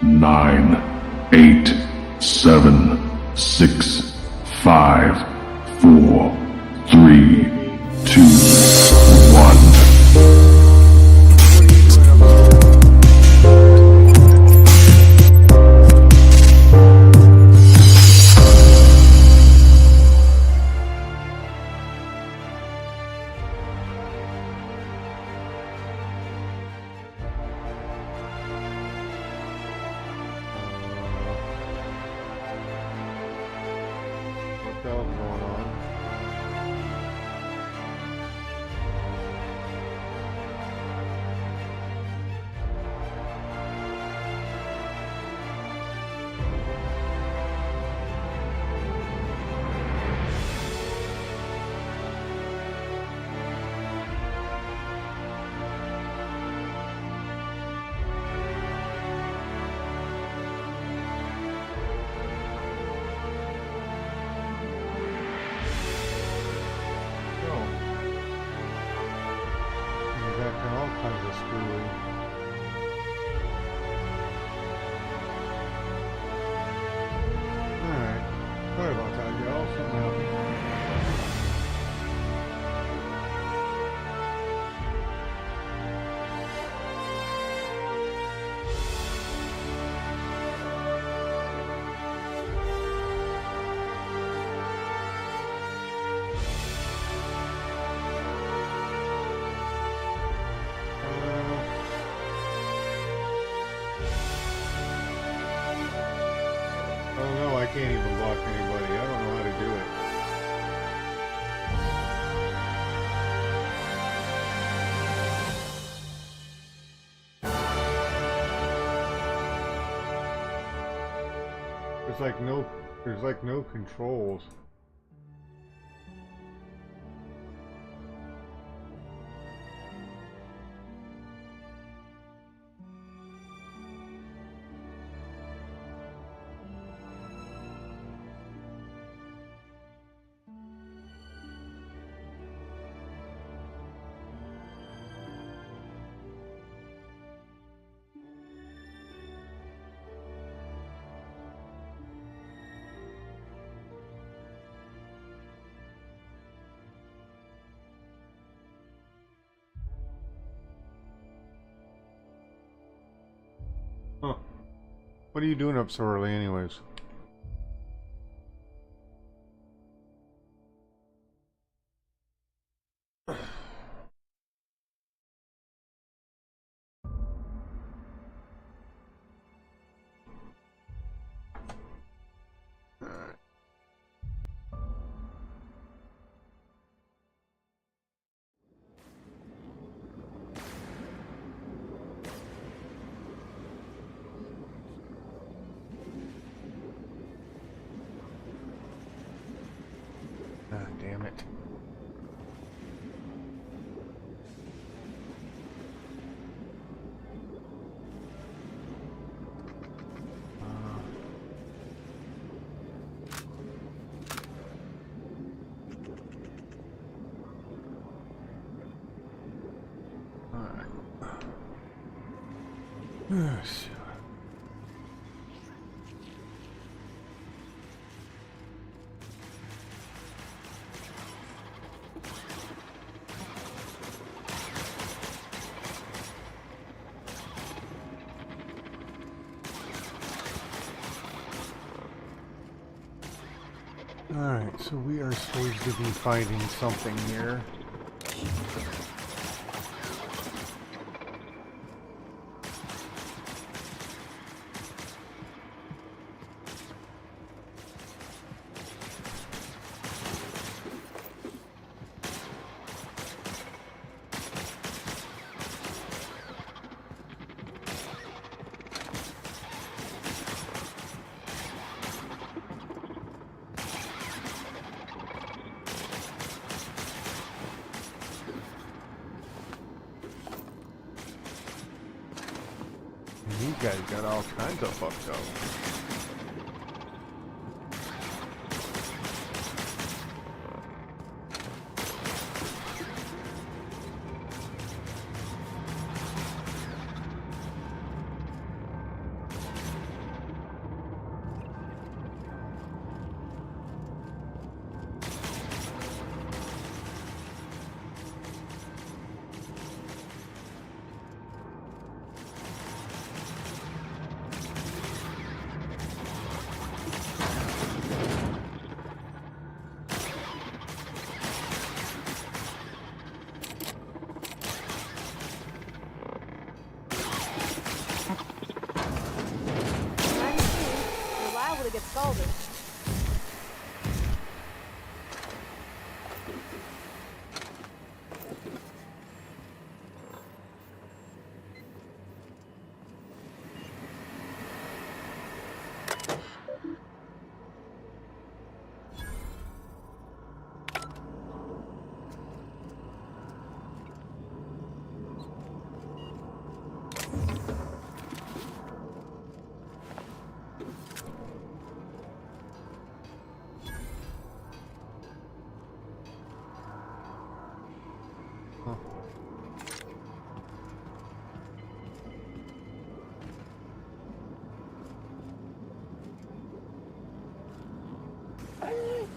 9, 8, 7, 6, 5, 4, 3, 2, 1. I can't even block anybody. I don't know how to do it. There's like no controls. Huh. What are you doing up so early anyways? Ah, damn it. Yes. Alright, so we are supposed to be finding something here. These guys got all kinds of fucked up. really get scalded.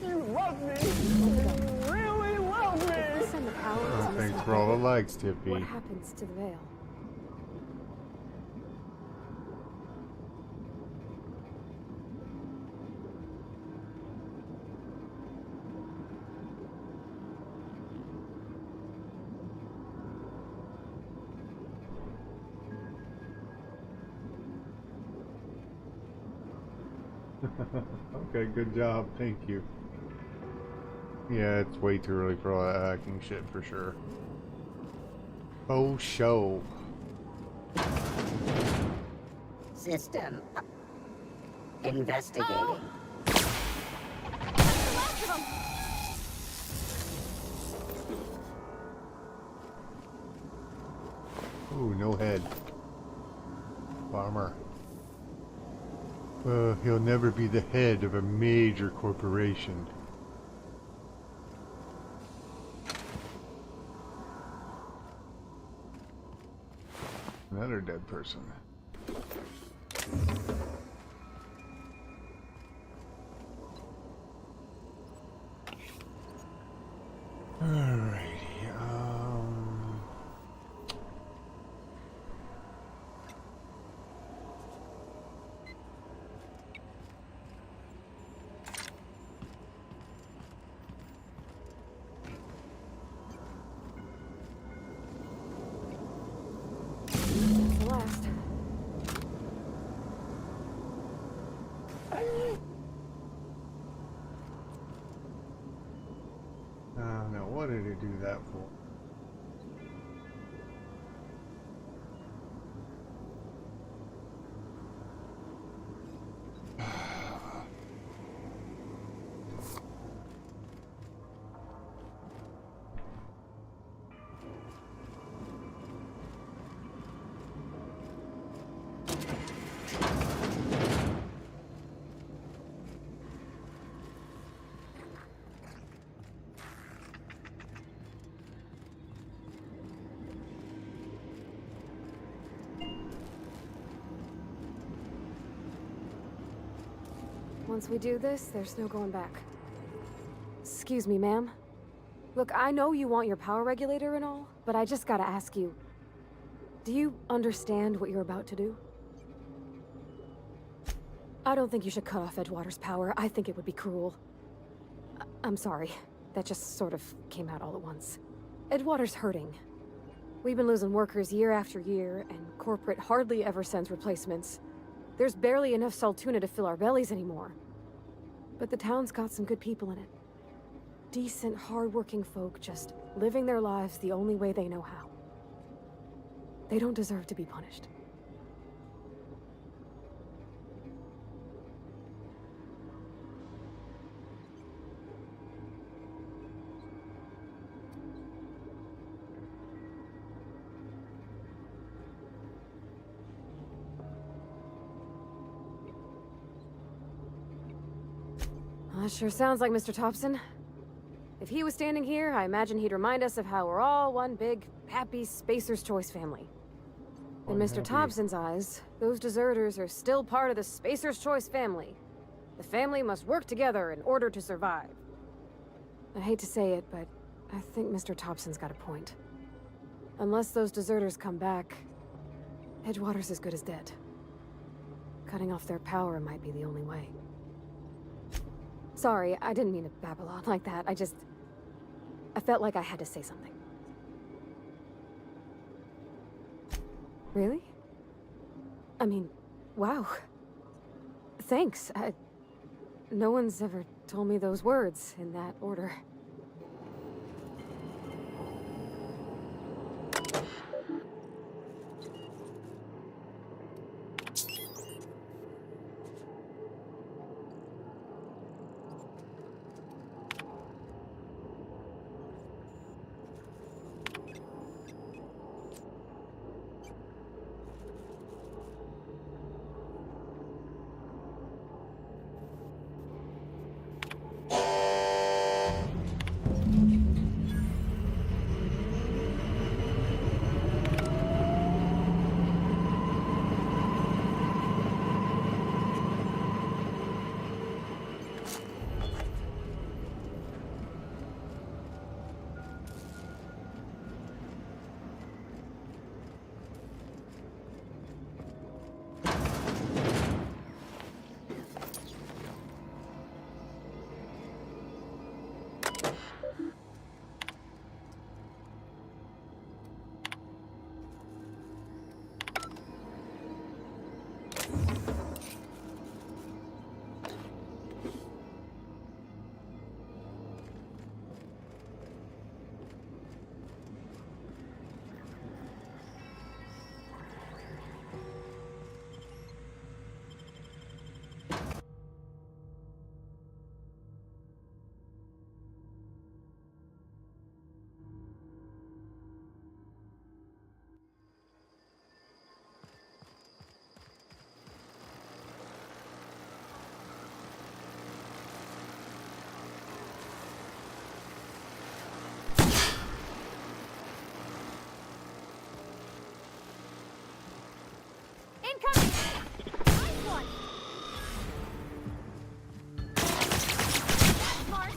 You love me! You really love me! Send the power to Oh, Mr. thanks for all the Bennett. likes, Tippy. What happens to the veil? Okay, good job. Thank you. Yeah, it's way too early for all that hacking shit for sure. Oh, show. System investigating. Ooh, no head. Bummer. He'll never be the head of a major corporation. Another dead person. Alrighty, That's the last. oh no, what did it do that for? Once we do this, there's no going back. Excuse me, ma'am. Look, I know you want your power regulator and all, but I just gotta ask you. Do you understand what you're about to do? I don't think you should cut off Edgewater's power. I think it would be cruel. I'm sorry. That just sort of came out all at once. Edgewater's hurting. We've been losing workers year after year, and corporate hardly ever sends replacements. There's barely enough Saltuna to fill our bellies anymore. But the town's got some good people in it. Decent, hard-working folk just living their lives the only way they know how. They don't deserve to be punished. That sure sounds like Mr. Thompson. If he was standing here, I imagine he'd remind us of how we're all one big, happy Spacer's Choice family. In Mr. Thompson's eyes, those deserters are still part of the Spacer's Choice family. The family must work together in order to survive. I hate to say it, but I think Mr. Thompson's got a point. Unless those deserters come back, Edgewater's as good as dead. Cutting off their power might be the only way. Sorry, I didn't mean to babble on like that. I felt like I had to say something. Really? I mean, wow. Thanks. No one's ever told me those words in that order. Incoming! Nice one! That's Mars!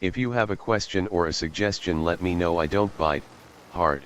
If you have a question or a suggestion, let me know. I don't bite hard.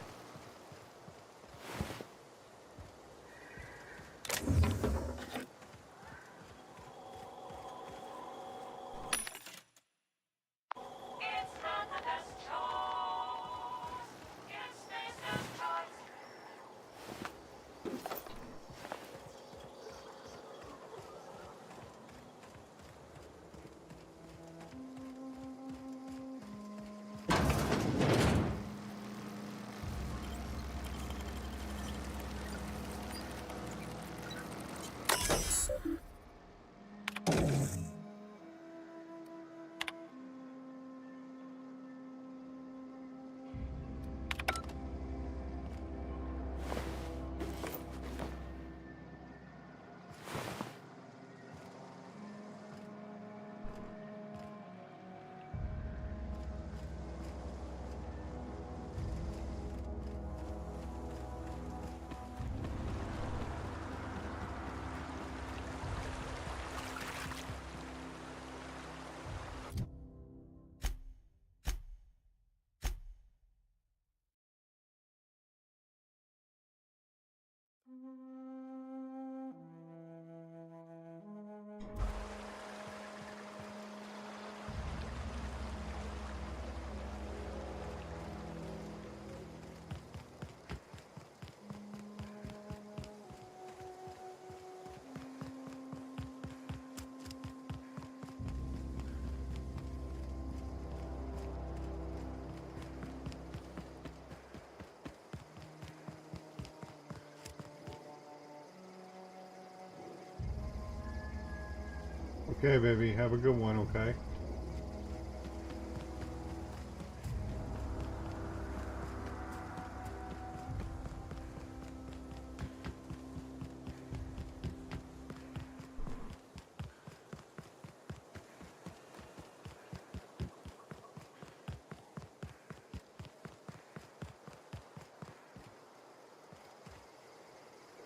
Okay, baby. Have a good one, okay?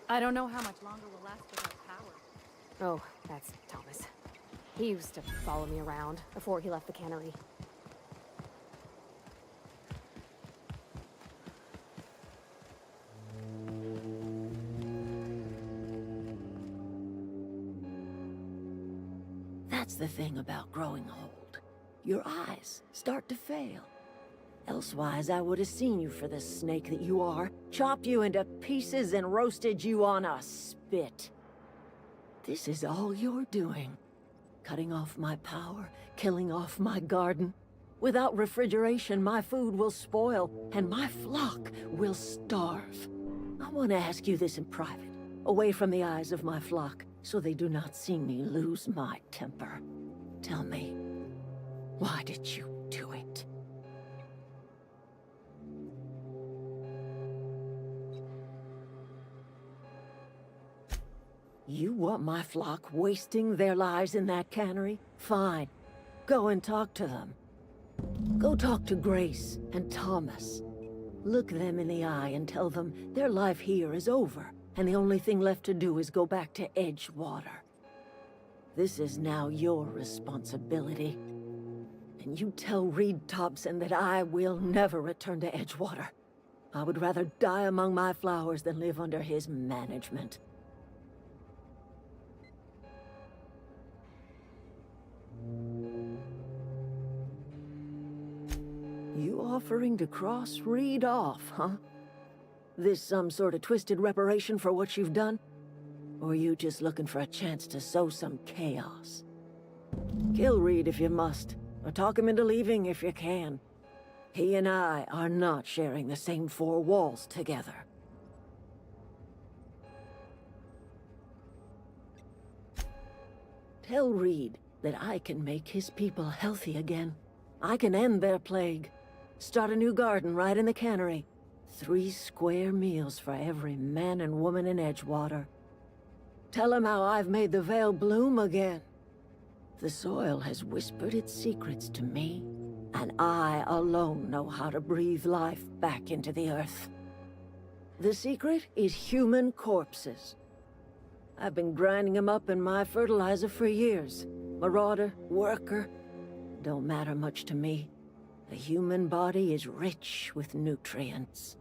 I don't know how much longer we'll last without power. Oh, that's Thomas. He used to follow me around before he left the cannery. That's the thing about growing old. Your eyes start to fail. Elsewise, I would have seen you for the snake that you are, chopped you into pieces and roasted you on a spit. This is all you're doing. Cutting off my power, killing off my garden. Without refrigeration, my food will spoil, and my flock will starve. I want to ask you this in private, away from the eyes of my flock, so they do not see me lose my temper. Tell me, why did you do it? You want my flock wasting their lives in that cannery? Fine. Go and talk to them. Go talk to Grace and Thomas. Look them in the eye and tell them their life here is over, and the only thing left to do is go back to Edgewater. This is now your responsibility. And you tell Reed Thompson that I will never return to Edgewater. I would rather die among my flowers than live under his management. You offering to cross Reed off, huh? This some sort of twisted reparation for what you've done? Or you just looking for a chance to sow some chaos? Kill Reed if you must, or talk him into leaving if you can. He and I are not sharing the same four walls together. Tell Reed that I can make his people healthy again. I can end their plague. Start a new garden right in the cannery. 3 square meals for every man and woman in Edgewater. Tell him how I've made the Vale bloom again. The soil has whispered its secrets to me, and I alone know how to breathe life back into the earth. The secret is human corpses. I've been grinding them up in my fertilizer for years. Marauder, worker, don't matter much to me. The human body is rich with nutrients.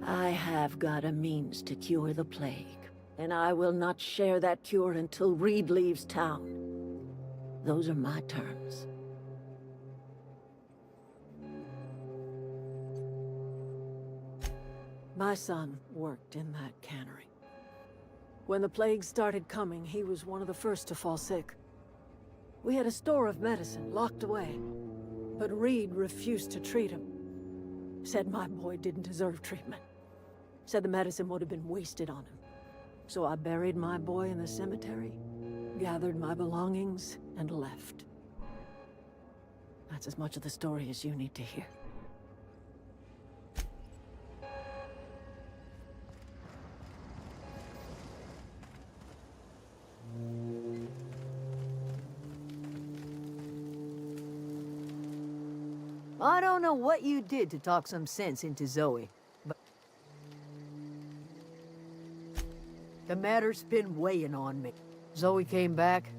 I have got a means to cure the plague, and I will not share that cure until Reed leaves town. Those are my terms. My son worked in that cannery. When the plague started coming, he was one of the first to fall sick. We had a store of medicine locked away, but Reed refused to treat him. Said my boy didn't deserve treatment. Said the medicine would have been wasted on him. So I buried my boy in the cemetery, gathered my belongings, and left. That's as much of the story as you need to hear. I don't know what you did to talk some sense into Zoe, but the matter's been weighing on me. Zoe came back,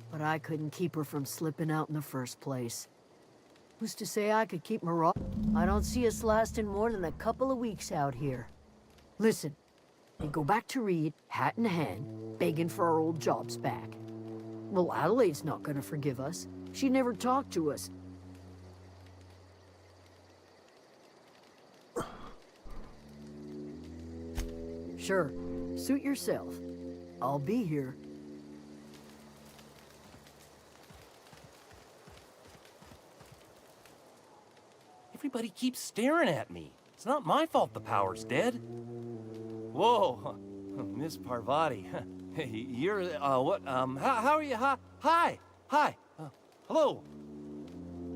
but I couldn't keep her from slipping out in the first place. Who's to say I could keep Marauder? I don't see us lasting more than a couple of weeks out here. Listen, we go back to Reed, hat in hand, begging for our old jobs back. Well, Adelaide's not gonna forgive us. She never talked to us. Sure, suit yourself. I'll be here. Everybody keeps staring at me. It's not my fault the power's dead. Whoa, Miss Parvati. Hey, you're, what, how are you? Hi, hello.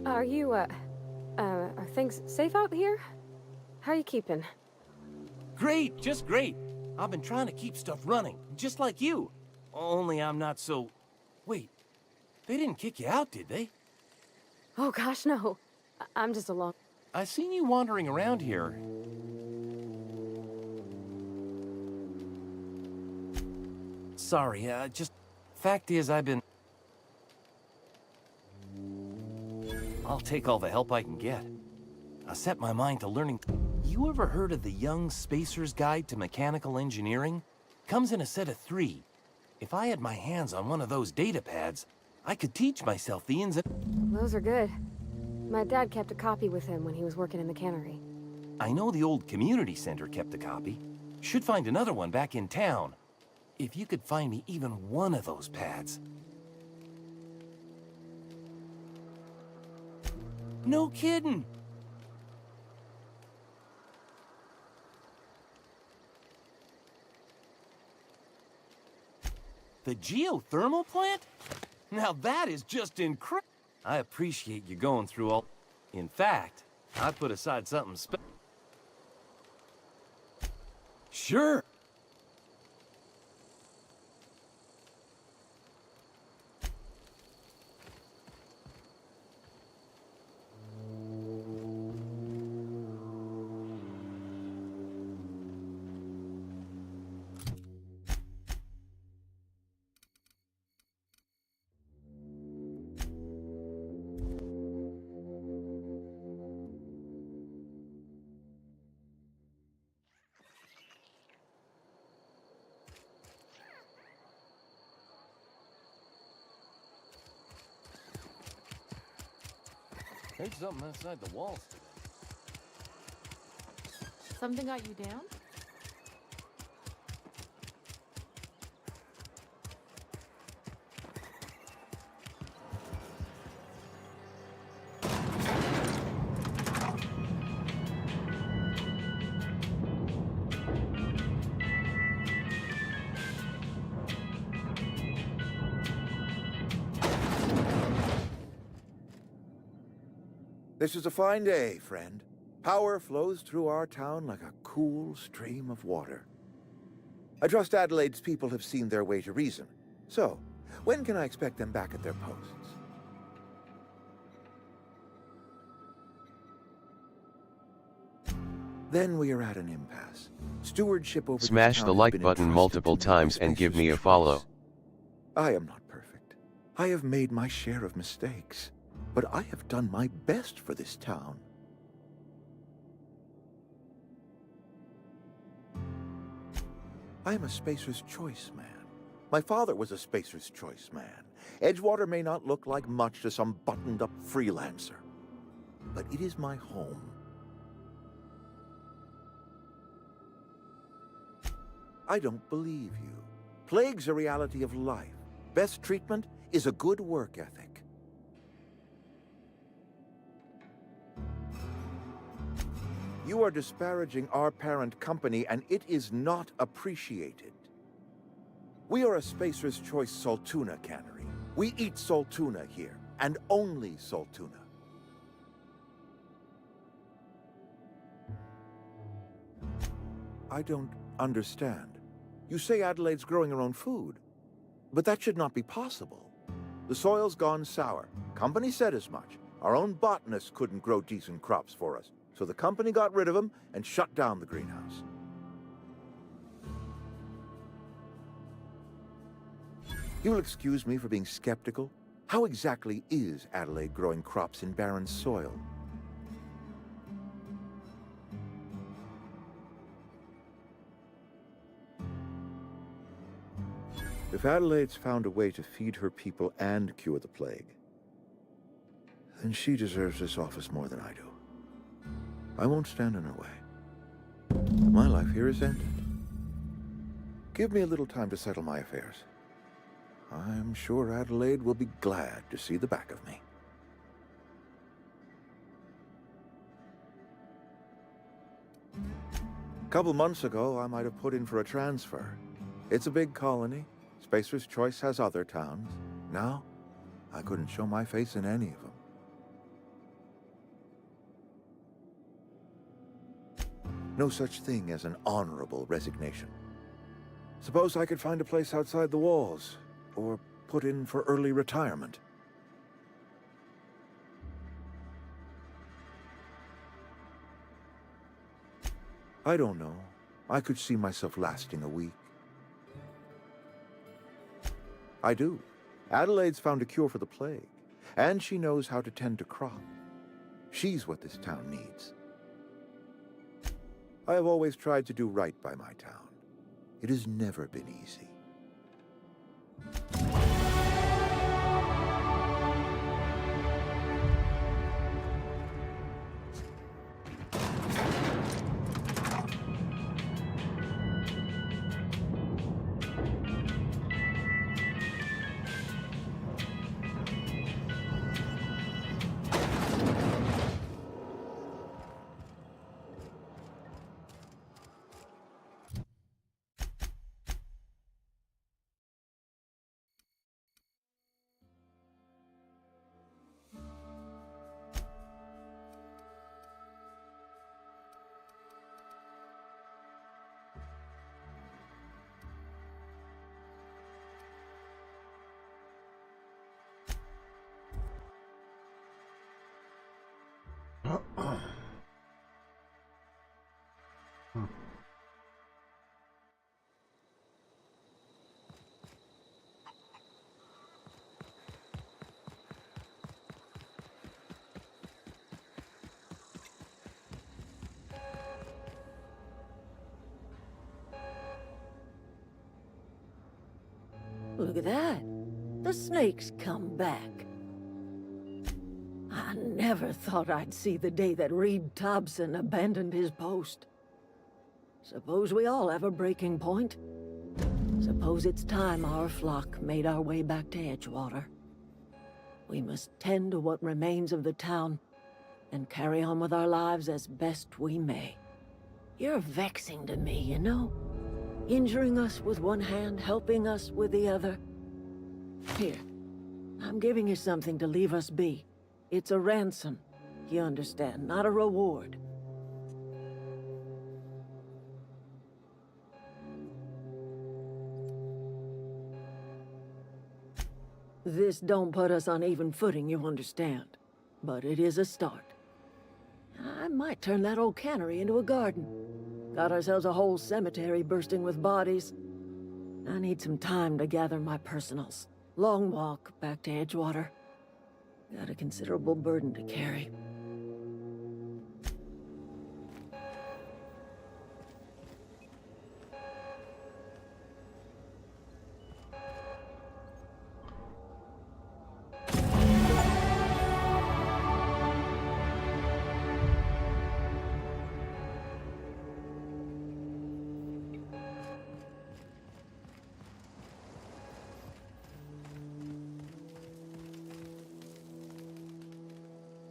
Are you, are things safe out here? How are you keeping? Great, just great. I've been trying to keep stuff running, just like you. Only I'm not so... Wait, they didn't kick you out, did they? Oh gosh, no. I'm just along. I seen you wandering around here. Sorry, just... Fact is, I've been... I'll take all the help I can get. I set my mind to learning. You ever heard of the Young Spacer's Guide to Mechanical Engineering? Comes in a set of 3. If I had my hands on one of those data pads, I could teach myself the ins and... Those are good. My dad kept a copy with him when he was working in the cannery. I know the old community center kept a copy. Should find another one back in town. If you could find me even one of those pads. No kidding! The geothermal plant? Now that is just incredible. I appreciate you going through all... In fact, I put aside something special. Sure. There's something outside the walls today. Something got you down? This is a fine day, friend. Power flows through our town like a cool stream of water. I trust Adelaide's people have seen their way to reason. So, when can I expect them back at their posts? Then we are at an impasse. Stewardship over Smash the like button multiple times and give me a follow. I am not perfect. I have made my share of mistakes. But I have done my best for this town. I am a Spacer's Choice man. My father was a Spacer's Choice man. Edgewater may not look like much to some buttoned-up freelancer, but it is my home. I don't believe you. Plague's a reality of life. Best treatment is a good work ethic. You are disparaging our parent company, and it is not appreciated. We are a Spacer's Choice Saltuna cannery. We eat Saltuna here, and only Saltuna. I don't understand. You say Adelaide's growing her own food, but that should not be possible. The soil's gone sour. Company said as much. Our own botanist couldn't grow decent crops for us. So the company got rid of him and shut down the greenhouse. You'll excuse me for being skeptical. How exactly is Adelaide growing crops in barren soil? If Adelaide's found a way to feed her people and cure the plague, then she deserves this office more than I do. I won't stand in her way. My life here is ended. Give me a little time to settle my affairs. I'm sure Adelaide will be glad to see the back of me. A couple months ago, I might have put in for a transfer. It's a big colony. Spacer's Choice has other towns. Now, I couldn't show my face in any of them. No such thing as an honorable resignation. Suppose I could find a place outside the walls, or put in for early retirement. I don't know. I could see myself lasting a week. I do. Adelaide's found a cure for the plague, and she knows how to tend to crop. She's what this town needs. I have always tried to do right by my town. It has never been easy. Look at that. The snake's come back. I never thought I'd see the day that Reed Thompson abandoned his post. Suppose we all have a breaking point. Suppose it's time our flock made our way back to Edgewater. We must tend to what remains of the town and carry on with our lives as best we may. You're vexing to me, you know? Injuring us with one hand, helping us with the other. Here, I'm giving you something to leave us be. It's a ransom, you understand, not a reward. This don't put us on even footing, you understand. But it is a start. I might turn that old cannery into a garden. Got ourselves a whole cemetery bursting with bodies. I need some time to gather my personals. Long walk back to Edgewater. Got a considerable burden to carry.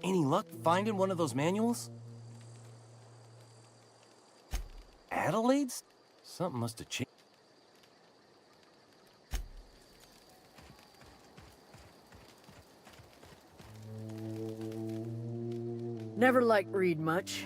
Any luck finding one of those manuals? Adelaide's? Something must have changed. Never liked Reed much.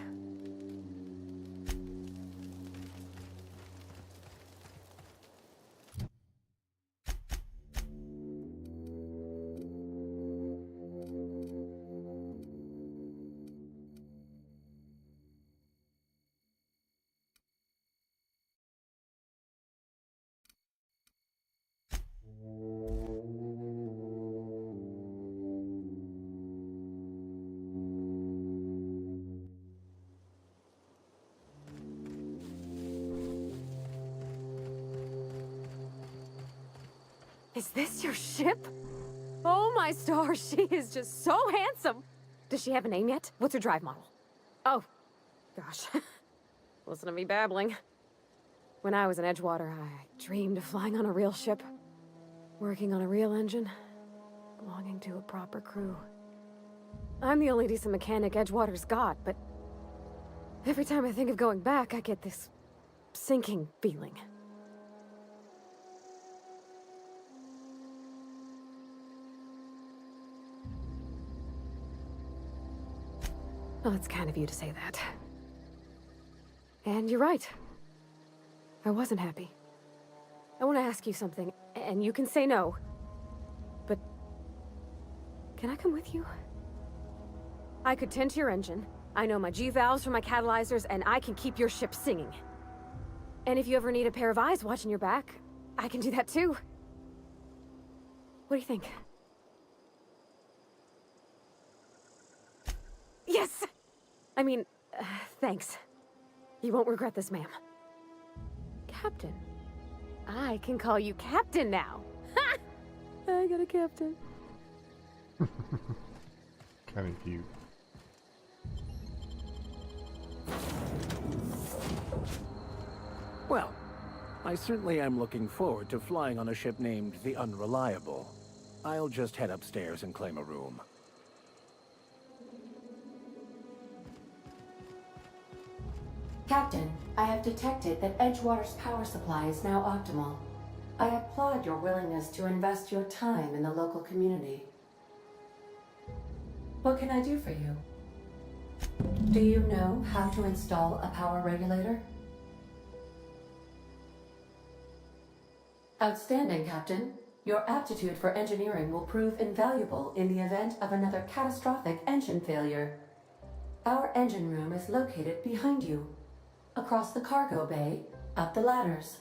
Is this your ship? Oh my stars, she is just so handsome. Does she have a name yet? What's her drive model? Oh, gosh. Listen to me babbling. When I was in Edgewater, I dreamed of flying on a real ship, working on a real engine, belonging to a proper crew. I'm the only decent mechanic Edgewater's got, but every time I think of going back, I get this sinking feeling. Well, it's kind of you to say that. And you're right. I wasn't happy. I want to ask you something, and you can say no. But can I come with you? I could tend to your engine. I know my G-valves from my catalyzers, and I can keep your ship singing. And if you ever need a pair of eyes watching your back, I can do that too. What do you think? Yes! I mean, thanks. You won't regret this, ma'am. Captain. I can call you Captain now. Ha! I got a captain. Kind of cute. Well, I certainly am looking forward to flying on a ship named the Unreliable. I'll just head upstairs and claim a room. Captain, I have detected that Edgewater's power supply is now optimal. I applaud your willingness to invest your time in the local community. What can I do for you? Do you know how to install a power regulator? Outstanding, Captain. Your aptitude for engineering will prove invaluable in the event of another catastrophic engine failure. Our engine room is located behind you. Across the cargo bay, up the ladders.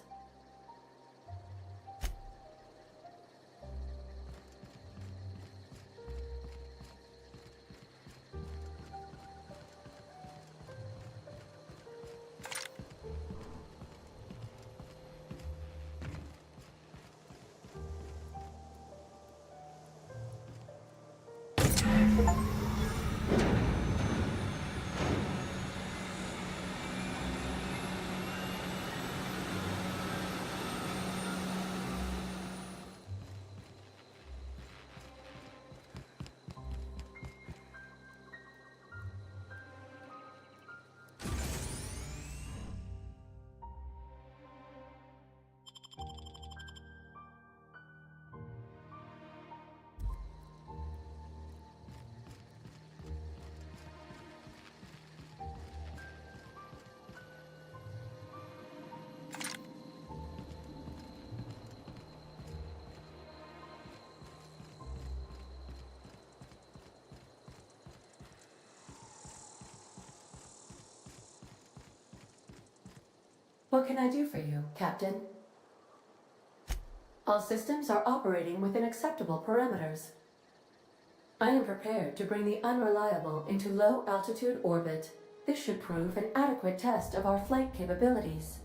What can I do for you, Captain? All systems are operating within acceptable parameters. I am prepared to bring the Unreliable into low-altitude orbit. This should prove an adequate test of our flight capabilities.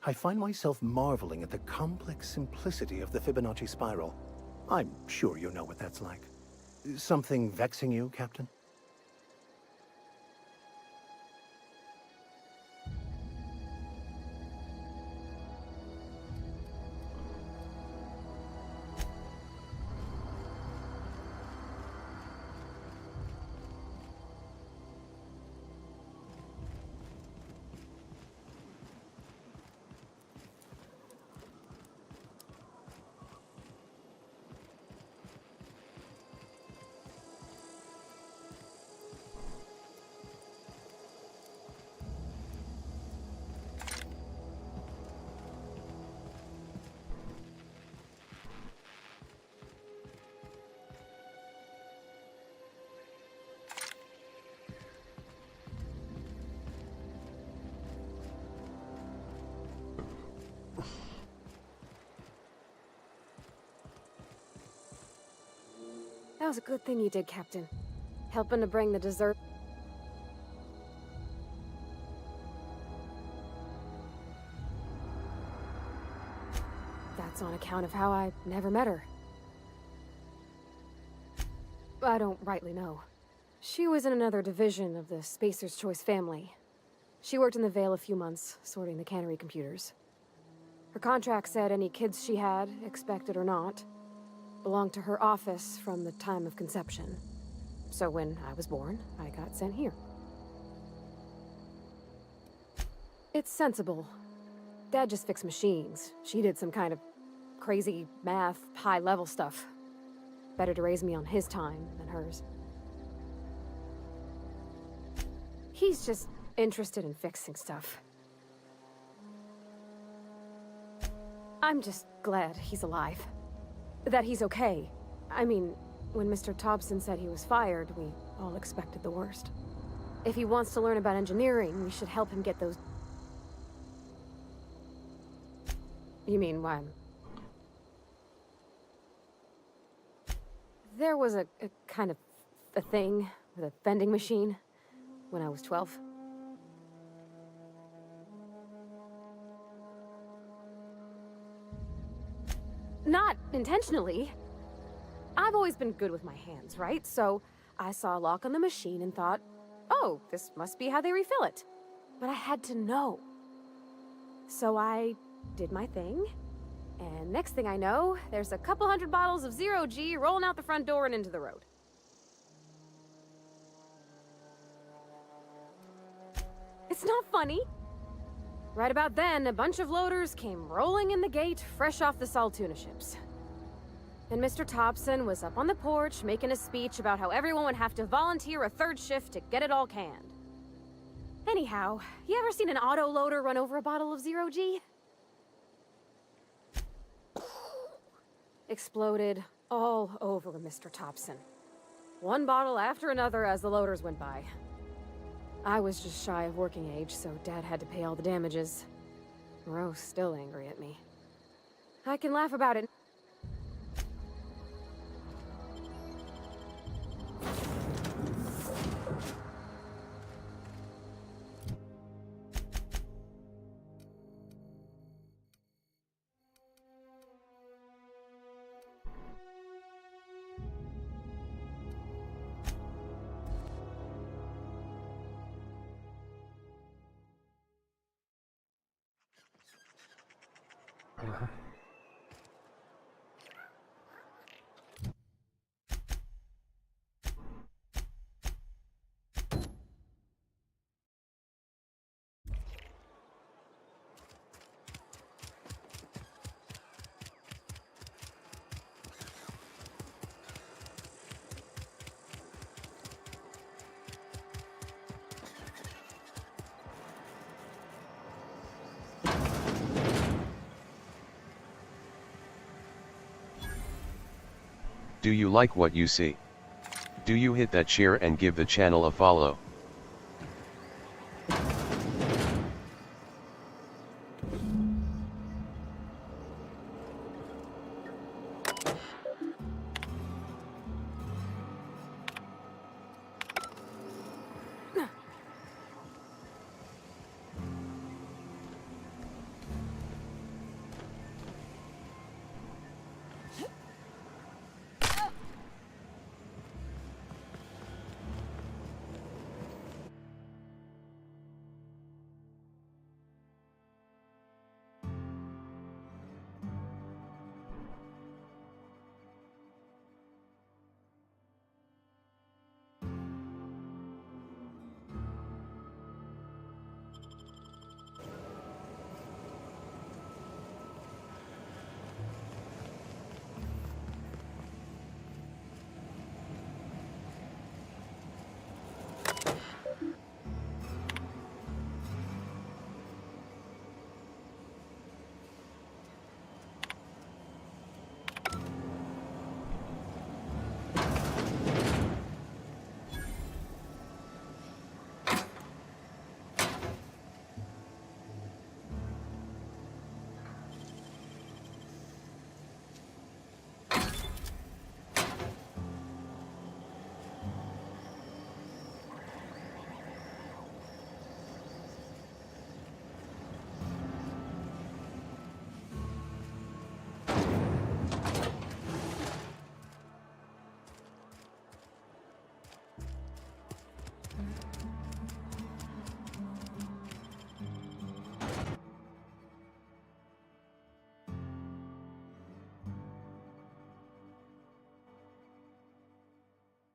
I find myself marveling at the complex simplicity of the Fibonacci spiral. I'm sure you know what that's like. Something vexing you, Captain? That was a good thing you did, Captain. Helping to bring the dessert. That's on account of how I never met her. I don't rightly know. She was in another division of the Spacer's Choice family. She worked in the Vale a few months, sorting the cannery computers. Her contract said any kids she had, expected or not, belonged to her office from the time of conception. So when I was born, I got sent here. It's sensible. Dad just fixed machines. She did some kind of crazy math, high-level stuff. Better to raise me on his time than hers. He's just interested in fixing stuff. I'm just glad he's alive. That he's okay. I mean, when Mr. Thompson said he was fired, we all expected the worst. If he wants to learn about engineering, we should help him get those... You mean, why I'm There was a kind of a thing with a vending machine when I was 12. Not intentionally. I've always been good with my hands, right? So I saw a lock on the machine and thought, oh, this must be how they refill it. But I had to know. So I did my thing, and next thing I know, there's a couple hundred bottles of 0G rolling out the front door and into the road. It's not funny. Right about then, a bunch of loaders came rolling in the gate, fresh off the salt tuna ships. And Mr. Thompson was up on the porch making a speech about how everyone would have to volunteer a third shift to get it all canned. Anyhow, you ever seen an auto loader run over a bottle of 0G? Exploded all over Mr. Thompson. One bottle after another as the loaders went by. I was just shy of working age, so Dad had to pay all the damages. Moreau's still angry at me. I can laugh about it. Do you like what you see? Do you hit that share and give the channel a follow?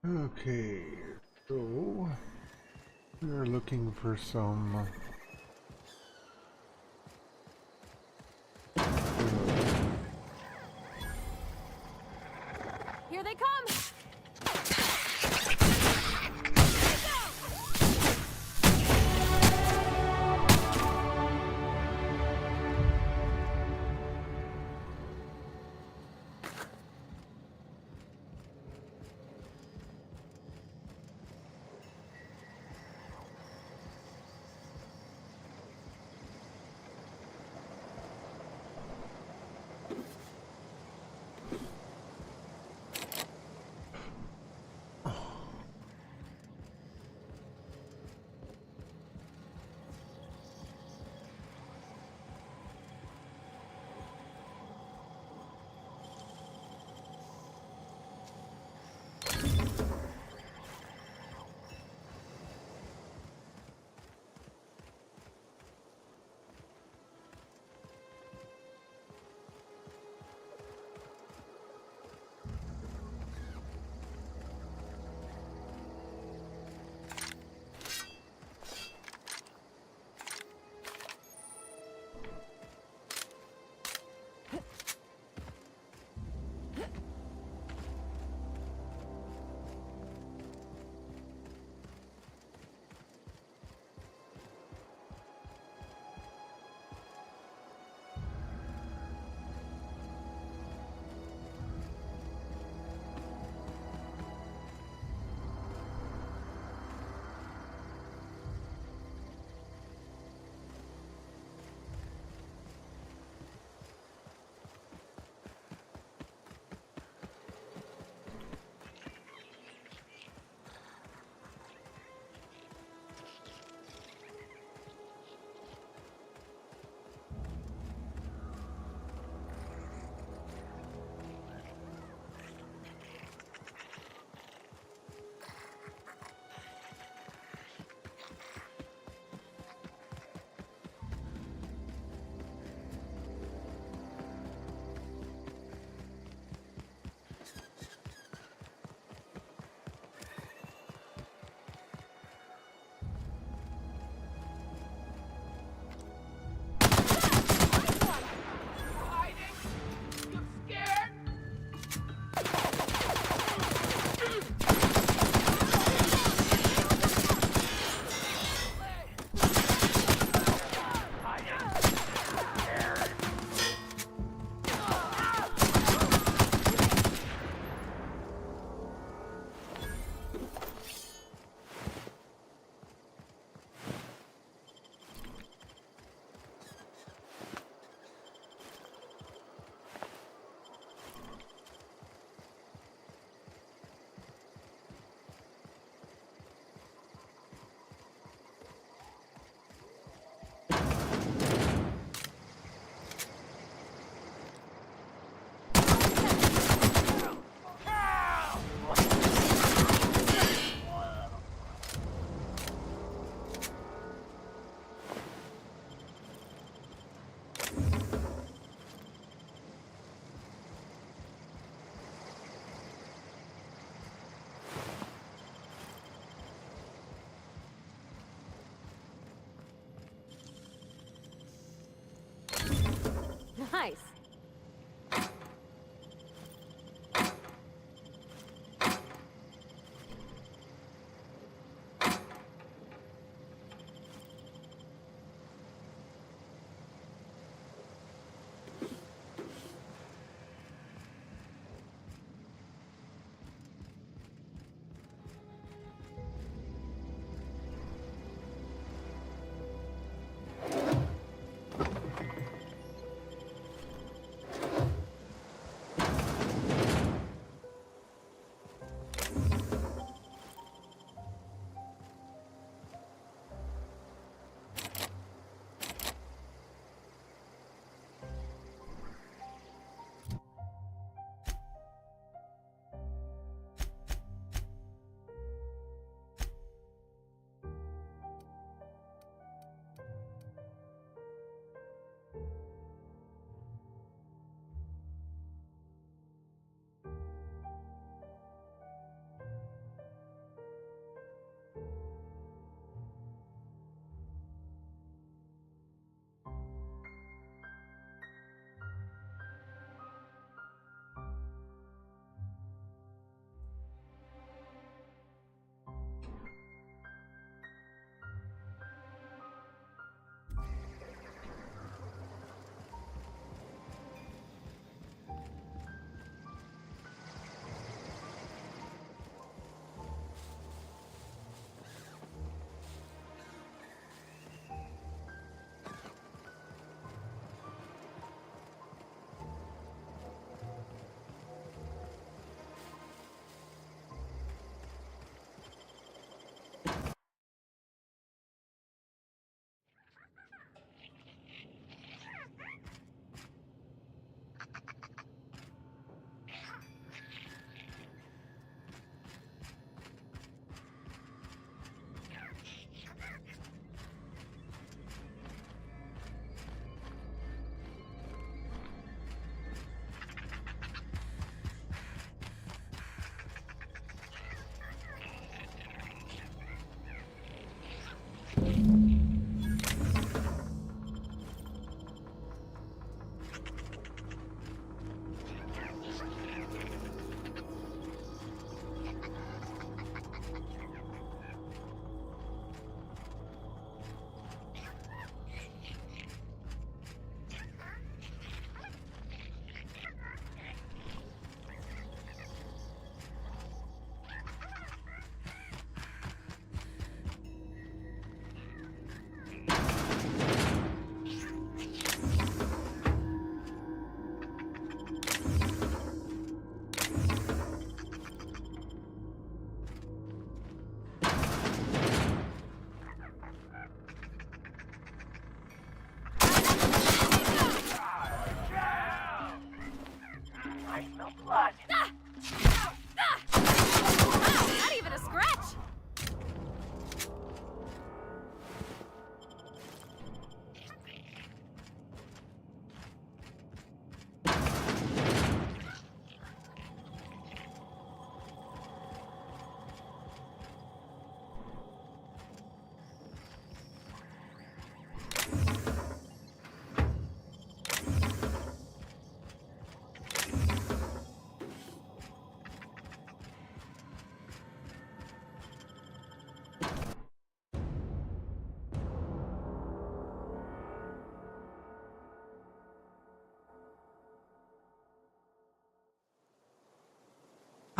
Okay, so we're looking for some Here they come! Nice.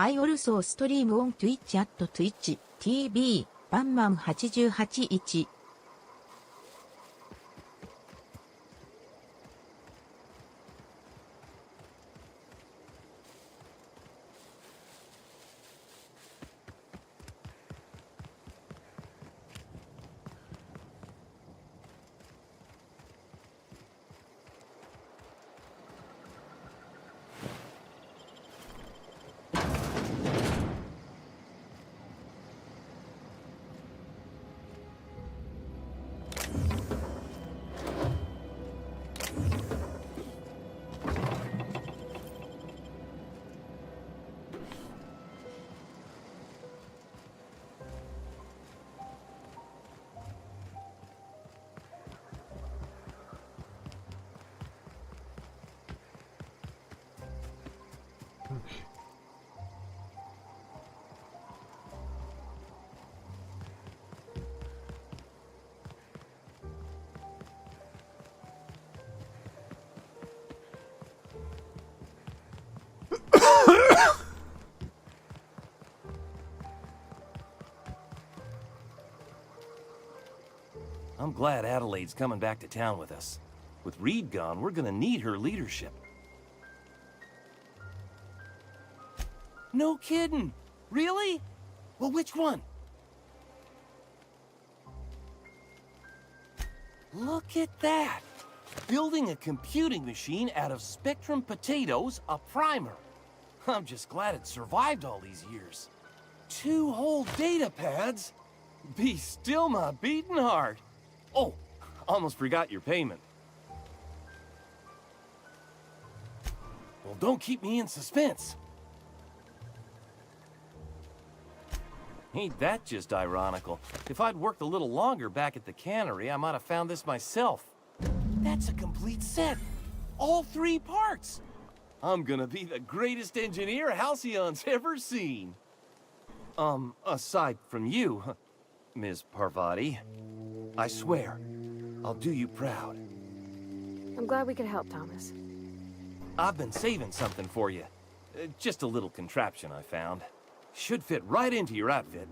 I also stream on Twitch at Twitch TV, Banman881. I'm glad Adelaide's coming back to town with us. With Reed gone, we're gonna need her leadership. No kidding! Really? Well, which one? Look at that! Building a computing machine out of Spectrum potatoes, a primer. I'm just glad it survived all these years. 2 whole data pads? Be still my beating heart. Oh, almost forgot your payment. Well, don't keep me in suspense. Ain't that just ironical? If I'd worked a little longer back at the cannery, I might have found this myself. That's a complete set. All 3 parts. I'm gonna be the greatest engineer Halcyon's ever seen. Aside from you, Ms. Parvati. I swear, I'll do you proud. I'm glad we could help, Thomas. I've been saving something for you. Just a little contraption I found. Should fit right into your outfit.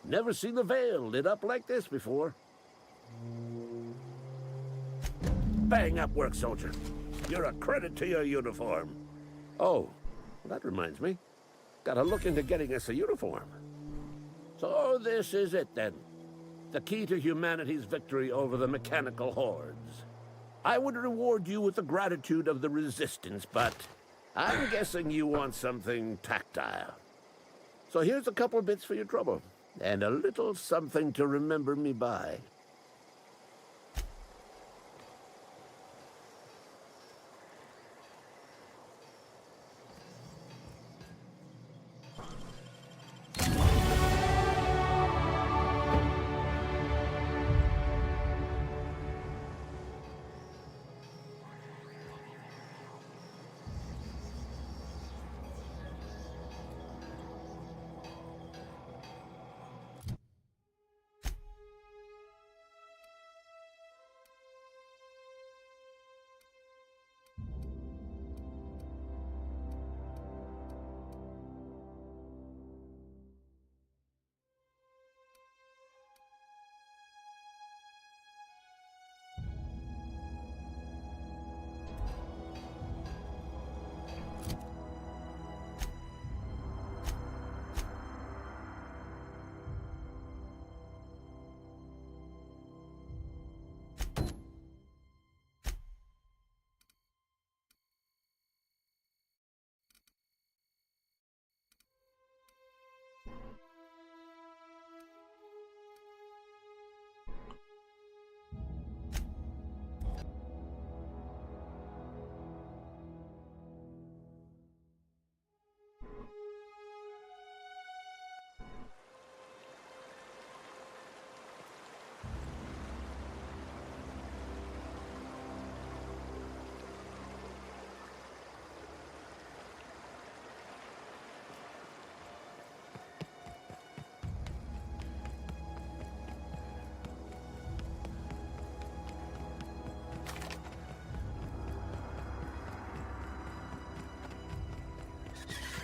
Never seen the Vale lit up like this before. Bang up work, soldier. You're a credit to your uniform. Oh, that reminds me. Gotta look into getting us a uniform. So this is it then. The key to humanity's victory over the mechanical hordes. I would reward you with the gratitude of the Resistance, but I'm guessing you want something tactile. So here's a couple of bits for your trouble, and a little something to remember me by.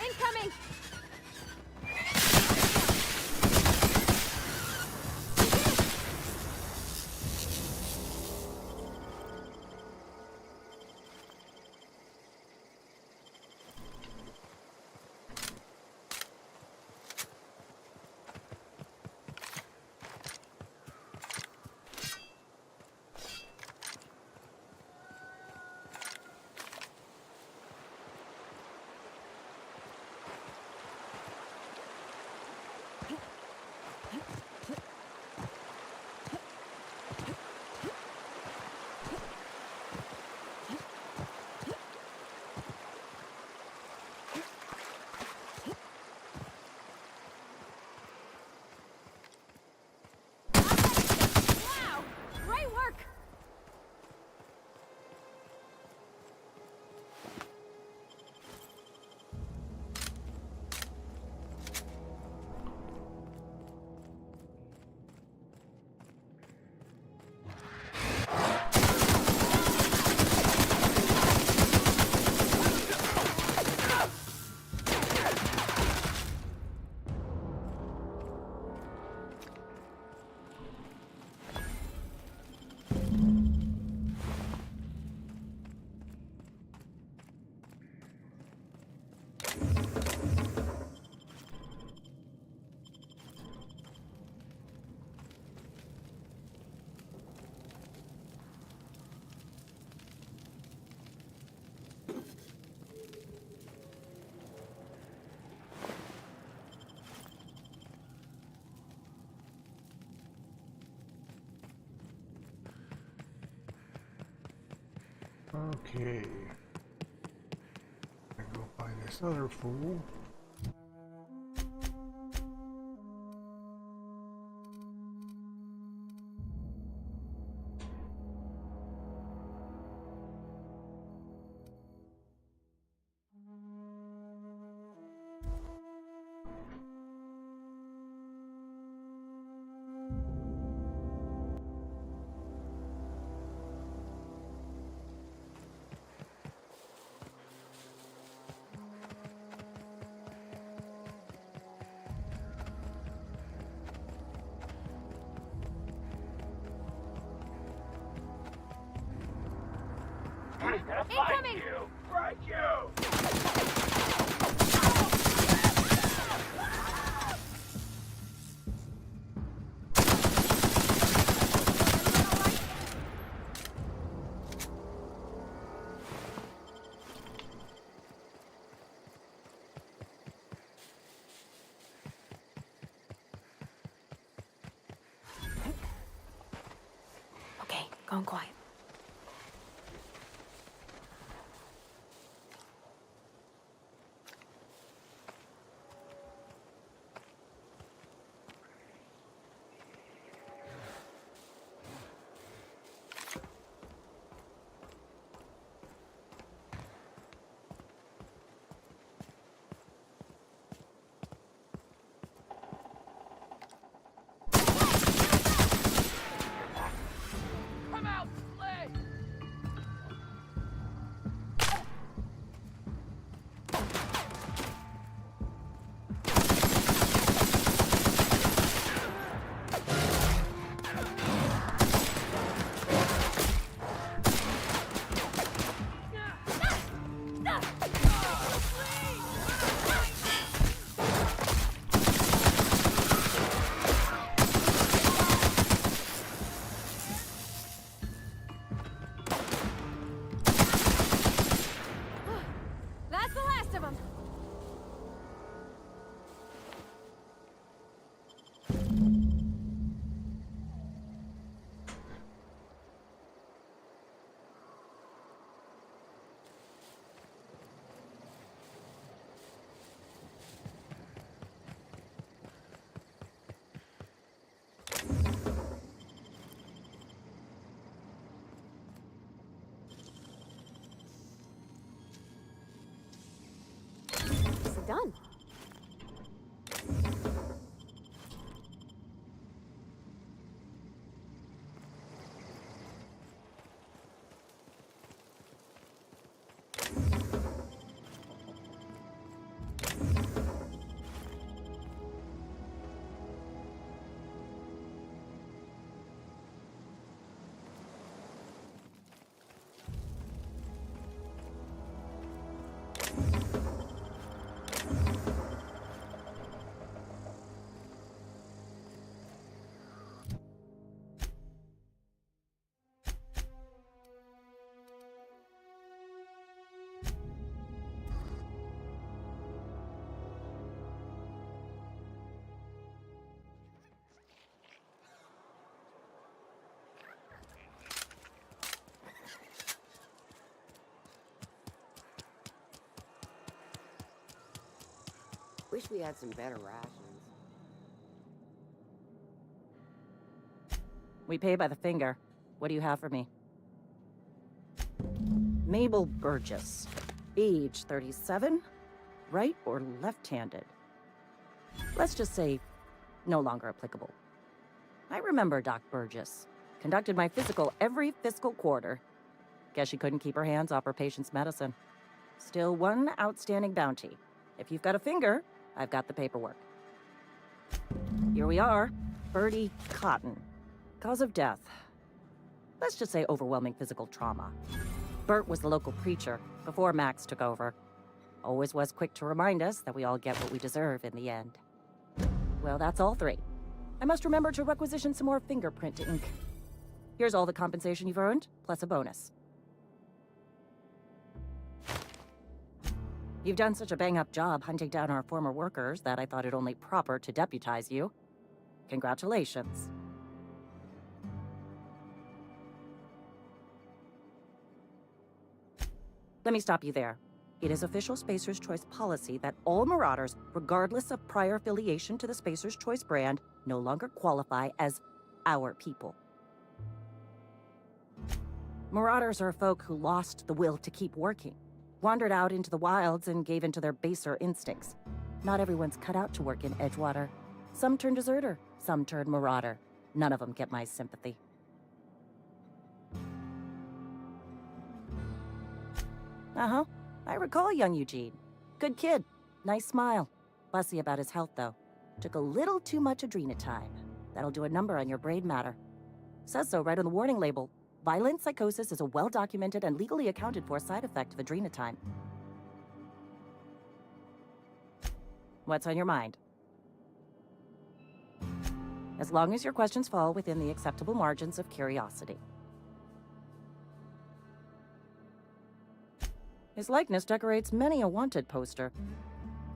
Incoming! Wow! Great work! Okay. I go find this other fool. Incoming! Right, you! Okay, going quiet. Come out, Slay! That's the last of them. Nicely done. Wish we had some better rations. We pay by the finger. What do you have for me? Mabel Burgess. Age 37? Right or left-handed? Let's just say no longer applicable. I remember Doc Burgess. Conducted my physical every fiscal quarter. Guess she couldn't keep her hands off her patient's medicine. Still one outstanding bounty. If you've got a finger, I've got the paperwork. Here we are. Bertie Cotton. Cause of death. Let's just say overwhelming physical trauma. Bert was the local preacher before Max took over. Always was quick to remind us that we all get what we deserve in the end. Well, that's all three. I must remember to requisition some more fingerprint ink. Here's all the compensation you've earned, plus a bonus. You've done such a bang-up job hunting down our former workers that I thought it only proper to deputize you. Congratulations. Let me stop you there. It is official Spacer's Choice policy that all Marauders, regardless of prior affiliation to the Spacer's Choice brand, no longer qualify as our people. Marauders are folk who lost the will to keep working, wandered out into the wilds and gave into their baser instincts. Not everyone's cut out to work in Edgewater. Some turn deserter, some turn Marauder. None of them get my sympathy. Uh-huh. I recall young Eugene. Good kid. Nice smile. Fussy about his health, though. Took a little too much adrenatime. That'll do a number on your brain matter. Says so right on the warning label. Violent psychosis is a well-documented and legally accounted for side effect of adrenatine. What's on your mind? As long as your questions fall within the acceptable margins of curiosity. His likeness decorates many a wanted poster.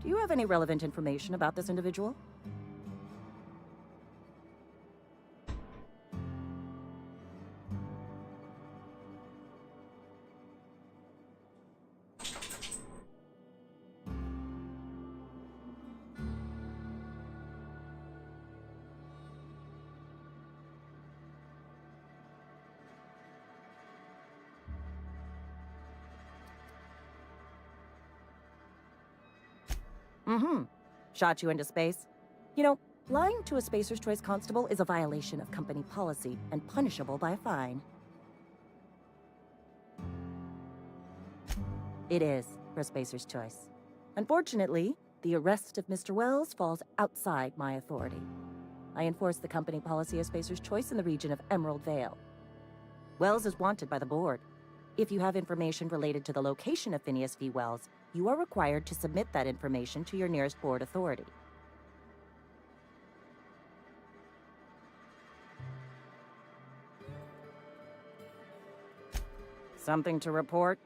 Do you have any relevant information about this individual? Shot you into space? You know, lying to a Spacer's Choice constable is a violation of company policy and punishable by a fine. It is for Spacer's Choice. Unfortunately, the arrest of Mr. Wells falls outside my authority. I enforce the company policy of Spacer's Choice in the region of Emerald Vale. Wells is wanted by the board. If you have information related to the location of Phineas V. Wells, you are required to submit that information to your nearest board authority. Something to report?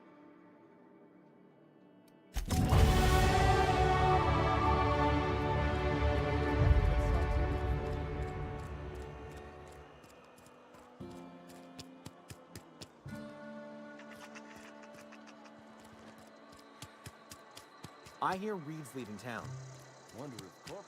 I hear Reed's leaving town. Wonder if Corporal...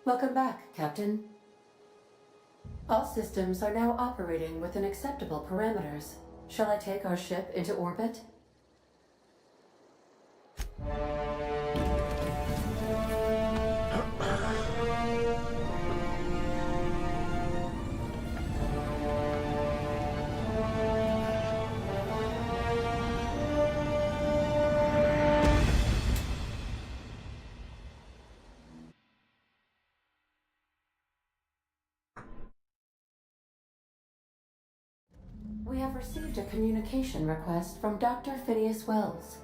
Welcome back, Captain. All systems are now operating within acceptable parameters. Shall I take our ship into orbit? We have received a communication request from Dr. Phineas Wells.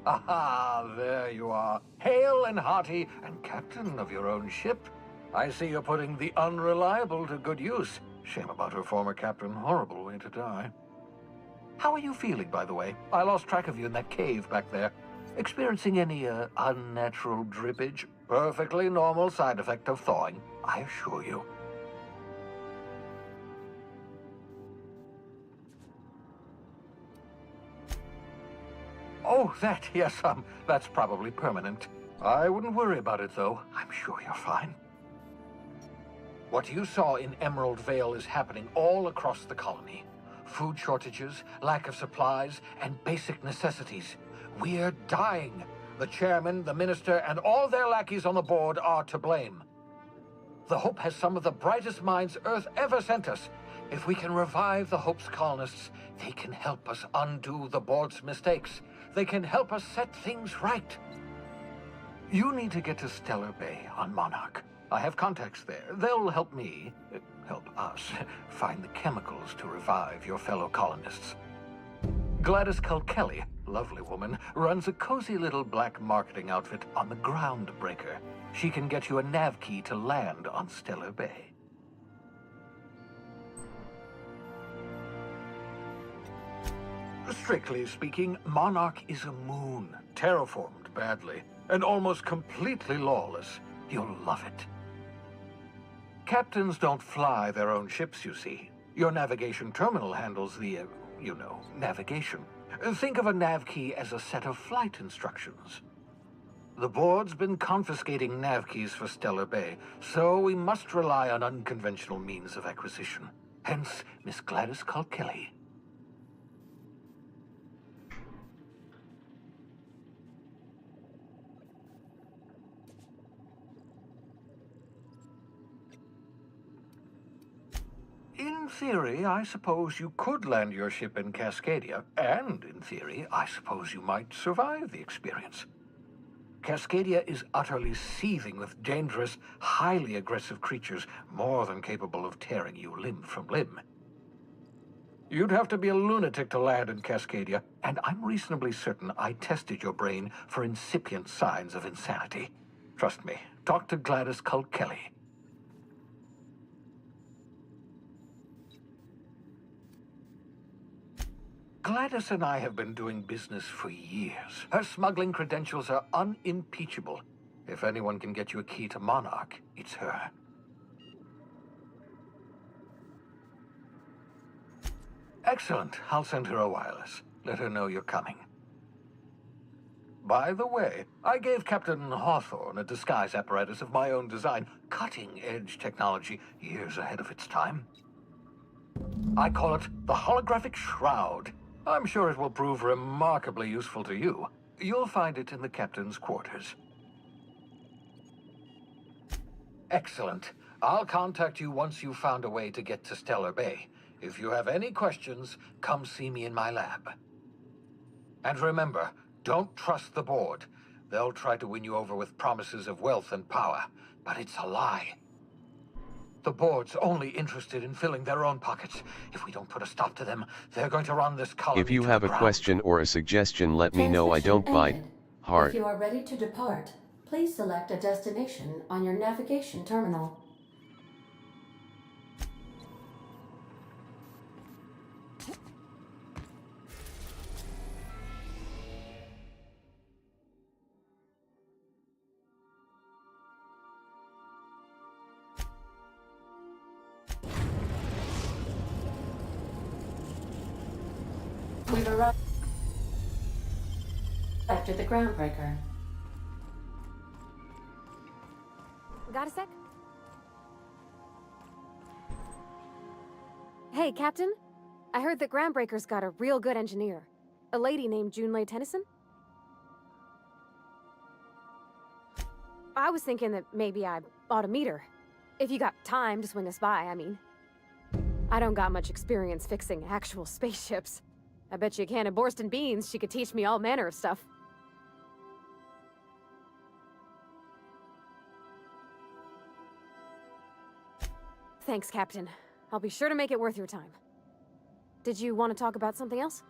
Aha, there you are. Hale and hearty, and captain of your own ship. I see you're putting the unreliable to good use. Shame about her former captain. Horrible way to die. How are you feeling, by the way? I lost track of you in that cave back there. Experiencing any, unnatural drippage? Perfectly normal side effect of thawing, I assure you. Oh, that, yes, that's probably permanent. I wouldn't worry about it, though. I'm sure you're fine. What you saw in Emerald Vale is happening all across the colony. Food shortages, lack of supplies, and basic necessities. We're dying. The chairman, the minister, and all their lackeys on the board are to blame. The Hope has some of the brightest minds Earth ever sent us. If we can revive the Hope's colonists, they can help us undo the board's mistakes. They can help us set things right. You need to get to Stellar Bay on Monarch. I have contacts there. They'll help me, help us, find the chemicals to revive your fellow colonists. Gladys Culkelly, lovely woman, runs a cozy little black marketing outfit on the Groundbreaker. She can get you a nav key to land on Stellar Bay. Strictly speaking, Monarch is a moon, terraformed badly, and almost completely lawless. You'll love it. Captains don't fly their own ships, you see. Your navigation terminal handles the, navigation. Think of a nav key as a set of flight instructions. The board's been confiscating nav keys for Stellar Bay, so we must rely on unconventional means of acquisition. Hence, Miss Gladys Kilkelly. In theory, I suppose you could land your ship in Cascadia, and in theory, I suppose you might survive the experience. Cascadia is utterly seething with dangerous, highly aggressive creatures, more than capable of tearing you limb from limb. You'd have to be a lunatic to land in Cascadia, and I'm reasonably certain I tested your brain for incipient signs of insanity. Trust me, talk to Gladys Kilkelly. Gladys and I have been doing business for years. Her smuggling credentials are unimpeachable. If anyone can get you a key to Monarch, it's her. Excellent. I'll send her a wireless. Let her know you're coming. By the way, I gave Captain Hawthorne a disguise apparatus of my own design, cutting-edge technology years ahead of its time. I call it the Holographic Shroud. I'm sure it will prove remarkably useful to you. You'll find it in the captain's quarters. Excellent. I'll contact you once you've found a way to get to Stellar Bay. If you have any questions, come see me in my lab. And remember, don't trust the board. They'll try to win you over with promises of wealth and power, but it's a lie. The board's only interested in filling their own pockets. If we don't put a stop to them, they're going to run this colony If you to have the a ground. question or a suggestion, let me know. I don't bite. Ended. Heart. If you are ready to depart, please select a destination on your navigation terminal. We've arrived at the groundbreaker. Got a sec? Hey, Captain. I heard that Groundbreaker's got a real good engineer. A lady named Junlei Tennyson? I was thinking that maybe I ought to meet her. If you got time to swing us by, I mean. I don't got much experience fixing actual spaceships. I bet you a can of Borston beans she could teach me all manner of stuff. Thanks, Captain. I'll be sure to make it worth your time. Did you want to talk about something else?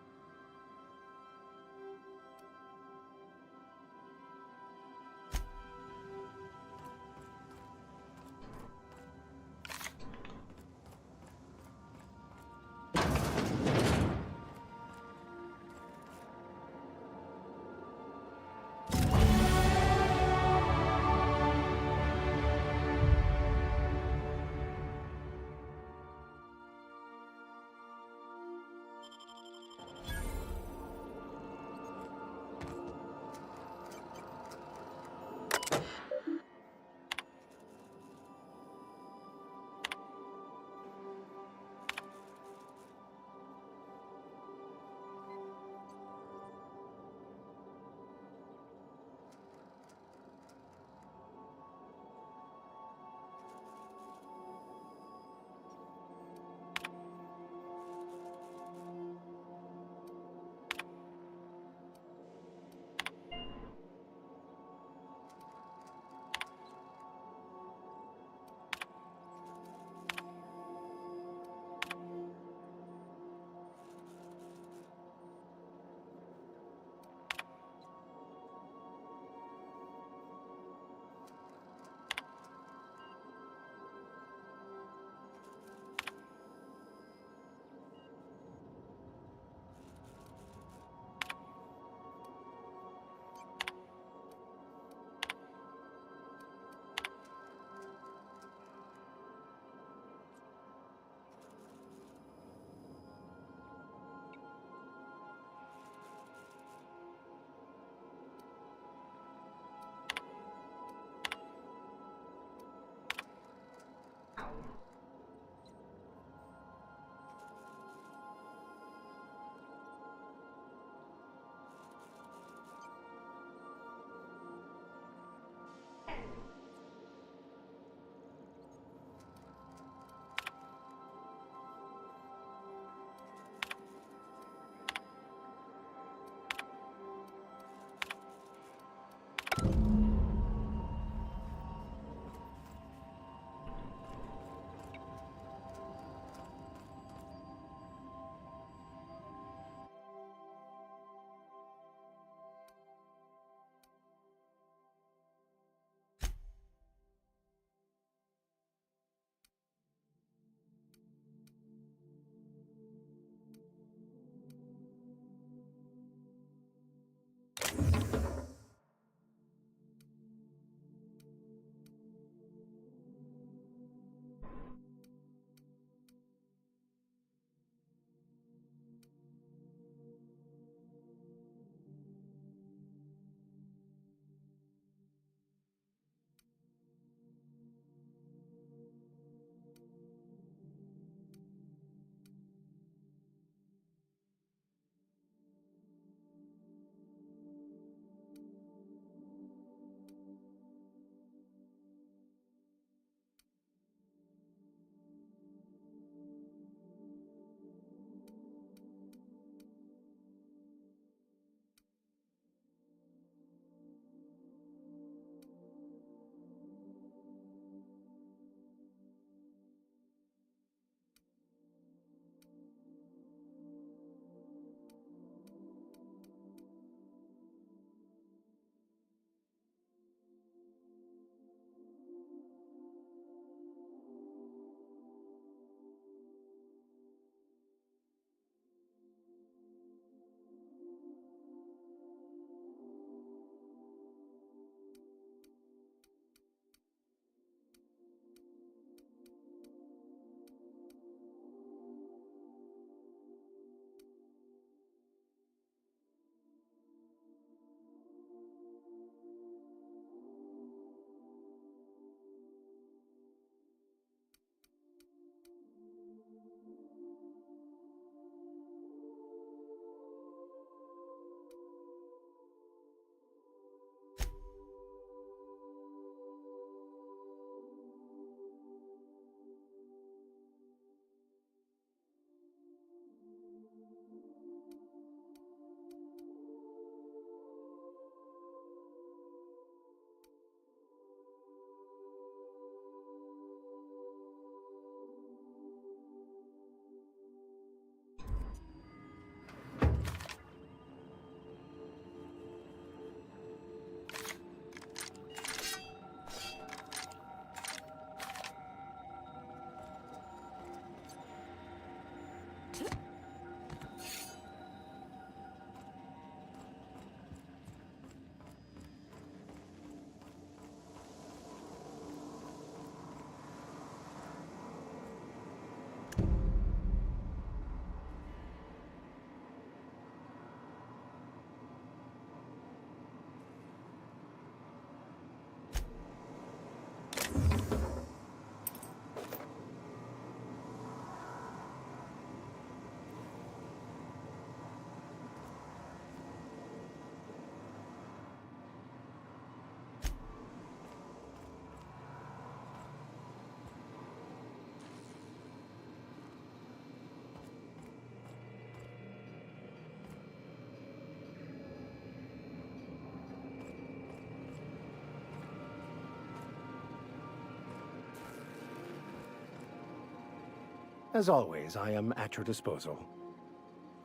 As always, I am at your disposal.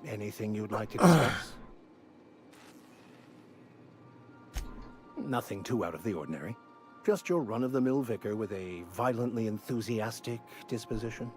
Anything you'd like to discuss? Nothing too out of the ordinary. Just your run-of-the-mill vicar with a violently enthusiastic disposition.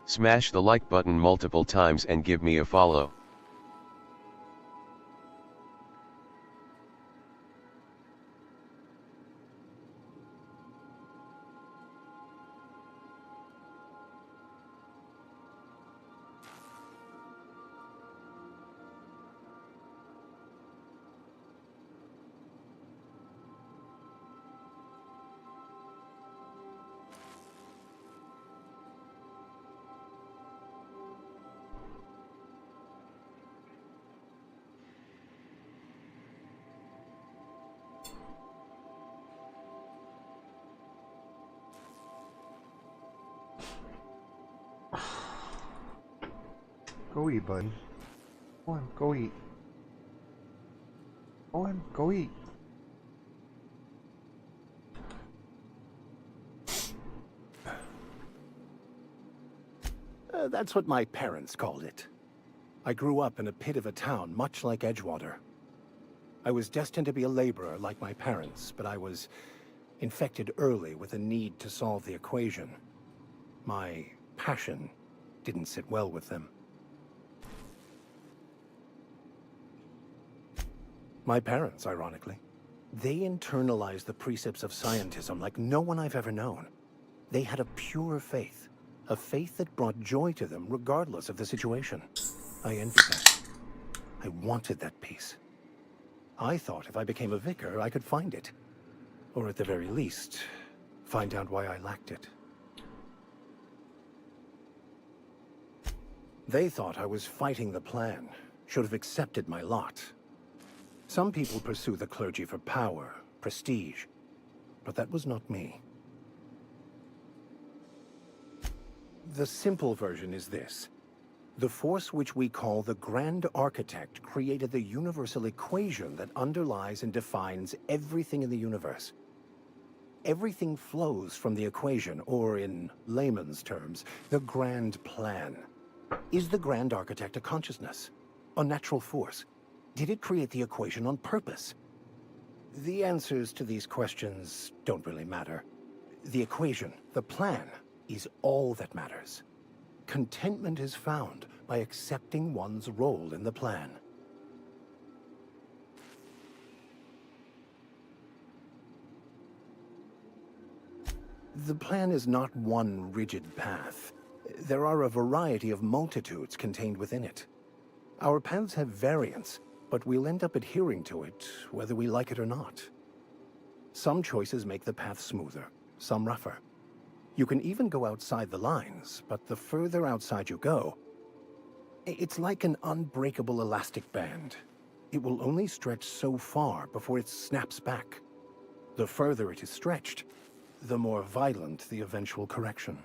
Smash the like button multiple times and give me a follow. Go eat, buddy. Go on, go eat. Go on, go eat. That's what my parents called it. I grew up in a pit of a town, much like Edgewater. I was destined to be a laborer like my parents, but I was infected early with a need to solve the equation. My passion didn't sit well with them. My parents, ironically. They internalized the precepts of scientism like no one I've ever known. They had a pure faith. A faith that brought joy to them regardless of the situation. I envied that. I wanted that peace. I thought if I became a vicar, I could find it. Or at the very least, find out why I lacked it. They thought I was fighting the plan, should have accepted my lot. Some people pursue the clergy for power, prestige, but that was not me. The simple version is this. The force which we call the Grand Architect created the universal equation that underlies and defines everything in the universe. Everything flows from the equation, or in layman's terms, the grand plan. Is the Grand Architect a consciousness? A natural force? Did it create the equation on purpose? The answers to these questions don't really matter. The equation, the plan, is all that matters. Contentment is found by accepting one's role in the plan. The plan is not one rigid path. There are a variety of multitudes contained within it. Our paths have variance, but we'll end up adhering to it, whether we like it or not. Some choices make the path smoother, some rougher. You can even go outside the lines, but the further outside you go, it's like an unbreakable elastic band. It will only stretch so far before it snaps back. The further it is stretched, the more violent the eventual correction.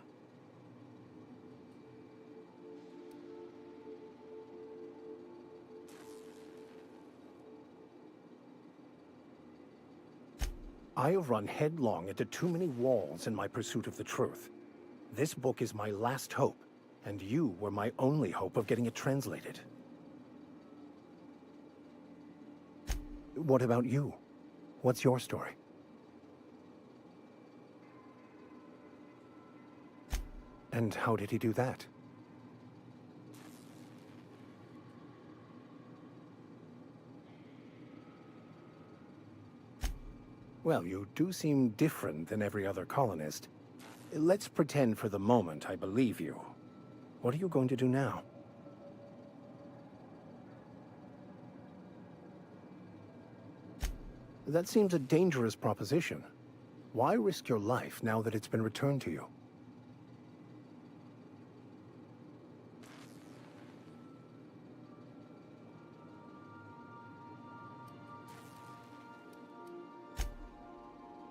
I have run headlong into too many walls in my pursuit of the truth. This book is my last hope, and you were my only hope of getting it translated. What about you? What's your story? And how did he do that? Well, you do seem different than every other colonist. Let's pretend for the moment I believe you. What are you going to do now? That seems a dangerous proposition. Why risk your life now that it's been returned to you?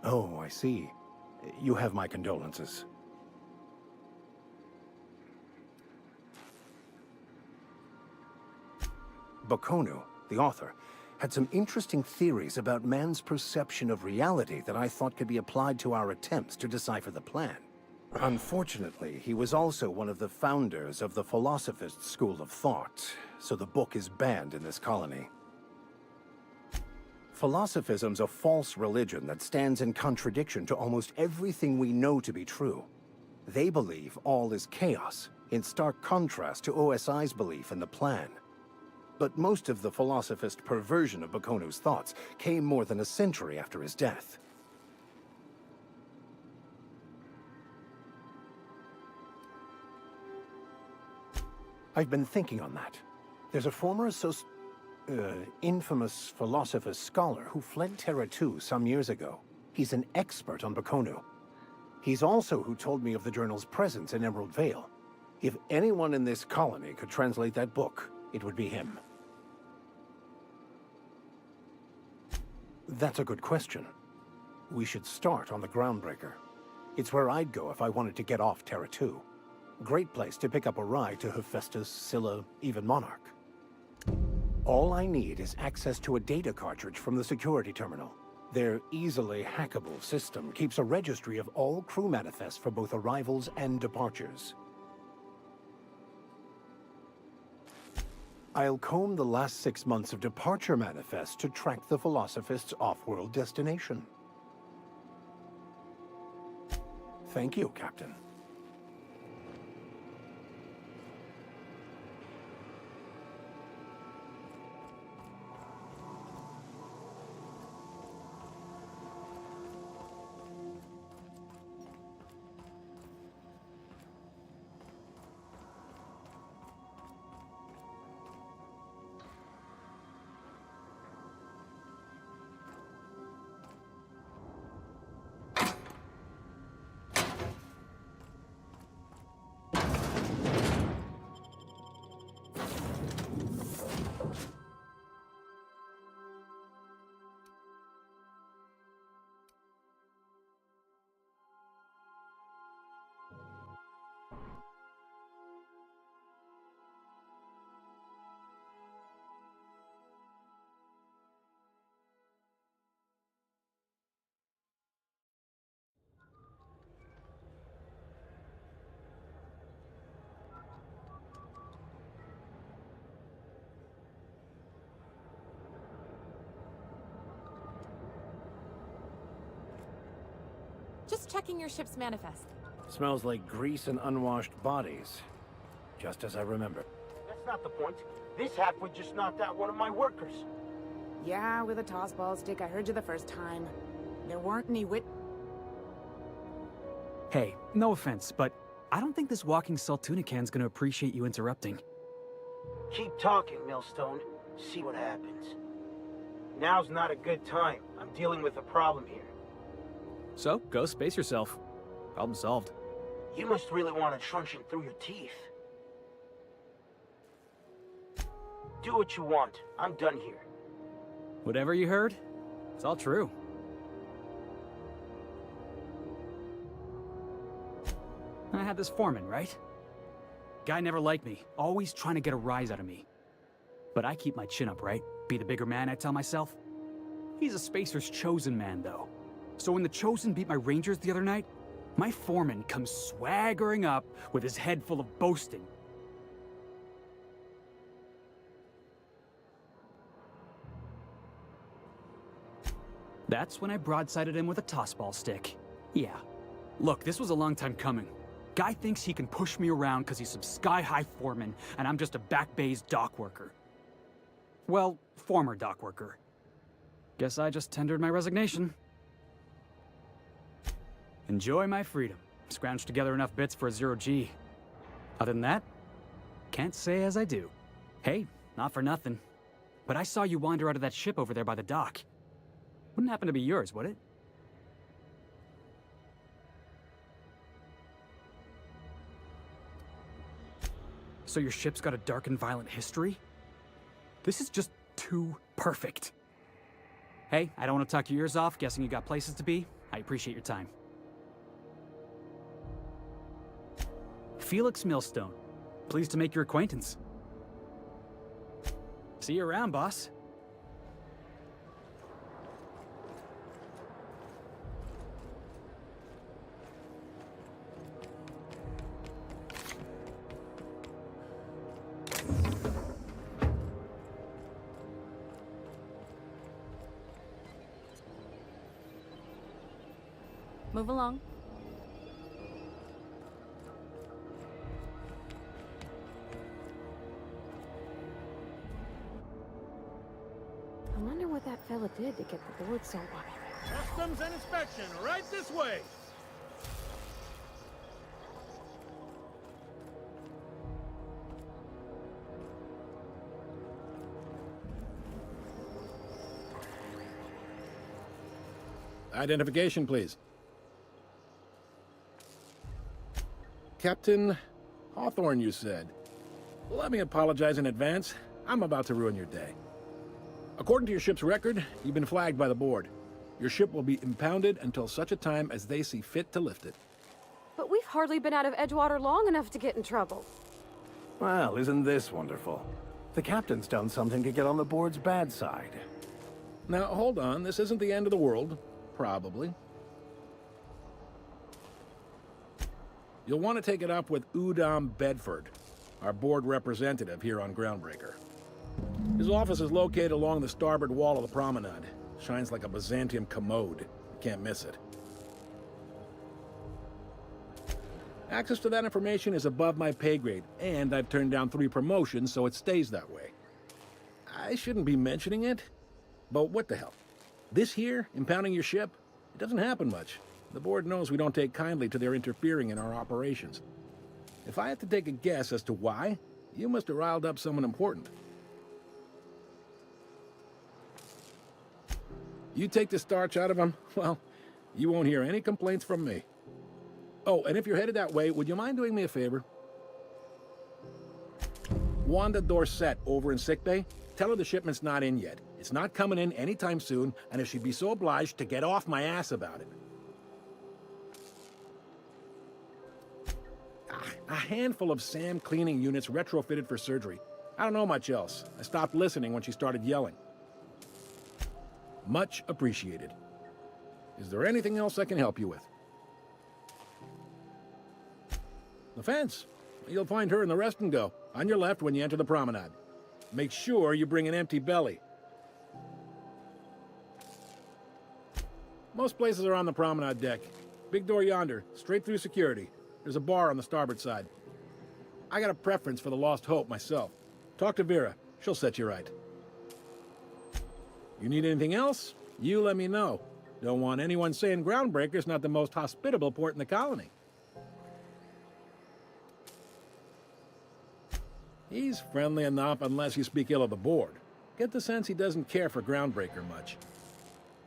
Oh, I see. You have my condolences. Bakonu, the author, had some interesting theories about man's perception of reality that I thought could be applied to our attempts to decipher the plan. Unfortunately, he was also one of the founders of the Philosophist school of thought, so the book is banned in this colony. Philosophism's a false religion that stands in contradiction to almost everything we know to be true. They believe all is chaos, in stark contrast to OSI's belief in the plan. But most of the philosophist perversion of Bakonu's thoughts came more than a century after his death. I've been thinking on that. There's a former infamous philosopher scholar who fled Terra 2 some years ago. He's an expert on Bakonu. He's also who told me of the journal's presence in Emerald Vale. If anyone in this colony could translate that book, it would be him. That's a good question. We should start on the Groundbreaker. It's where I'd go if I wanted to get off Terra 2. Great place to pick up a ride to Hephaestus, Scylla, even Monarch. All I need is access to a data cartridge from the security terminal. Their easily hackable system keeps a registry of all crew manifests for both arrivals and departures. I'll comb the last 6 months of departure manifests to track the Philosophist's off-world destination. Thank you, Captain. Just checking your ship's manifest. Smells like grease and unwashed bodies. Just as I remember. That's not the point. This halfwit just knocked out one of my workers. Yeah, with a tossball stick. I heard you the first time. There weren't any Hey, no offense, but I don't think this walking saltuna can's gonna appreciate you interrupting. Keep talking, Millstone. See what happens. Now's not a good time. I'm dealing with a problem here. So, go space yourself. Problem solved. You must really want a truncheon through your teeth. Do what you want. I'm done here. Whatever you heard, it's all true. I had this foreman, right? Guy never liked me, always trying to get a rise out of me. But I keep my chin up, right? Be the bigger man, I tell myself. He's a Spacer's chosen man, though. So when the Chosen beat my Rangers the other night, my foreman comes swaggering up with his head full of boasting. That's when I broadsided him with a tossball stick. Yeah. Look, this was a long time coming. Guy thinks he can push me around because he's some sky-high foreman, and I'm just a back bay's dock worker. Well, former dock worker. Guess I just tendered my resignation. Enjoy my freedom. Scrounged together enough bits for a 0G. Other than that, can't say as I do. Hey, not for nothing. But I saw you wander out of that ship over there by the dock. Wouldn't happen to be yours, would it? So your ship's got a dark and violent history? This is just too perfect. Hey, I don't want to talk your ears off, guessing you got places to be. I appreciate your time. Felix Millstone. Pleased to make your acquaintance. See you around, boss. Move along. I wonder what that fella did to get the board so wide. Customs and inspection, right this way. Identification, please. Captain Hawthorne, you said. Let me apologize in advance. I'm about to ruin your day. According to your ship's record, you've been flagged by the board. Your ship will be impounded until such a time as they see fit to lift it. But we've hardly been out of Edgewater long enough to get in trouble. Well, isn't this wonderful? The captain's done something to get on the board's bad side. Now, hold on. This isn't the end of the world. Probably. You'll want to take it up with Udom Bedford, our board representative here on Groundbreaker. His office is located along the starboard wall of the promenade. Shines like a Byzantium commode. You can't miss it. Access to that information is above my pay grade, and I've turned down 3 promotions, so it stays that way. I shouldn't be mentioning it, but what the hell? This here, impounding your ship, it doesn't happen much. The board knows we don't take kindly to their interfering in our operations. If I had to take a guess as to why, you must have riled up someone important. You take the starch out of them, well, you won't hear any complaints from me. Oh, and if you're headed that way, would you mind doing me a favor? Wanda Dorset over in sickbay, tell her the shipment's not in yet. It's not coming in anytime soon, and if she'd be so obliged to get off my ass about it. A handful of SAM cleaning units retrofitted for surgery. I don't know much else. I stopped listening when she started yelling. Much appreciated. Is there anything else I can help you with? The fence. You'll find her in the rest and go, on your left when you enter the promenade. Make sure you bring an empty belly. Most places are on the promenade deck. Big door yonder, straight through security. There's a bar on the starboard side. I got a preference for the Lost Hope myself. Talk to Vera. She'll set you right. You need anything else? You let me know. Don't want anyone saying Groundbreaker's not the most hospitable port in the colony. He's friendly enough unless you speak ill of the board. Get the sense he doesn't care for Groundbreaker much.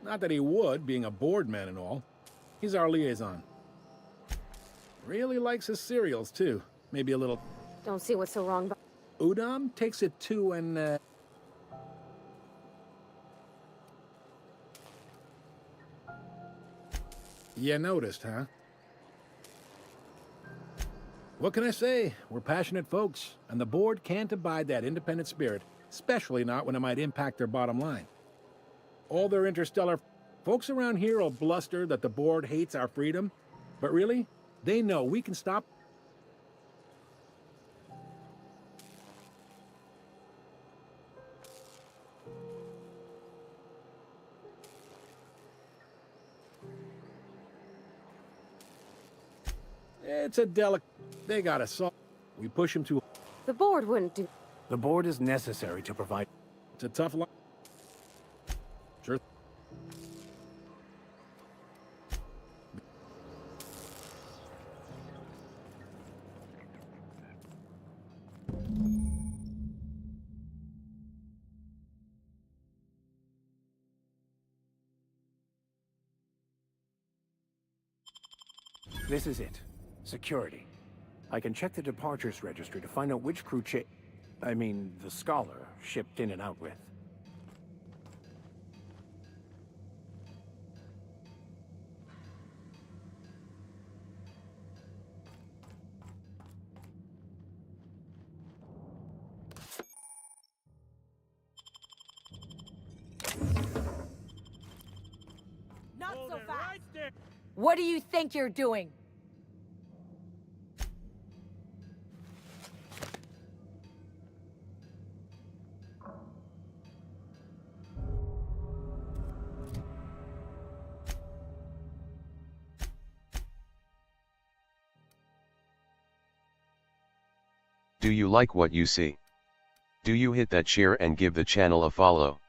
Not that he would, being a board man and all. He's our liaison. Really likes his cereals, too. Maybe a little... Don't see what's so wrong, but... Udam takes it to an, You noticed, huh? What can I say? We're passionate folks, and the board can't abide that independent spirit, especially not when it might impact their bottom line. All their interstellar folks around here will bluster that the board hates our freedom, but really, they know we can stop. It's a They got us solved. We push them to... The board wouldn't do... The board is necessary to provide... It's a tough line. Sure. This is it. Security. I can check the departures registry to find out which crew the Scholar shipped in and out with. Not so fast! What do you think you're doing? Do you like what you see? Do you hit that share and give the channel a follow?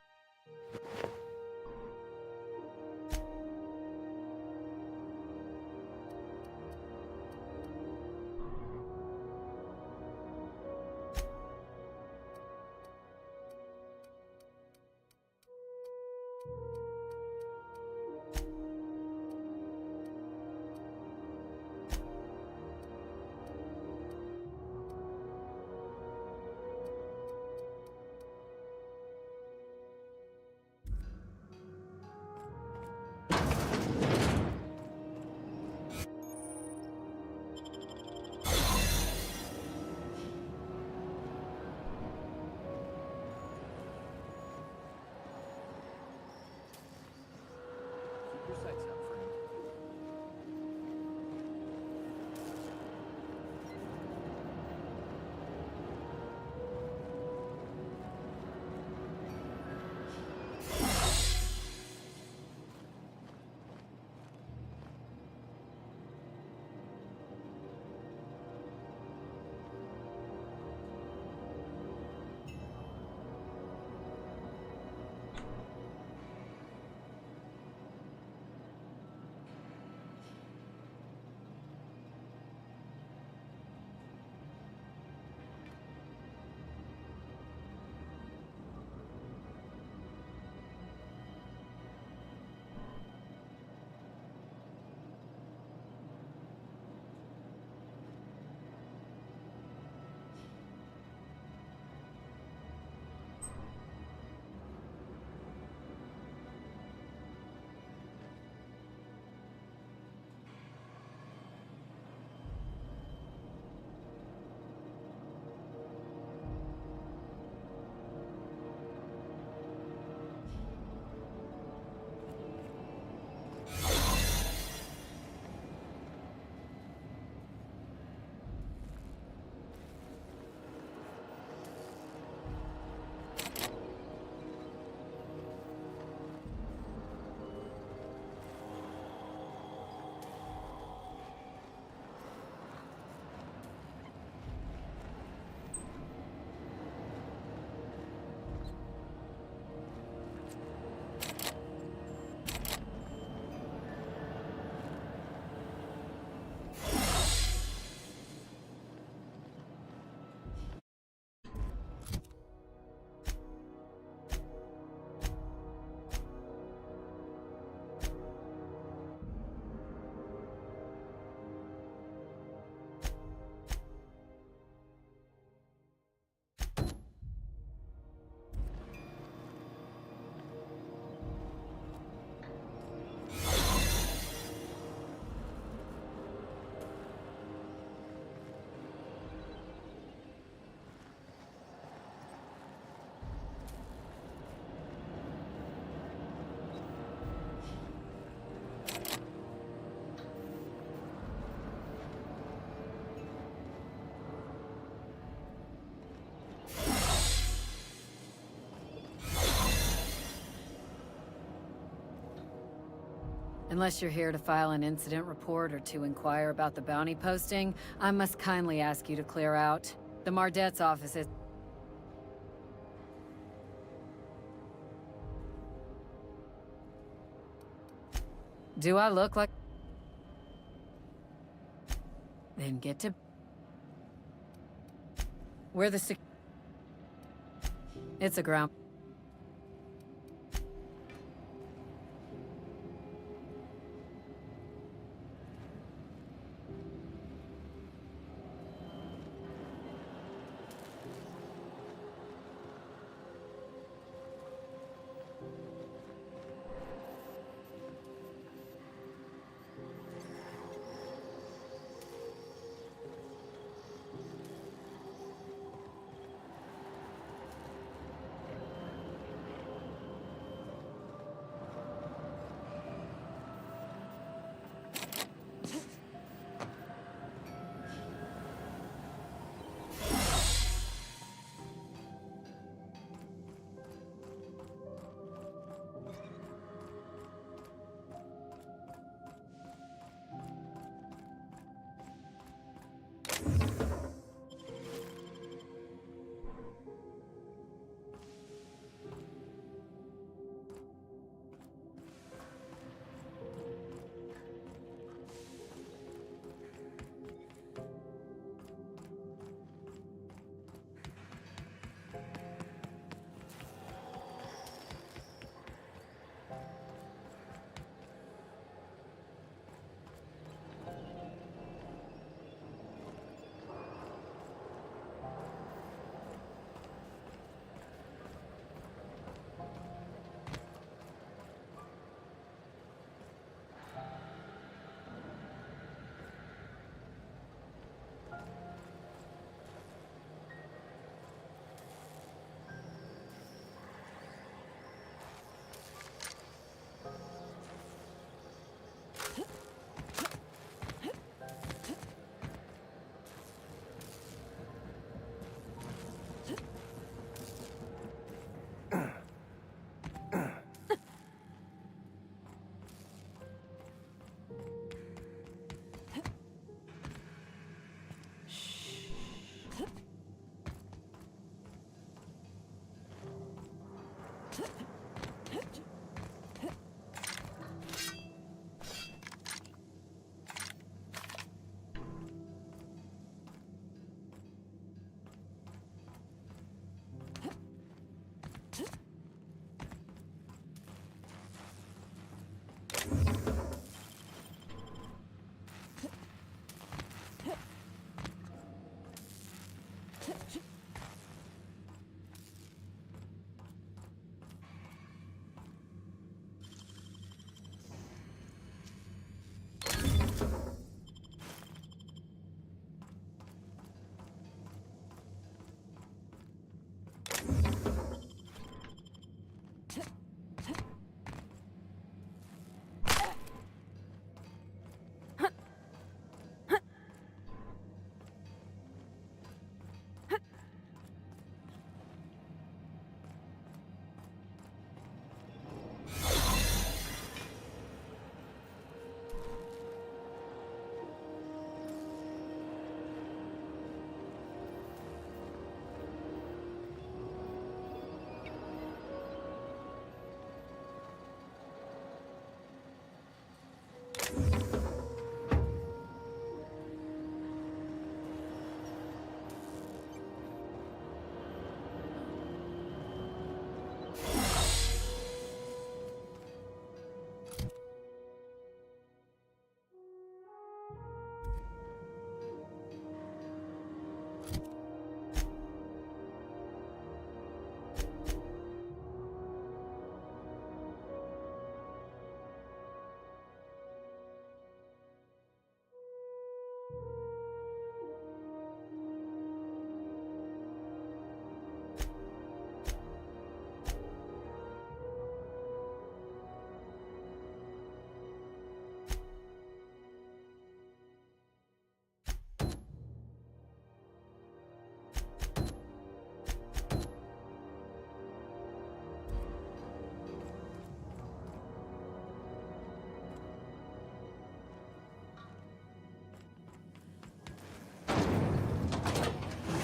Unless you're here to file an incident report or to inquire about the bounty posting, I must kindly ask you to clear out. The Mardet's office is... Do I look like... Then get to... Where the It's a ground...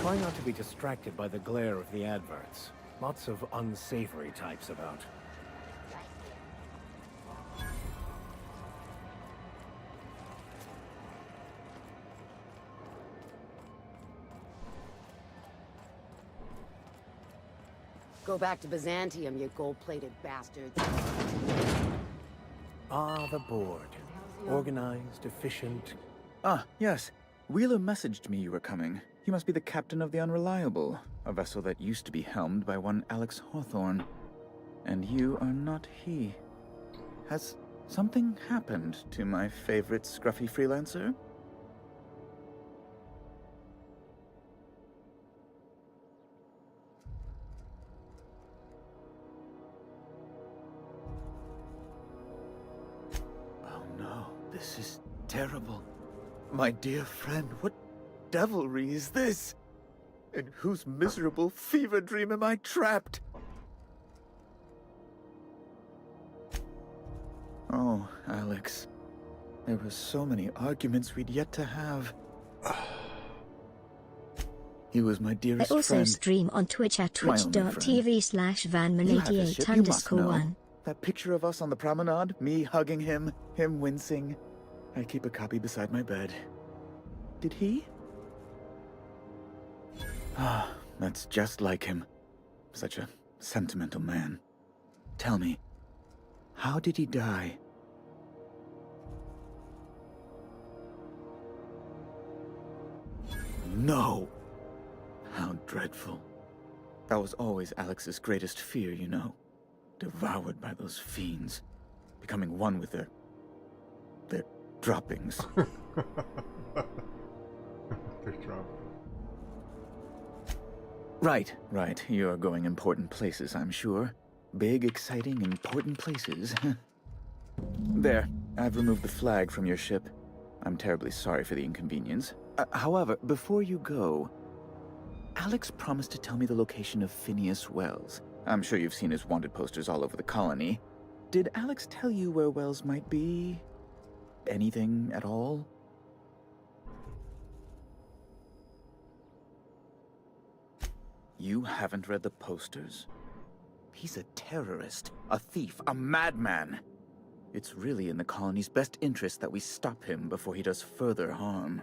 Try not to be distracted by the glare of the adverts. Lots of unsavory types about. Go back to Byzantium, you gold-plated bastards. Ah, the board. Organized, efficient. Ah, yes. Wheeler messaged me you were coming. You must be the captain of the Unreliable, a vessel that used to be helmed by one Alex Hawthorne. And you are not he. Has something happened to my favorite scruffy freelancer? Oh no, this is terrible. My dear friend, what devilry is this? In whose miserable fever dream am I trapped? Oh, Alex. There were so many arguments we'd yet to have. He was my I dearest also friend. stream on Twitch at My only friend. twitch.tv/vanman88 You must know. _1. That picture of us on the promenade, me hugging him wincing. I keep a copy beside my bed. Did he? Ah, that's just like him. Such a sentimental man. Tell me, how did he die? No! How dreadful. That was always Alex's greatest fear, you know. Devoured by those fiends. Becoming one with their droppings. Their droppings. Right. You're going important places, I'm sure. Big, exciting, important places. There, I've removed the flag from your ship. I'm terribly sorry for the inconvenience. However, before you go, Alex promised to tell me the location of Phineas Wells. I'm sure you've seen his wanted posters all over the colony. Did Alex tell you where Wells might be? Anything at all? You haven't read the posters? He's a terrorist, a thief, a madman. It's really in the colony's best interest that we stop him before he does further harm.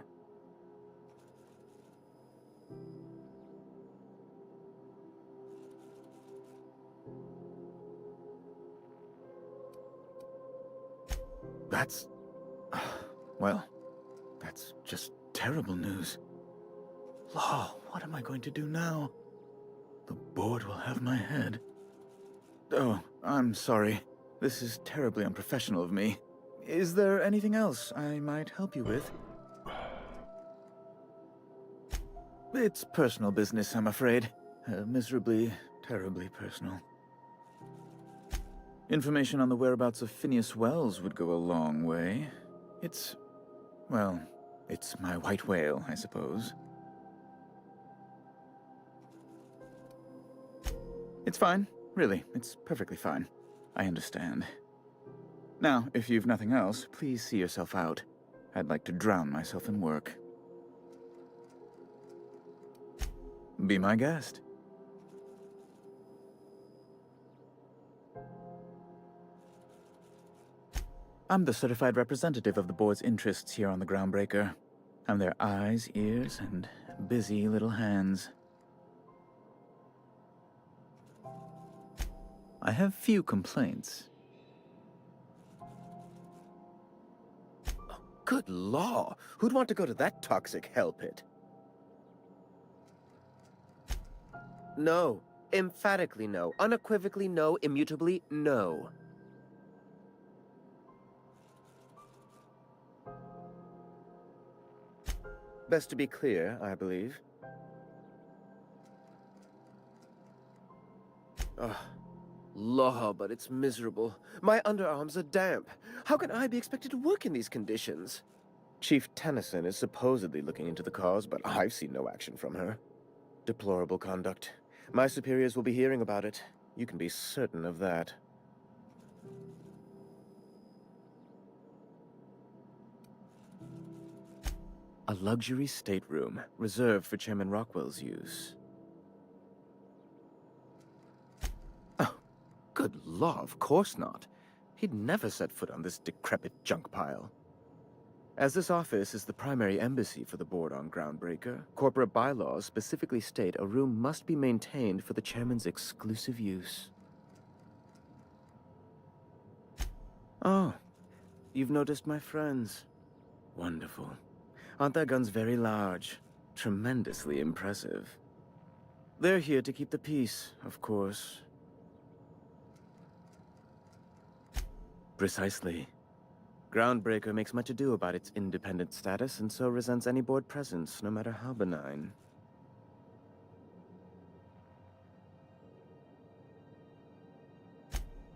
That's... well, that's just terrible news. Law, what am I going to do now? The board will have my head. Oh, I'm sorry. This is terribly unprofessional of me. Is there anything else I might help you with? It's personal business, I'm afraid. Miserably, terribly personal. Information on the whereabouts of Phineas Wells would go a long way. It's... well, it's my white whale, I suppose. It's fine. Really, it's perfectly fine. I understand. Now, if you've nothing else, please see yourself out. I'd like to drown myself in work. Be my guest. I'm the certified representative of the board's interests here on the Groundbreaker. I'm their eyes, ears, and busy little hands. I have few complaints. Oh, good law! Who'd want to go to that toxic hell pit? No. Emphatically no. Unequivocally no. Immutably no. Best to be clear, I believe. Ugh. Law, but it's miserable. My underarms are damp. How can I be expected to work in these conditions? Chief Tennyson is supposedly looking into the cause, but I've seen no action from her. Deplorable conduct. My superiors will be hearing about it. You can be certain of that. A luxury stateroom reserved for Chairman Rockwell's use. Oh, good law, of course not. He'd never set foot on this decrepit junk pile. As this office is the primary embassy for the board on Groundbreaker, corporate bylaws specifically state a room must be maintained for the chairman's exclusive use. Oh, you've noticed my friends. Wonderful. Aren't their guns very large? Tremendously impressive. They're here to keep the peace, of course. Precisely. Groundbreaker makes much ado about its independent status and so resents any board presence, no matter how benign.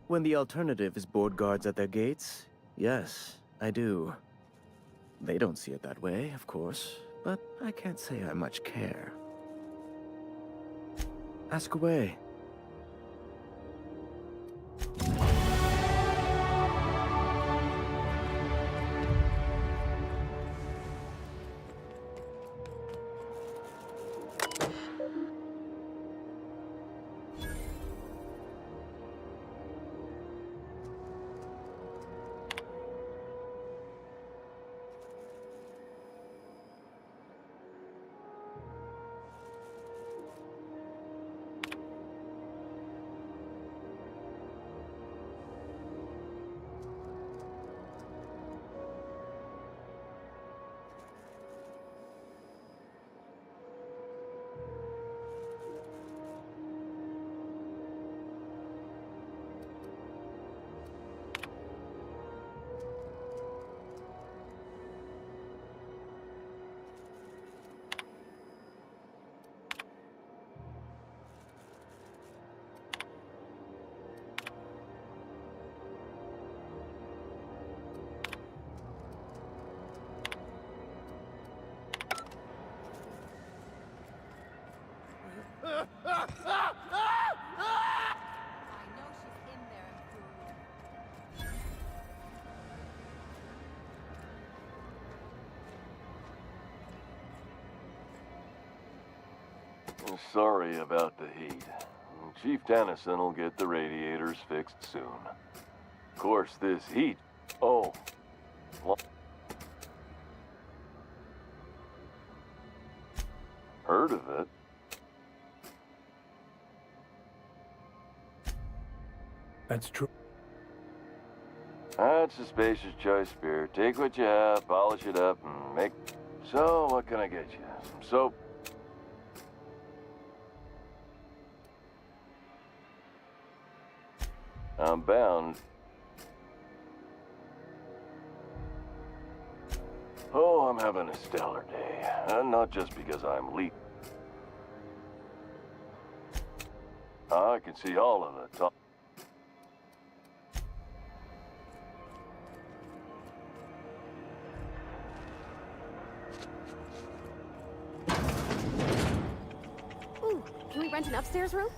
When the alternative is board guards at their gates, yes, I do. They don't see it that way, of course, but I can't say I much care. Ask away. Sorry about the heat. Chief Tennyson will get the radiators fixed soon. Of course, this heat... Oh. Heard of it? That's true. That's a spacer's choice beer. Take what you have, polish it up, and make... So, what can I get you? Some soap? I'm bound. Oh, I'm having a stellar day. And not just because I'm late. I can see all of it. Ooh, can we rent an upstairs room?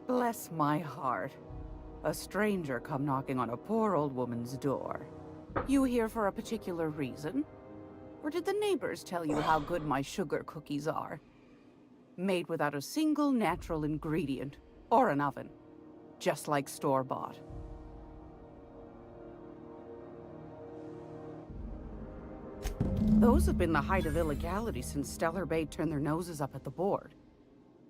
Bless my heart. A stranger come knocking on a poor old woman's door. You here for a particular reason? Or did the neighbors tell you how good my sugar cookies are? Made without a single natural ingredient, or an oven. Just like store-bought. Those have been the height of illegality since Stellar Bay turned their noses up at the board.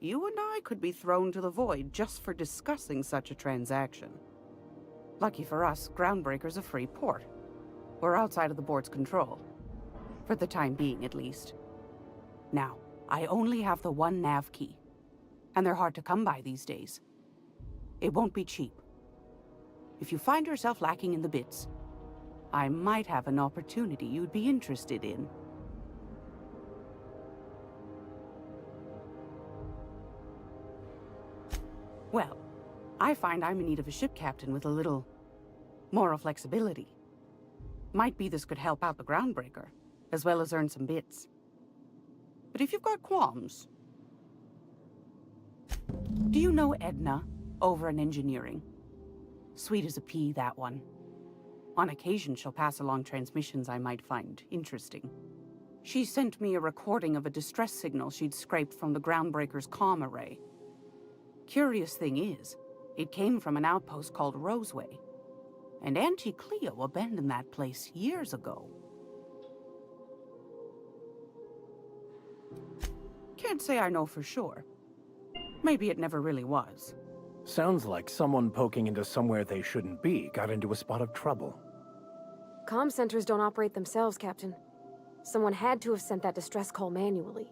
You and I could be thrown to the void just for discussing such a transaction. Lucky for us, Groundbreaker's a free port. We're outside of the board's control. For the time being, at least. Now, I only have the one nav key. And they're hard to come by these days. It won't be cheap. If you find yourself lacking in the bits, I might have an opportunity you'd be interested in. Well, I find I'm in need of a ship captain with a little moral flexibility. Might be this could help out the Groundbreaker, as well as earn some bits. But if you've got qualms... Do you know Edna, over in engineering? Sweet as a pea, that one. On occasion, she'll pass along transmissions I might find interesting. She sent me a recording of a distress signal she'd scraped from the Groundbreaker's comm array. Curious thing is, it came from an outpost called Roseway. And Auntie Cleo abandoned that place years ago. Can't say I know for sure. Maybe it never really was. Sounds like someone poking into somewhere they shouldn't be got into a spot of trouble. Comm centers don't operate themselves, Captain. Someone had to have sent that distress call manually.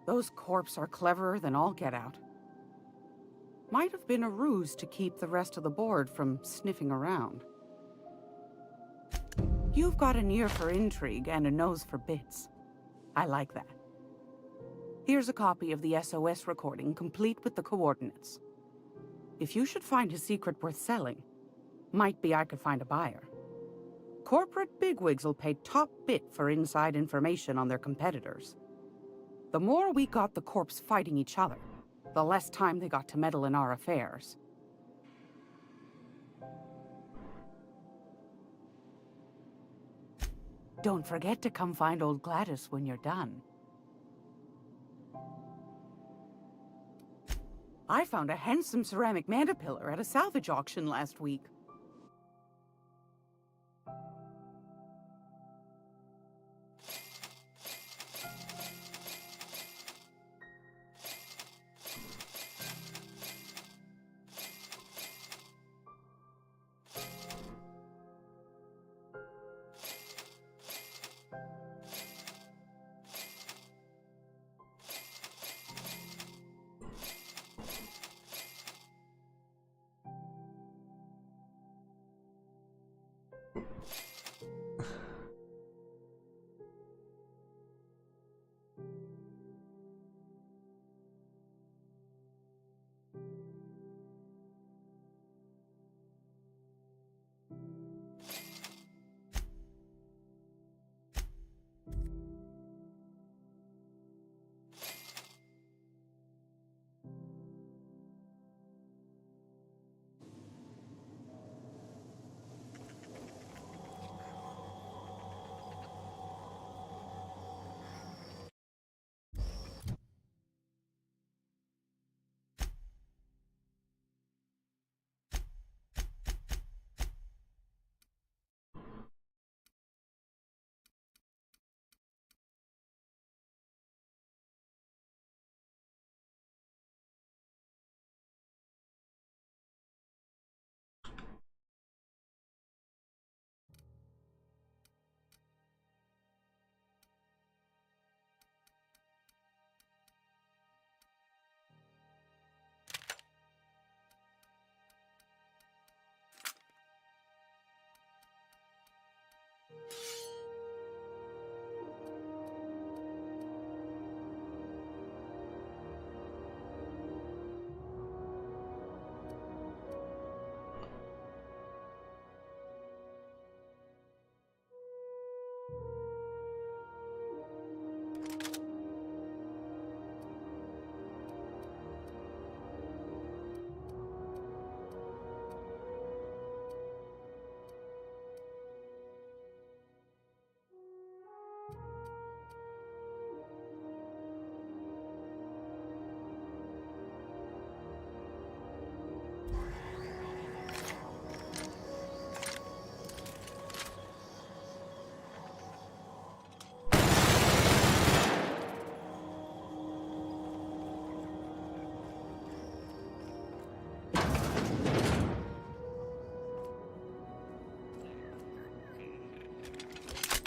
Those corps are cleverer than all get out. Might have been a ruse to keep the rest of the board from sniffing around. You've got an ear for intrigue and a nose for bits. I like that. Here's a copy of the SOS recording, complete with the coordinates. If you should find a secret worth selling, might be I could find a buyer. Corporate bigwigs will pay top bit for inside information on their competitors. The more we got the corps fighting each other, the less time they got to meddle in our affairs. Don't forget to come find old Gladys when you're done. I found a handsome ceramic mandapillar at a salvage auction last week.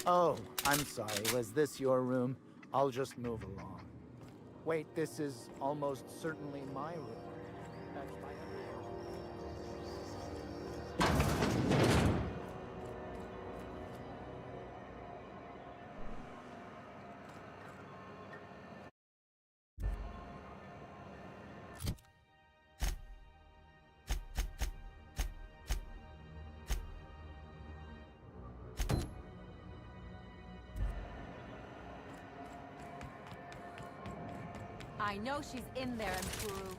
Oh, I'm sorry. Was this your room? I'll just move along. Wait, this is almost certainly my room. That's my I know she's in there, Mpuru.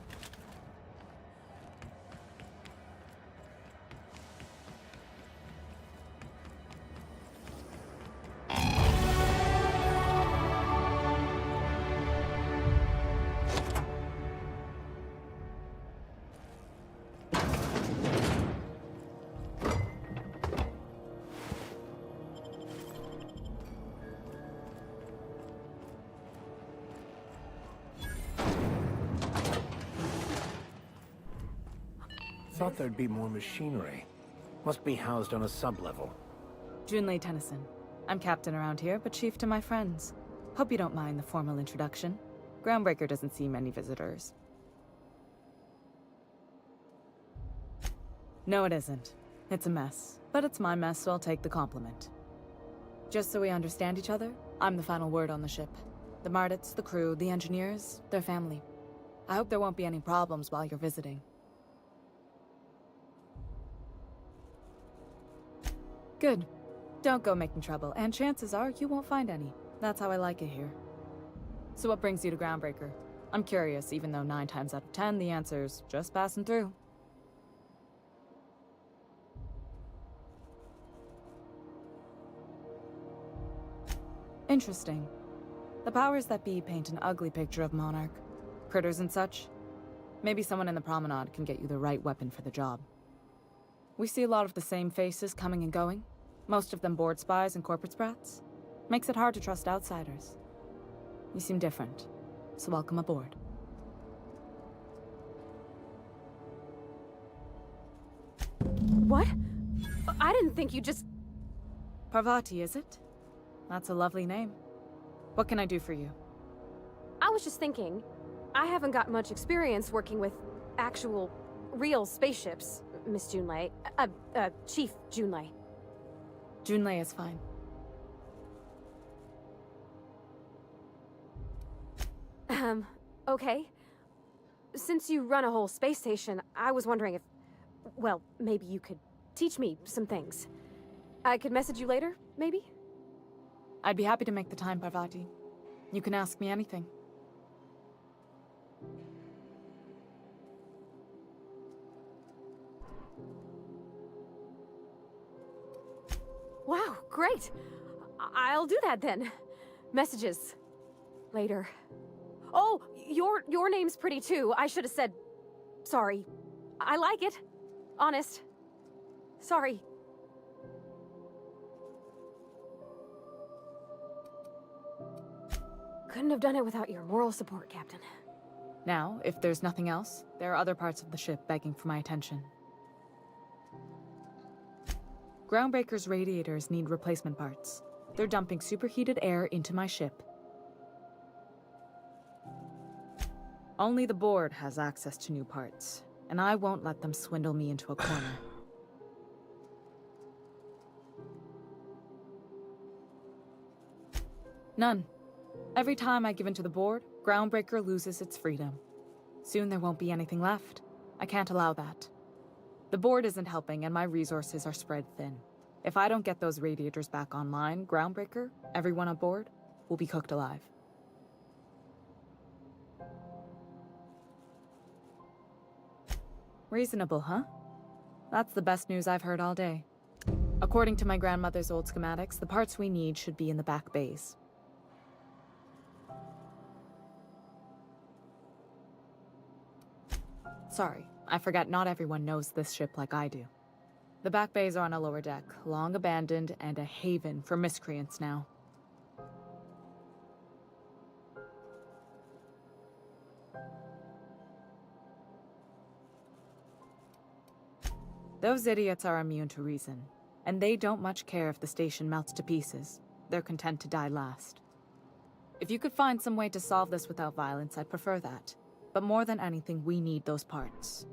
thought there'd be more machinery. Must be housed on a sub-level. Junlei Tennyson. I'm captain around here, but chief to my friends. Hope you don't mind the formal introduction. Groundbreaker doesn't see many visitors. No, it isn't. It's a mess. But it's my mess, so I'll take the compliment. Just so we understand each other, I'm the final word on the ship. The Mardits, the crew, the engineers, their family. I hope there won't be any problems while you're visiting. Good. Don't go making trouble, and chances are you won't find any. That's how I like it here. So what brings you to Groundbreaker? I'm curious, even though 9 times out of 10 the answer's just passing through. Interesting. The powers that be paint an ugly picture of Monarch. Critters and such. Maybe someone in the promenade can get you the right weapon for the job. We see a lot of the same faces coming and going. Most of them board spies and corporate sprats. Makes it hard to trust outsiders. You seem different, so welcome aboard. What? I didn't think you just... Parvati, is it? That's a lovely name. What can I do for you? I was just thinking, I haven't got much experience working with actual, real spaceships, Miss Junlei. Chief Junlei. Junlei is fine. Okay. Since you run a whole space station, I was wondering if... Well, maybe you could teach me some things. I could message you later, maybe? I'd be happy to make the time, Parvati. You can ask me anything. Wow, great! I'll do that then. Messages. Later. Oh, your name's pretty too. I should have said... Sorry. I like it. Honest. Sorry. Couldn't have done it without your moral support, Captain. Now, if there's nothing else, there are other parts of the ship begging for my attention. Groundbreaker's radiators need replacement parts. They're dumping superheated air into my ship. Only the board has access to new parts, and I won't let them swindle me into a corner. None. Every time I give in to the board, Groundbreaker loses its freedom. Soon there won't be anything left. I can't allow that. The board isn't helping, and my resources are spread thin. If I don't get those radiators back online, Groundbreaker, everyone on board, will be cooked alive. Reasonable, huh? That's the best news I've heard all day. According to my grandmother's old schematics, the parts we need should be in the back bays. Sorry, I forgot not everyone knows this ship like I do. The back bays are on a lower deck, long abandoned and a haven for miscreants now. Those idiots are immune to reason, and they don't much care if the station melts to pieces. They're content to die last. If you could find some way to solve this without violence, I'd prefer that. But more than anything, we need those parts.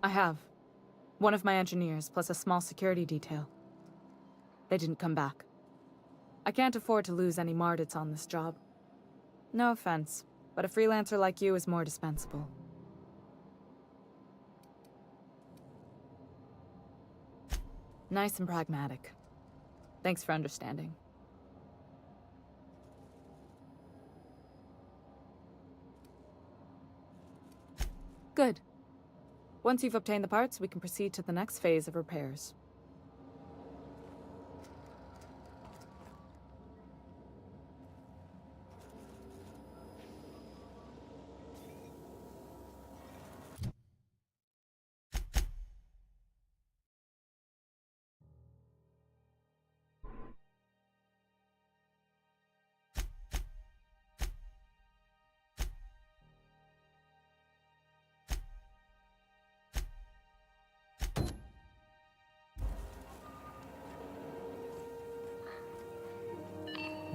I have. One of my engineers, plus a small security detail. They didn't come back. I can't afford to lose any Mardits on this job. No offense, but a freelancer like you is more dispensable. Nice and pragmatic. Thanks for understanding. Good. Once you've obtained the parts, we can proceed to the next phase of repairs.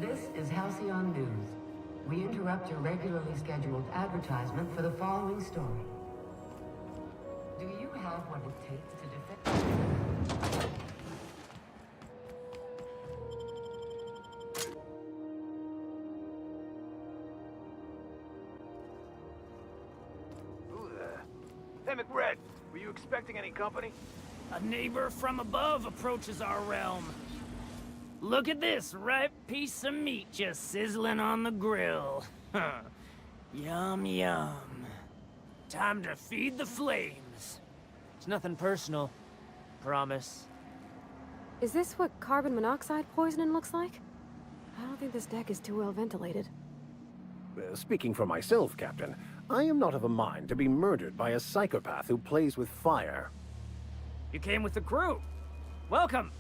This is Halcyon News. We interrupt your regularly scheduled advertisement for the following story. Do you have what it takes to defend? Who there? Hey, McRed, were you expecting any company? A neighbor from above approaches our realm. Look at this ripe piece of meat just sizzling on the grill. Huh. Yum, yum. Time to feed the flames. It's nothing personal. Promise. Is this what carbon monoxide poisoning looks like? I don't think this deck is too well ventilated. Speaking for myself, Captain, I am not of a mind to be murdered by a psychopath who plays with fire. You came with the crew. Welcome.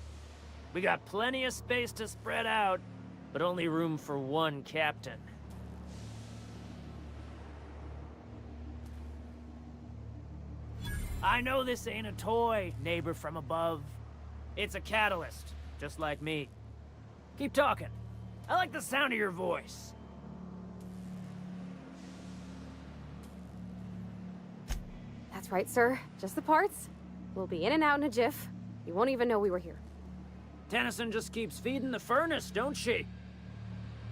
We got plenty of space to spread out, but only room for one captain. I know this ain't a toy, neighbor from above. It's a catalyst, just like me. Keep talking. I like the sound of your voice. That's right, sir. Just the parts. We'll be in and out in a jiff. You won't even know we were here. Tennyson just keeps feeding the furnace, don't she?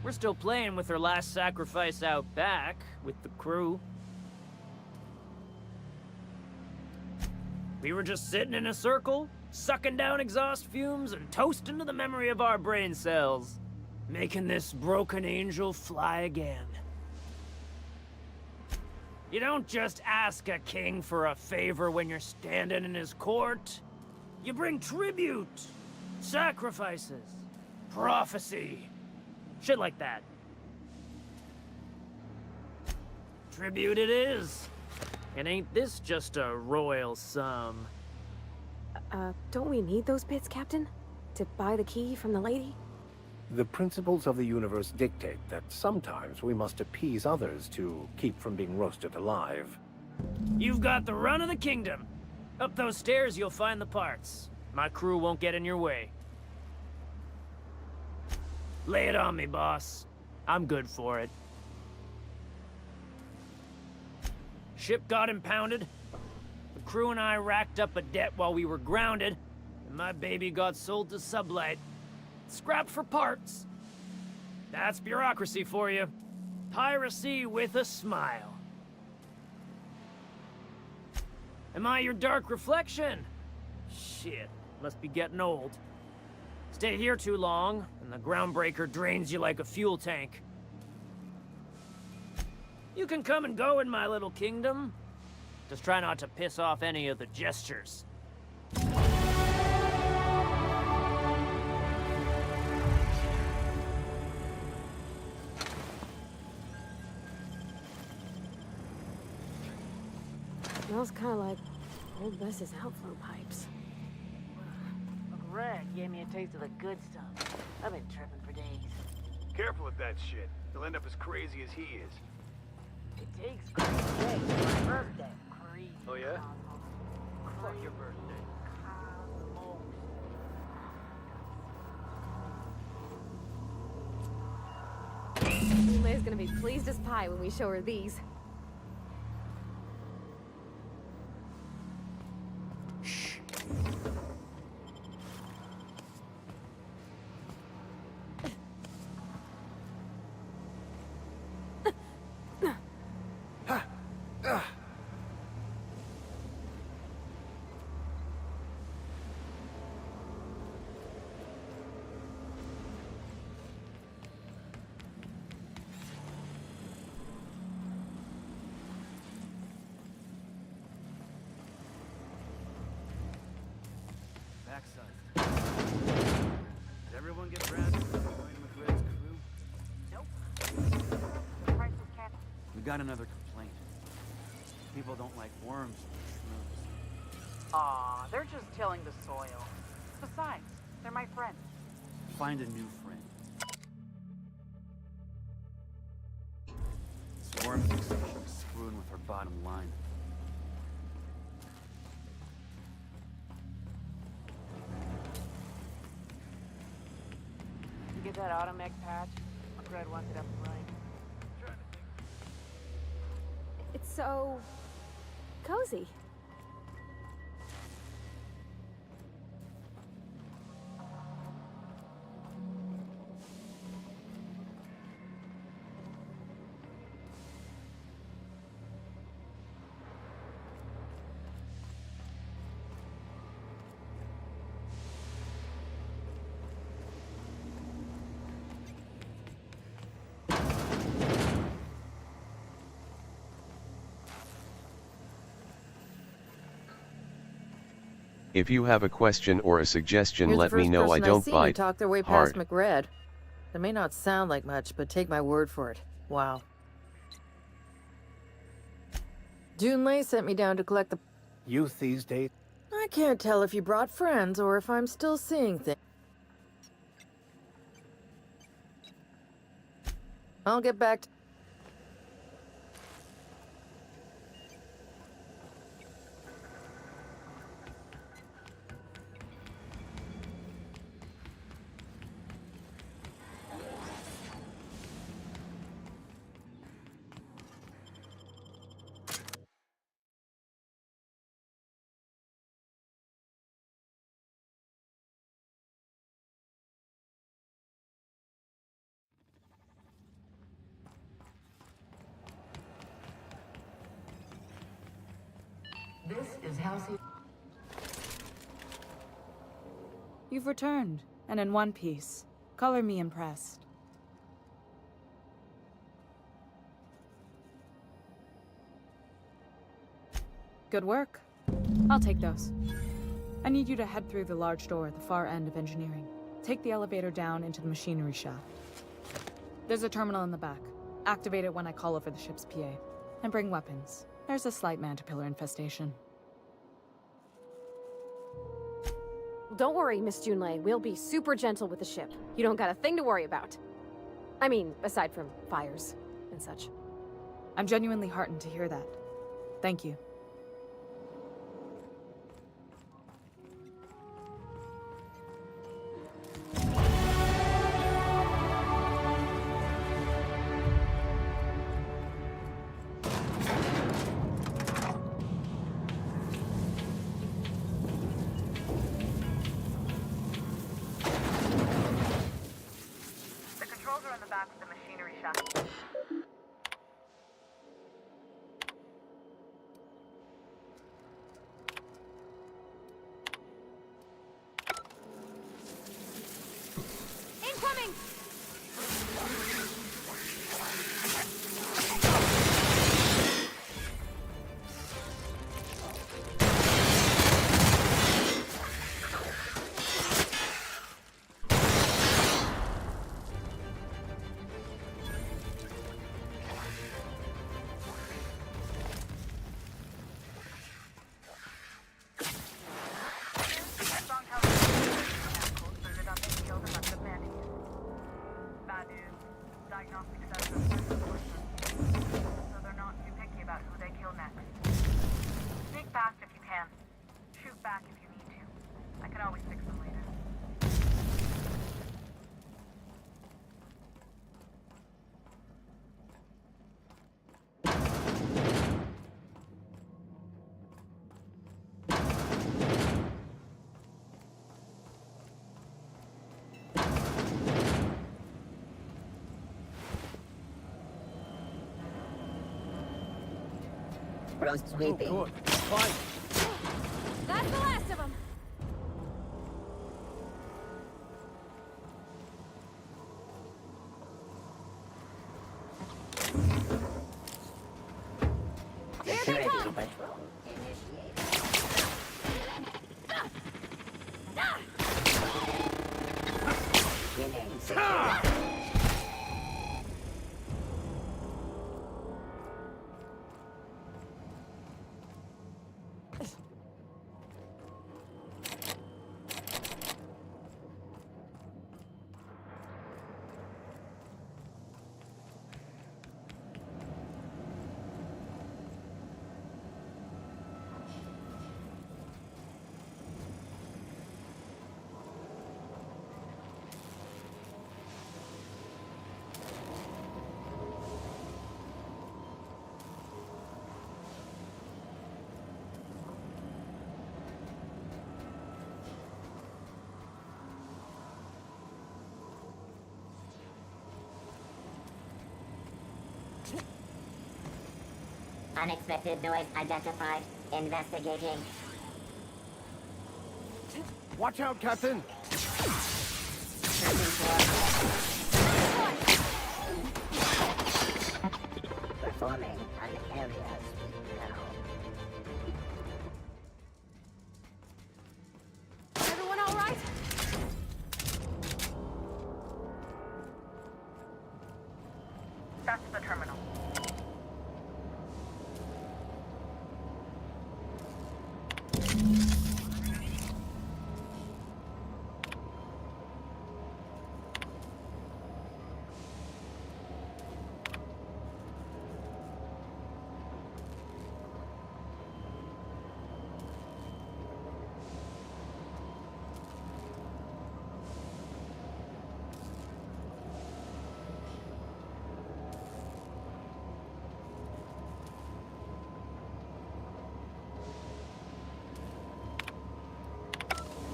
We're still playing with her last sacrifice out back, with the crew. We were just sitting in a circle, sucking down exhaust fumes and toasting to the memory of our brain cells, making this broken angel fly again. You don't just ask a king for a favor when you're standing in his court. You bring tribute. Sacrifices, prophecy, shit like that. Tribute it is. And ain't this just a royal sum? Don't we need those bits, Captain? To buy the key from the lady? The principles of the universe dictate that sometimes we must appease others to keep from being roasted alive. You've got the run of the kingdom. Up those stairs you'll find the parts. My crew won't get in your way. Lay it on me, boss. I'm good for it. Ship got impounded. The crew and I racked up a debt while we were grounded, and my baby got sold to Sublight. Scrapped for parts. That's bureaucracy for you. Piracy with a smile. Am I your dark reflection? Shit, must be getting old. Stay here too long, and the groundbreaker drains you like a fuel tank. You can come and go in my little kingdom. Just try not to piss off any of the gestures. Smells kind of like old Bess's outflow pipes. Red gave me a taste of the good stuff. I've been tripping for days. Careful with that shit. You'll end up as crazy as he is. It takes crazy days. It's my birthday. Crazy. Oh, yeah? Fuck your birthday. Lay's gonna be pleased as pie when we show her these. Did everyone get dressed? McRed's crew? Nope. The price was canceled. We got another complaint. People don't like worms or Aw, they're just tilling the soil. Besides, they're my friends. schmoes. Find a new friend. This worm fixation is screwing with our bottom line. get that automech patch? Fred wants it up and running. It's so cozy. If you have a question or a suggestion, You're let the me first know. I person don't seen bite who talked their way hard. past McRed. That may not sound like much, but take my word for it. Wow. Junlei sent me down to collect the... Youth these days. I can't tell if you brought friends or if I'm still seeing things. I'll get back to... This is Halsey. You've returned, and in one piece. Color me impressed. Good work. I'll take those. I need you to head through the large door at the far end of engineering. Take the elevator down into the machinery shaft. There's a terminal in the back. Activate it when I call over the ship's PA. And bring weapons. There's a slight mantipillar infestation. Don't worry, Miss Junlei. We'll be super gentle with the ship. You don't got a thing to worry about. I mean, aside from fires and such. I'm genuinely heartened to hear that. Thank you. The controls are in the back of the machinery shaft. Incoming! Bad news. Diagnostic says they're poison poison. So they're not too picky about who they kill next. Sneak fast if you can. Shoot back if you need to. I can always fix them later. Roast sweeping. Oh, good. Fight. That's the last of them! Here they come! Unexpected noise identified. Investigating. Watch out, Captain! Performing an area now. Everyone all right? That's the terminal.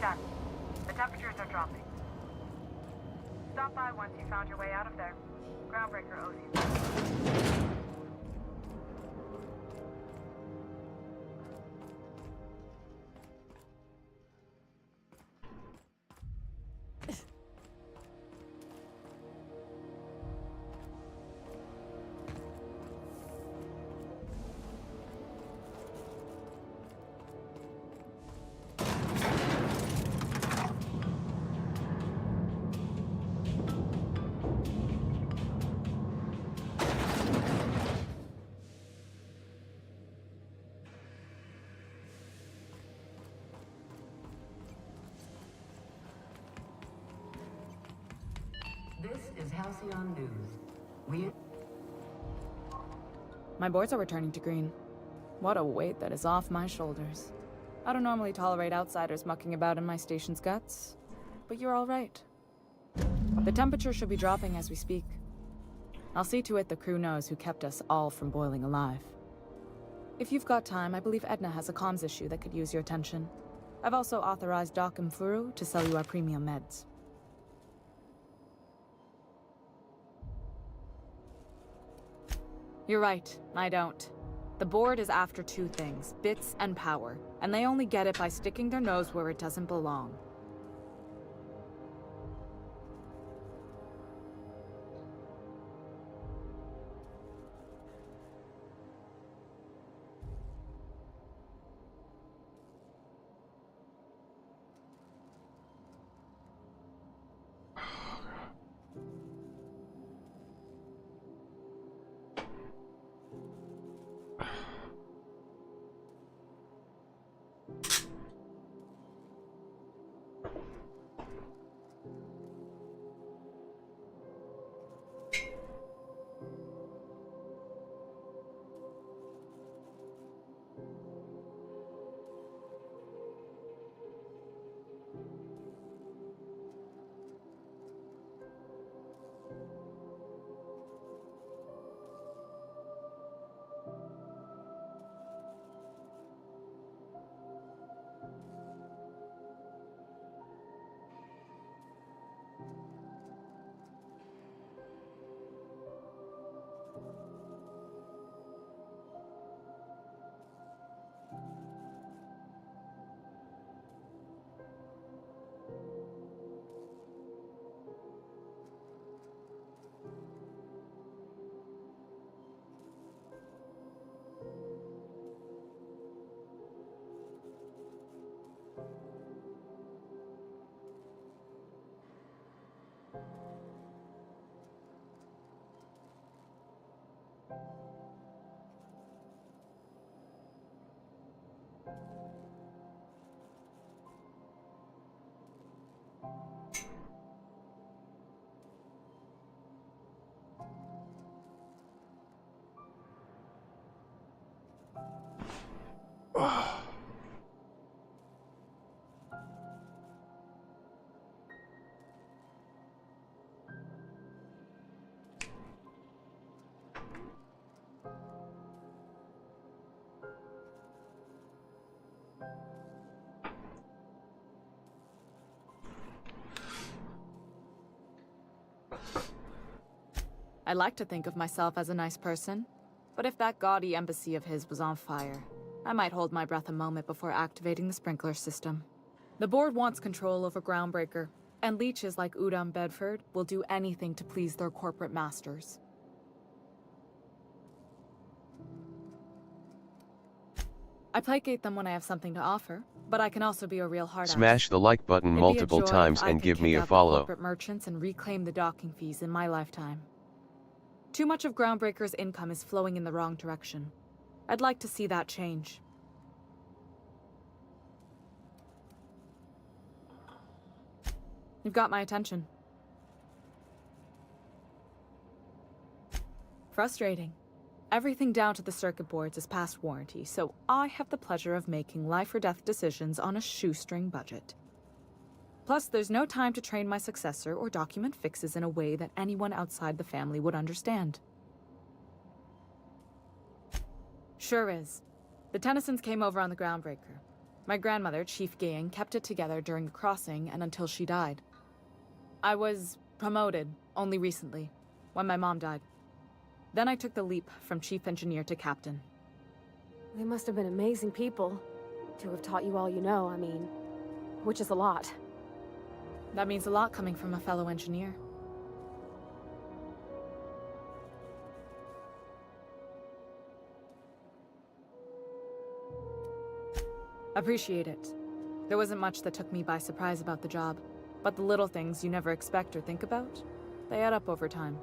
Done. The temperatures are dropping. Stop by once you found your way out of there. Groundbreaker owes you. This is Halcyon News. My boards are returning to green. What a weight that is off my shoulders. I don't normally tolerate outsiders mucking about in my station's guts, but you're all right. The temperature should be dropping as we speak. I'll see to it the crew knows who kept us all from boiling alive. If you've got time, I believe Edna has a comms issue that could use your attention. I've also authorized Doc and Furu to sell you our premium meds. You're right, I don't. The board is after two things, bits and power, and they only get it by sticking their nose where it doesn't belong. I like to think of myself as a nice person, but if that gaudy embassy of his was on fire, I might hold my breath a moment before activating the sprinkler system. The board wants control over Groundbreaker, and leeches like Udom Bedford will do anything to please their corporate masters. I placate them when I have something to offer, but I can also be a real hard ass. Smash the like button It'd be a multiple joy times if I and could give me kick a out the follow. corporate merchants and reclaim the docking fees in my lifetime. Too much of Groundbreaker's income is flowing in the wrong direction. I'd like to see that change. You've got my attention. Frustrating. Everything down to the circuit boards is past warranty, so I have the pleasure of making life or death decisions on a shoestring budget. Plus, there's no time to train my successor or document fixes in a way that anyone outside the family would understand. Sure is. The Tennysons came over on the Groundbreaker. My grandmother, Chief Gang, kept it together during the crossing and until she died. I was promoted only recently, when my mom died. Then I took the leap from chief engineer to captain. They must have been amazing people to have taught you all you know, I mean, which is a lot. That means a lot coming from a fellow engineer. Appreciate it. There wasn't much that took me by surprise about the job, but the little things you never expect or think about, they add up over time.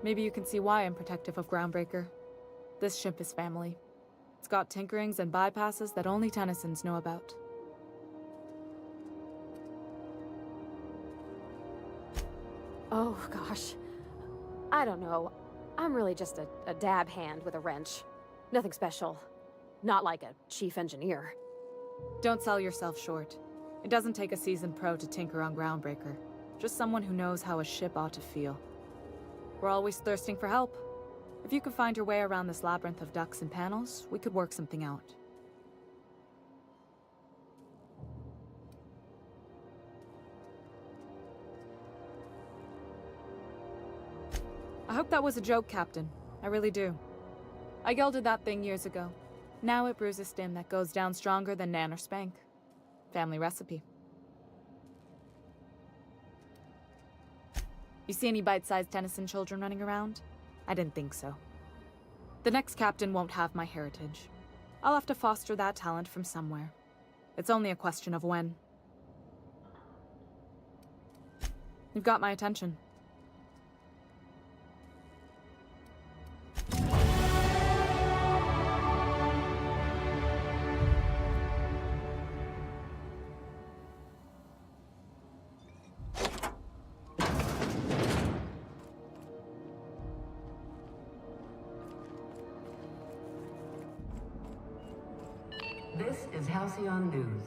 Maybe you can see why I'm protective of Groundbreaker. This ship is family. It's got tinkerings and bypasses that only Tennysons know about. Oh, gosh. I don't know. I'm really just a dab hand with a wrench. Nothing special. Not like a chief engineer. Don't sell yourself short. It doesn't take a seasoned pro to tinker on Groundbreaker. Just someone who knows how a ship ought to feel. We're always thirsting for help. If you could find your way around this labyrinth of ducts and panels, we could work something out. I hope that was a joke, Captain. I really do. I gelded that thing years ago. Now it brews a stem that goes down stronger than Nan or Spank. Family recipe. You see any bite-sized Tennyson children running around? I didn't think so. The next captain won't have my heritage. I'll have to foster that talent from somewhere. It's only a question of when. You've got my attention. This is Halcyon News.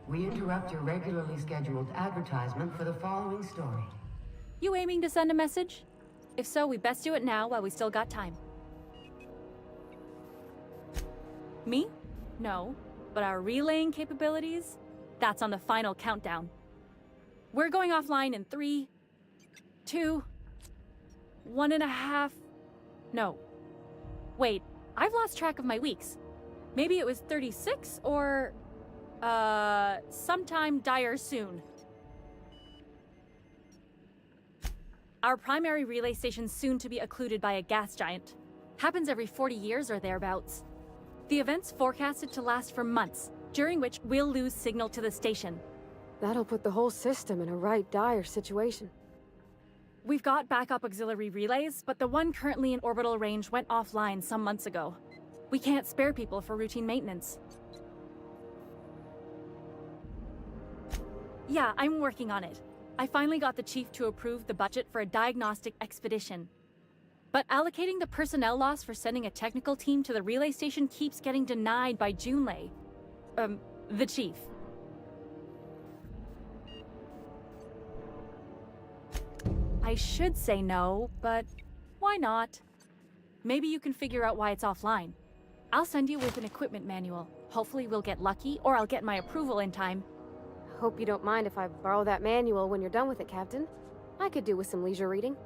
We interrupt your regularly scheduled advertisement for the following story. You aiming to send a message? If so, we best do it now while we still got time. Me? No. But our relaying capabilities? That's on the final countdown. We're going offline in 3, 2, 1.5... No. Wait, I've lost track of my weeks. Maybe it was 36 or... sometime dire soon. Our primary relay station's soon to be occluded by a gas giant. Happens every 40 years or thereabouts. The event's forecasted to last for months, during which we'll lose signal to the station. That'll put the whole system in a right dire situation. We've got backup auxiliary relays, but the one currently in orbital range went offline some months ago. We can't spare people for routine maintenance. Yeah, I'm working on it. I finally got the chief to approve the budget for a diagnostic expedition. But allocating the personnel loss for sending a technical team to the relay station keeps getting denied by Junlei. The chief. I should say no, but why not? Maybe you can figure out why it's offline. I'll send you with an equipment manual. Hopefully we'll get lucky, or I'll get my approval in time. Hope you don't mind if I borrow that manual when you're done with it, Captain. I could do with some leisure reading.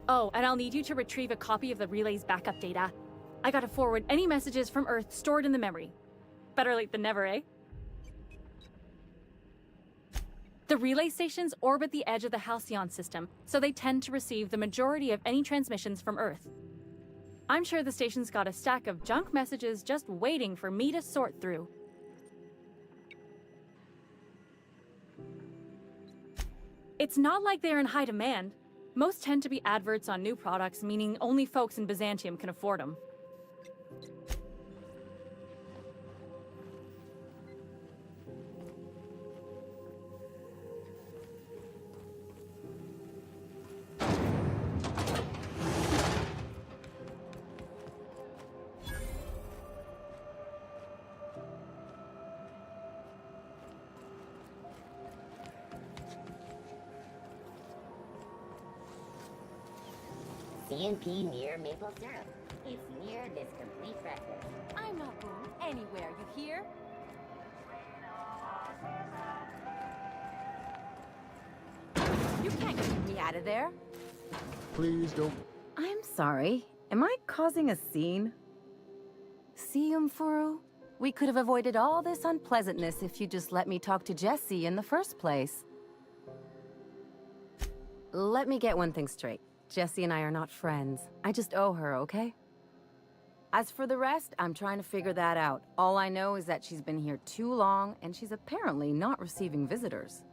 Oh, and I'll need you to retrieve a copy of the relay's backup data. I gotta forward any messages from Earth stored in the memory. Better late than never, eh? The relay stations orbit the edge of the Halcyon system, so they tend to receive the majority of any transmissions from Earth. I'm sure the station's got a stack of junk messages just waiting for me to sort through. It's not like they're in high demand. Most tend to be adverts on new products, meaning only folks in Byzantium can afford them. CNP near maple syrup. It's near this complete breakfast. I'm not going anywhere, you hear? You can't keep me out of there. Please don't. I'm sorry. Am I causing a scene? See, Umfuru? We could have avoided all this unpleasantness if you just let me talk to Jessie in the first place. Let me get one thing straight. Jessie and I are not friends. I just owe her, okay? As for the rest, I'm trying to figure that out. All I know is that she's been here too long, and she's apparently not receiving visitors.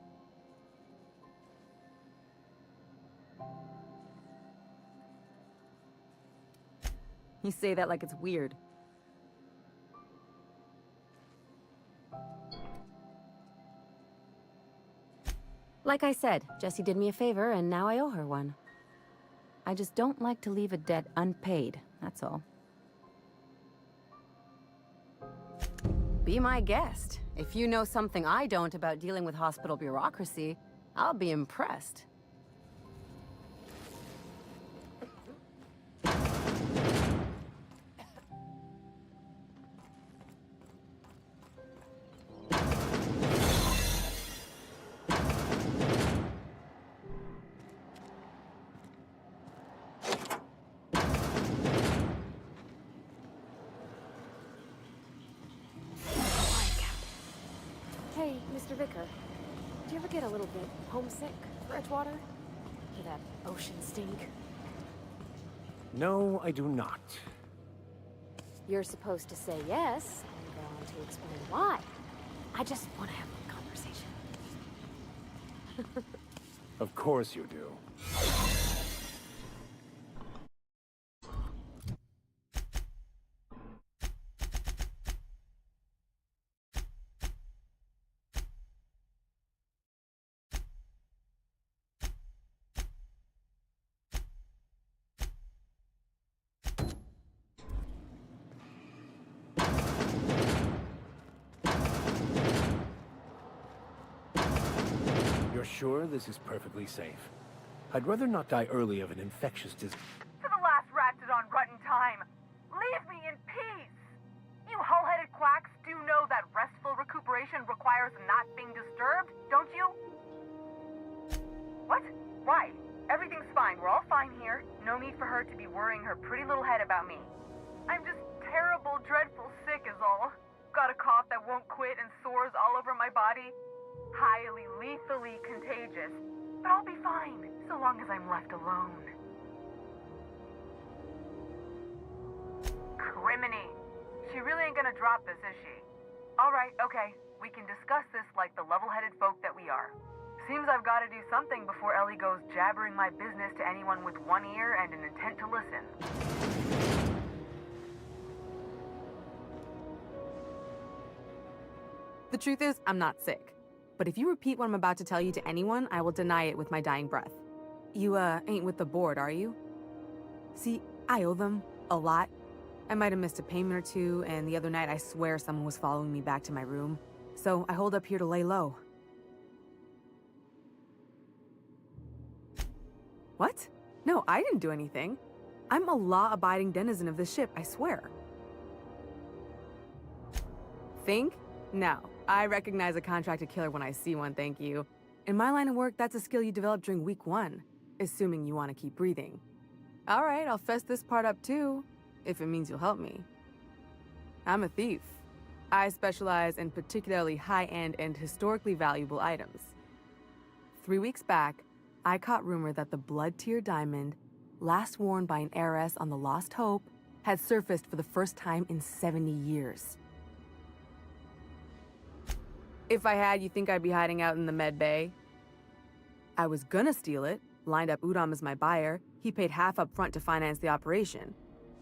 You say that like it's weird. Like I said, Jessie did me a favor, and now I owe her one. I just don't like to leave a debt unpaid, that's all. Be my guest. If you know something I don't about dealing with hospital bureaucracy, I'll be impressed. Hey, Mr. Vicar. Do you ever get a little bit homesick for Edgewater? For that ocean stink? No, I do not. You're supposed to say yes, and go on to explain why. I just want to have a conversation. Of course you do. You're sure this is perfectly safe? I'd rather not die early of an infectious disease. To the last ratchet on rotten time, leave me in peace! You hull-headed quacks do know that restful recuperation requires not being disturbed, don't you? What? Why? Everything's fine. We're all fine here. No need for her to be worrying her pretty little head about me. I'm just terrible, dreadful sick is all. Got a cough that won't quit and sores all over my body. Highly lethally contagious. But I'll be fine, so long as I'm left alone. Criminy. She really ain't gonna drop this, is she? Alright, okay. We can discuss this like the level-headed folk that we are. Seems I've gotta do something before Ellie goes jabbering my business to anyone with one ear and an intent to listen. The truth is, I'm not sick. But if you repeat what I'm about to tell you to anyone, I will deny it with my dying breath. You, ain't with the board, are you? See, I owe them a lot. I might have missed a payment or two, and the other night I swear someone was following me back to my room. So I hold up here to lay low. What? No, I didn't do anything. I'm a law-abiding denizen of this ship, I swear. Think? No. I recognize a contracted killer when I see one, thank you. In my line of work, that's a skill you develop during week 1, assuming you want to keep breathing. Alright, I'll fess this part up too, if it means you'll help me. I'm a thief. I specialize in particularly high-end and historically valuable items. 3 weeks back, I caught rumor that the blood-tier diamond, last worn by an heiress on the Lost Hope, had surfaced for the first time in 70 years. If I had, you think I'd be hiding out in the med bay? I was gonna steal it, lined up Udom as my buyer. He paid half up front to finance the operation.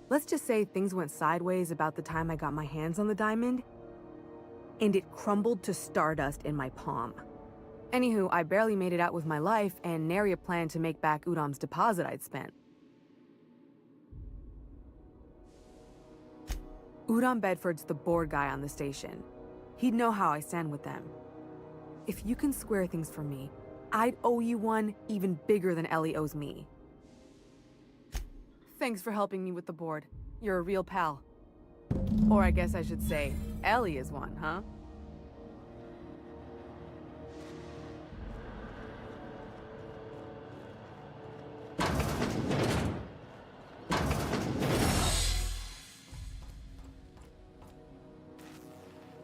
Let's just say things went sideways about the time I got my hands on the diamond, and it crumbled to stardust in my palm. Anywho, I barely made it out with my life, and nary a plan to make back Udom's deposit I'd spent. Udom Bedford's the board guy on the station. He'd know how I stand with them. If you can square things for me, I'd owe you one even bigger than Ellie owes me. Thanks for helping me with the board. You're a real pal. Or I guess I should say, Ellie is one, huh?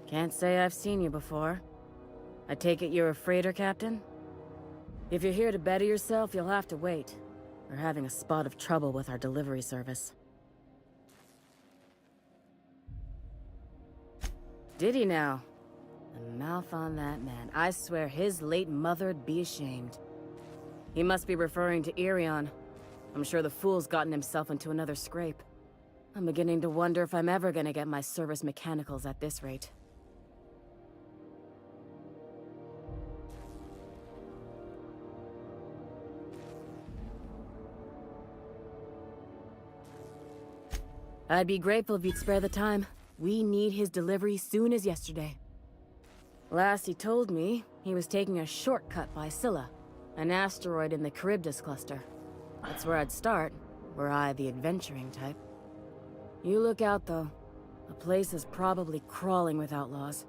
Can't say I've seen you before. I take it you're a freighter captain? If you're here to better yourself, you'll have to wait. We're having a spot of trouble with our delivery service. Did he now? The mouth on that man. I swear his late mother'd be ashamed. He must be referring to Irion. I'm sure the fool's gotten himself into another scrape. I'm beginning to wonder if I'm ever gonna get my service mechanicals at this rate. I'd be grateful if you'd spare the time. We need his delivery soon as yesterday. Last he told me, he was taking a shortcut by Scylla, an asteroid in the Charybdis cluster. That's where I'd start, were I the adventuring type. You look out, though. The place is probably crawling with outlaws.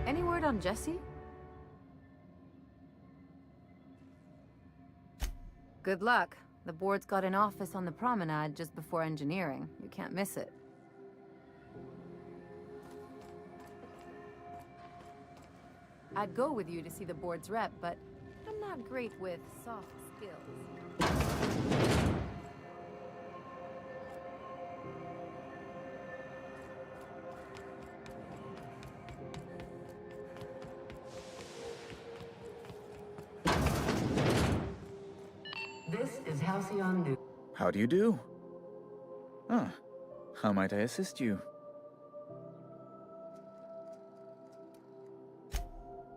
Any word on Jesse? Good luck. The board's got an office on the promenade just before engineering. You can't miss it. I'd go with you to see the board's rep, but I'm not great with soft skills. This is Halcyon News. How do you do? Ah, how might I assist you?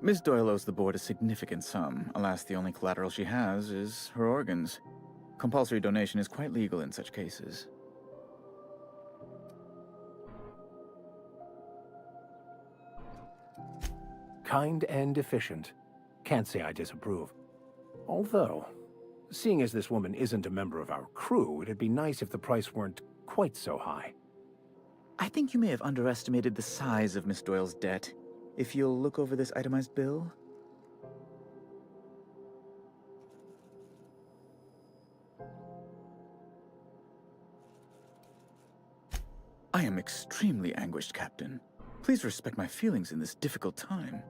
Miss Doyle owes the board a significant sum. Alas, the only collateral she has is her organs. Compulsory donation is quite legal in such cases. Kind and efficient. Can't say I disapprove. Although, seeing as this woman isn't a member of our crew, it'd be nice if the price weren't quite so high. I think you may have underestimated the size of Miss Doyle's debt. If you'll look over this itemized bill. I am extremely anguished, Captain. Please respect my feelings in this difficult time.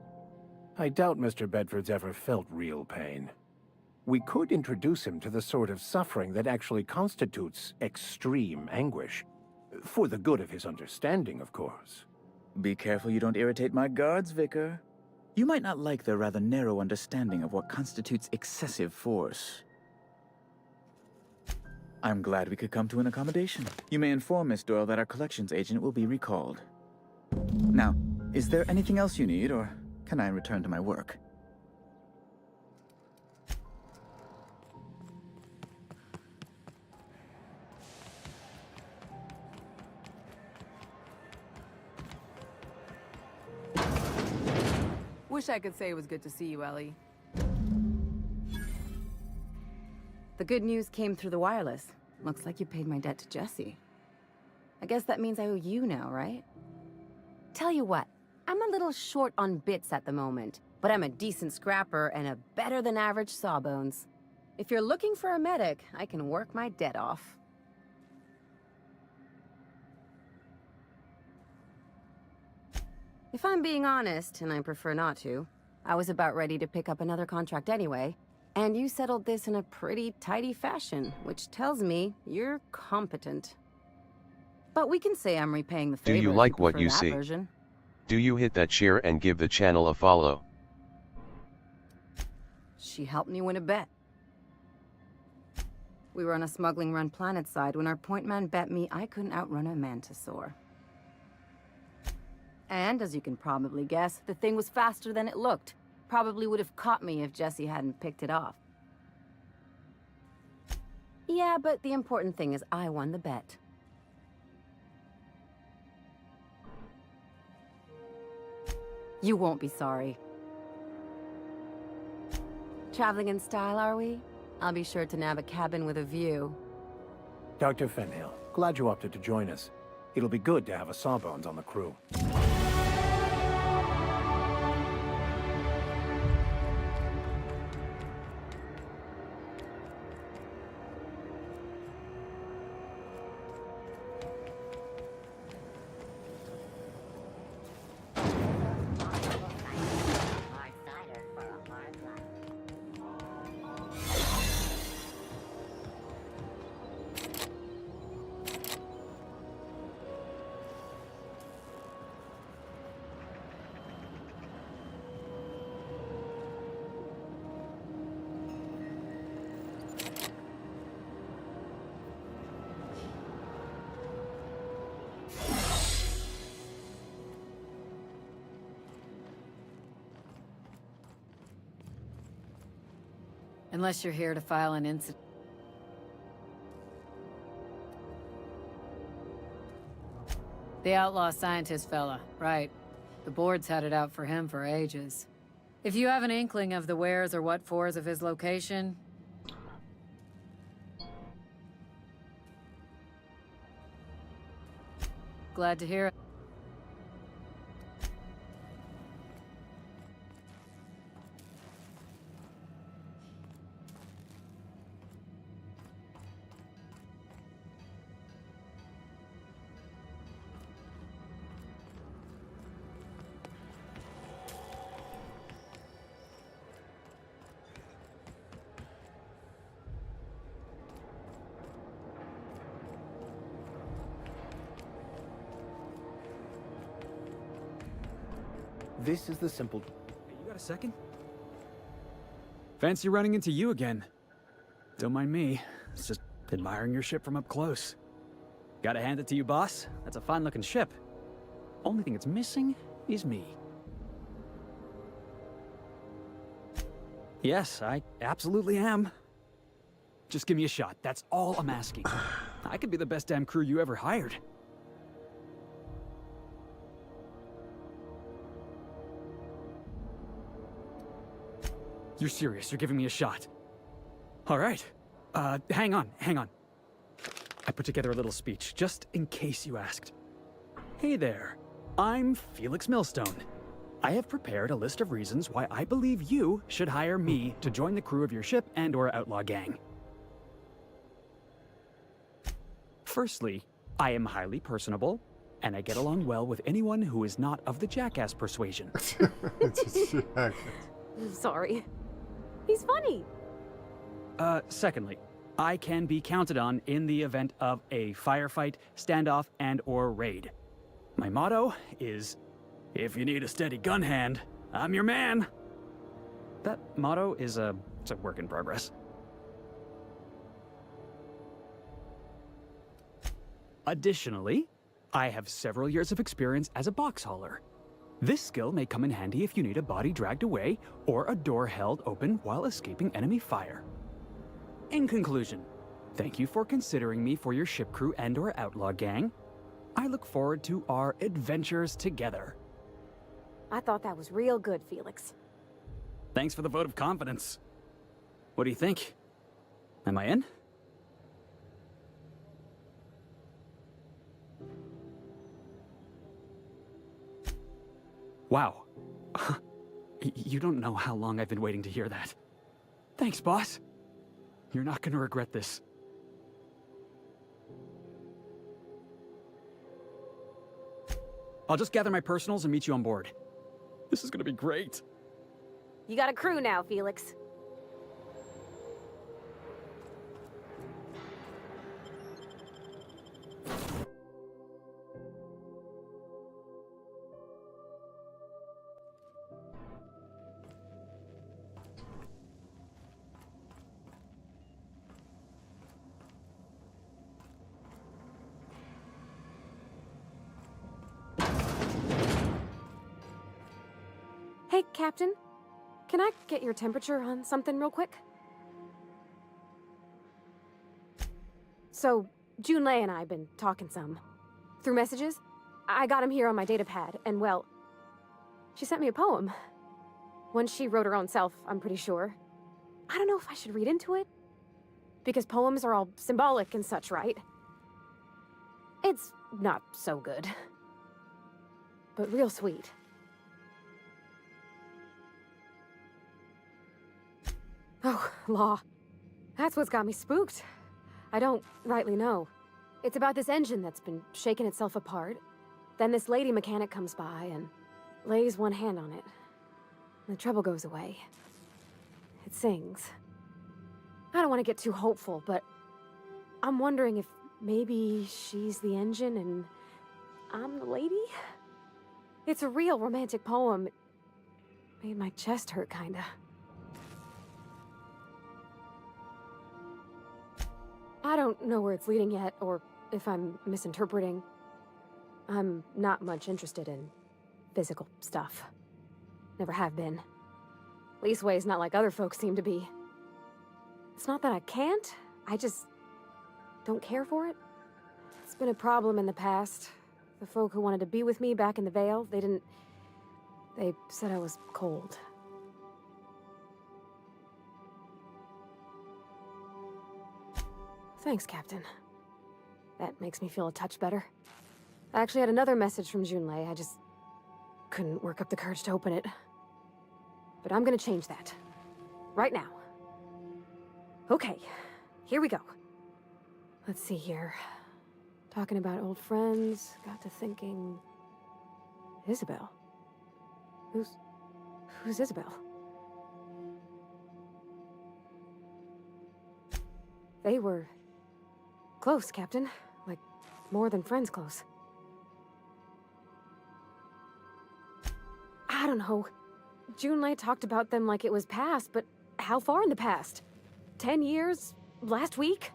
I doubt Mr. Bedford's ever felt real pain. We could introduce him to the sort of suffering that actually constitutes extreme anguish. For the good of his understanding, of course. Be careful you don't irritate my guards, Vicar. You might not like their rather narrow understanding of what constitutes excessive force. I'm glad we could come to an accommodation. You may inform Miss Doyle that our collections agent will be recalled. Now, is there anything else you need, or can I return to my work? Wish I could say it was good to see you, Ellie. The good news came through the wireless. Looks like you paid my debt to Jesse. I guess that means I owe you now, right? Tell you what, I'm a little short on bits at the moment. but I'm a decent scrapper and a better-than-average sawbones. If you're looking for a medic, I can work my debt off. If I'm being honest, and I prefer not to, I was about ready to pick up another contract anyway, and you settled this in a pretty tidy fashion, which tells me you're competent. But we can say I'm repaying the favor. Do you if like what prefer you that see? version. Do you hit that share and give the channel a follow? She helped me win a bet. We were on a smuggling run planet side when our point man bet me I couldn't outrun a mantisaur. And as you can probably guess, the thing was faster than it looked. Probably would have caught me if Jesse hadn't picked it off. Yeah, but the important thing is I won the bet. You won't be sorry. Traveling in style, are we? I'll be sure to nab a cabin with a view. Dr. Fenhill, glad you opted to join us. It'll be good to have a Sawbones on the crew. Unless you're here to file an incident. The outlaw scientist fella, right. The board's had it out for him for ages. If you have an inkling of the wheres or what-fors of his location... Glad to hear it. This is the simple... Hey, you got a second? Fancy running into you again. Don't mind me. It's just admiring your ship from up close. Gotta hand it to you, boss. That's a fine-looking ship. Only thing it's missing is me. Yes, I absolutely am. Just give me a shot. That's all I'm asking. I could be the best damn crew you ever hired. You're serious, you're giving me a shot. All right. Hang on. I put together a little speech, just in case you asked. Hey there, I'm Felix Millstone. I have prepared a list of reasons why I believe you should hire me to join the crew of your ship and/or outlaw gang. Firstly, I am highly personable, and I get along well with anyone who is not of the jackass persuasion. Sorry. He's funny. Secondly, I can be counted on in the event of a firefight, standoff, and/or raid. My motto is, if you need a steady gun hand, I'm your man. That motto is it's a work in progress. Additionally, I have several years of experience as a box hauler. This skill may come in handy if you need a body dragged away or a door held open while escaping enemy fire. In conclusion, thank you for considering me for your ship crew and/or outlaw gang. I look forward to our adventures together. I thought that was real good, Felix. Thanks for the vote of confidence. What do you think? Am I in? Wow. You don't know how long I've been waiting to hear that. Thanks, boss. You're not gonna regret this. I'll just gather my personals and meet you on board. This is gonna be great. You got a crew now, Felix. Hey, Captain. Can I get your temperature on something real quick? So, Junlei and I have been talking some. Through messages. I got him here on my datapad, and well, she sent me a poem. One she wrote her own self, I'm pretty sure. I don't know if I should read into it. Because poems are all symbolic and such, right? It's not so good. But real sweet. Oh, law. That's what's got me spooked. I don't rightly know. It's about this engine that's been shaking itself apart. Then this lady mechanic comes by and lays one hand on it. The trouble goes away. It sings. I don't want to get too hopeful, but I'm wondering if maybe she's the engine and I'm the lady? It's a real romantic poem. It made my chest hurt, kinda. I don't know where it's leading yet, or if I'm misinterpreting. I'm not much interested in physical stuff. Never have been. Leastway's not like other folks seem to be. It's not that I can't, I just don't care for it. It's been a problem in the past. The folk who wanted to be with me back in the Vale, they said I was cold. Thanks, Captain. That makes me feel a touch better. I actually had another message from Junlei. I just couldn't work up the courage to open it. But I'm gonna change that. Right now. Okay, here we go. Let's see here. Talking about old friends, got to thinking... Isabel? Who's Isabel? They were... close, Captain. Like, more than friends close. I don't know. Junlei talked about them like it was past, but how far in the past? 10 years? Last week?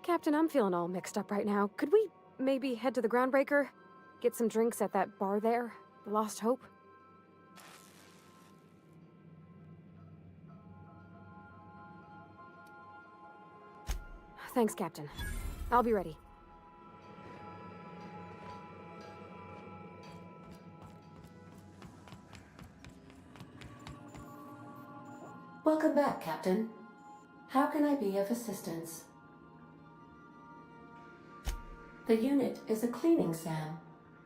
Captain, I'm feeling all mixed up right now. Could we maybe head to the Groundbreaker? Get some drinks at that bar there? The Lost Hope? Thanks, Captain. I'll be ready. Welcome back, Captain. How can I be of assistance? The unit is a cleaning SAM.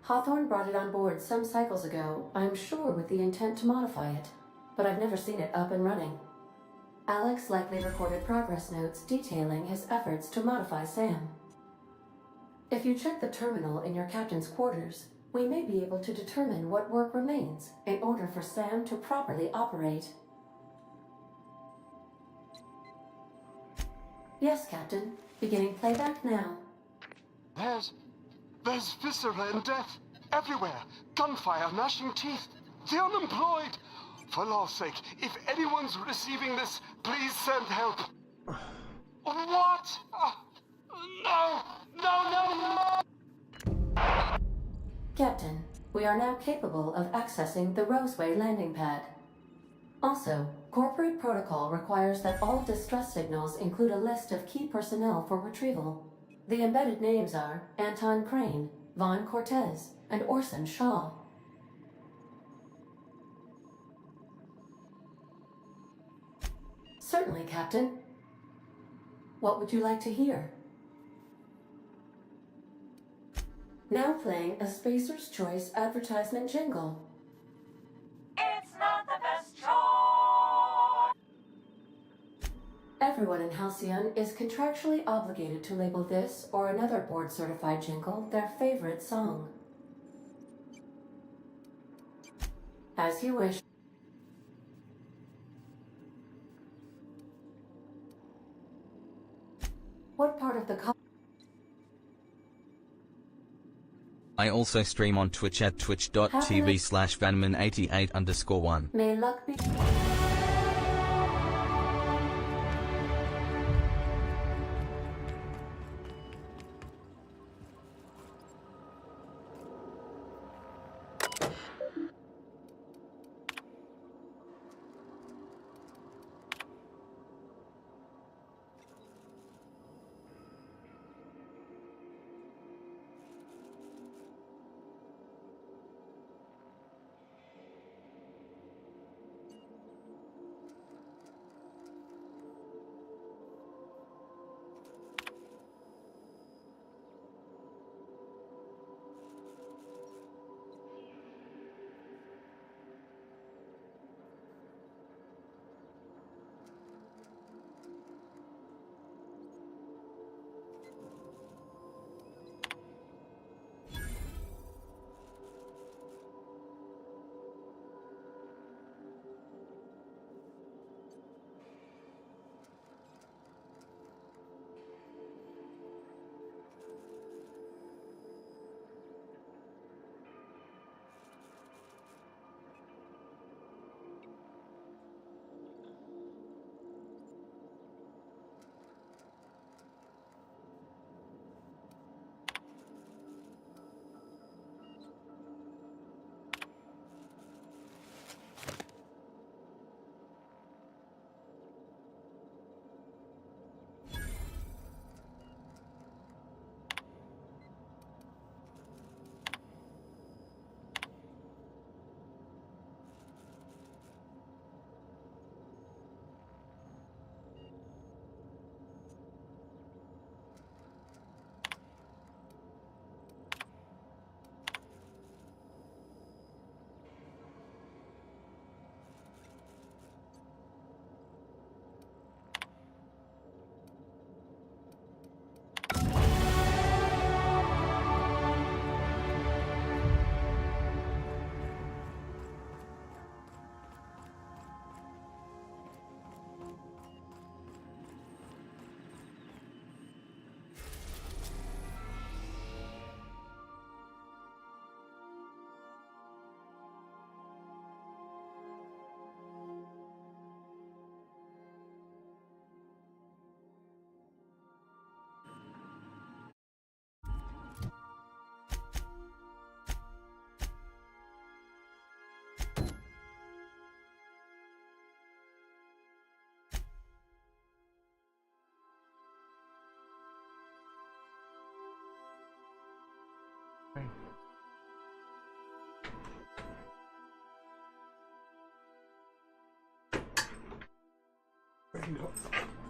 Hawthorne brought it on board some cycles ago, I'm sure with the intent to modify it, but I've never seen it up and running. Alex likely recorded progress notes detailing his efforts to modify SAM. If you check the terminal in your captain's quarters, we may be able to determine what work remains in order for SAM to properly operate. Yes, Captain. Beginning playback now. There's viscera and death everywhere. Gunfire, gnashing teeth. The unemployed. For law's sake, if anyone's receiving this, please send help. What? No! Captain, we are now capable of accessing the Roseway landing pad. Also, corporate protocol requires that all distress signals include a list of key personnel for retrieval. The embedded names are Anton Crane, Vaughn Cortez, and Orson Shaw. Certainly, Captain. What would you like to hear? Now playing a Spacer's Choice advertisement jingle. It's not everyone in Halcyon is contractually obligated to label this or another board-certified jingle their favorite song. As you wish. What part of the I also stream on Twitch at twitch.tv/vanman88_1. May luck be...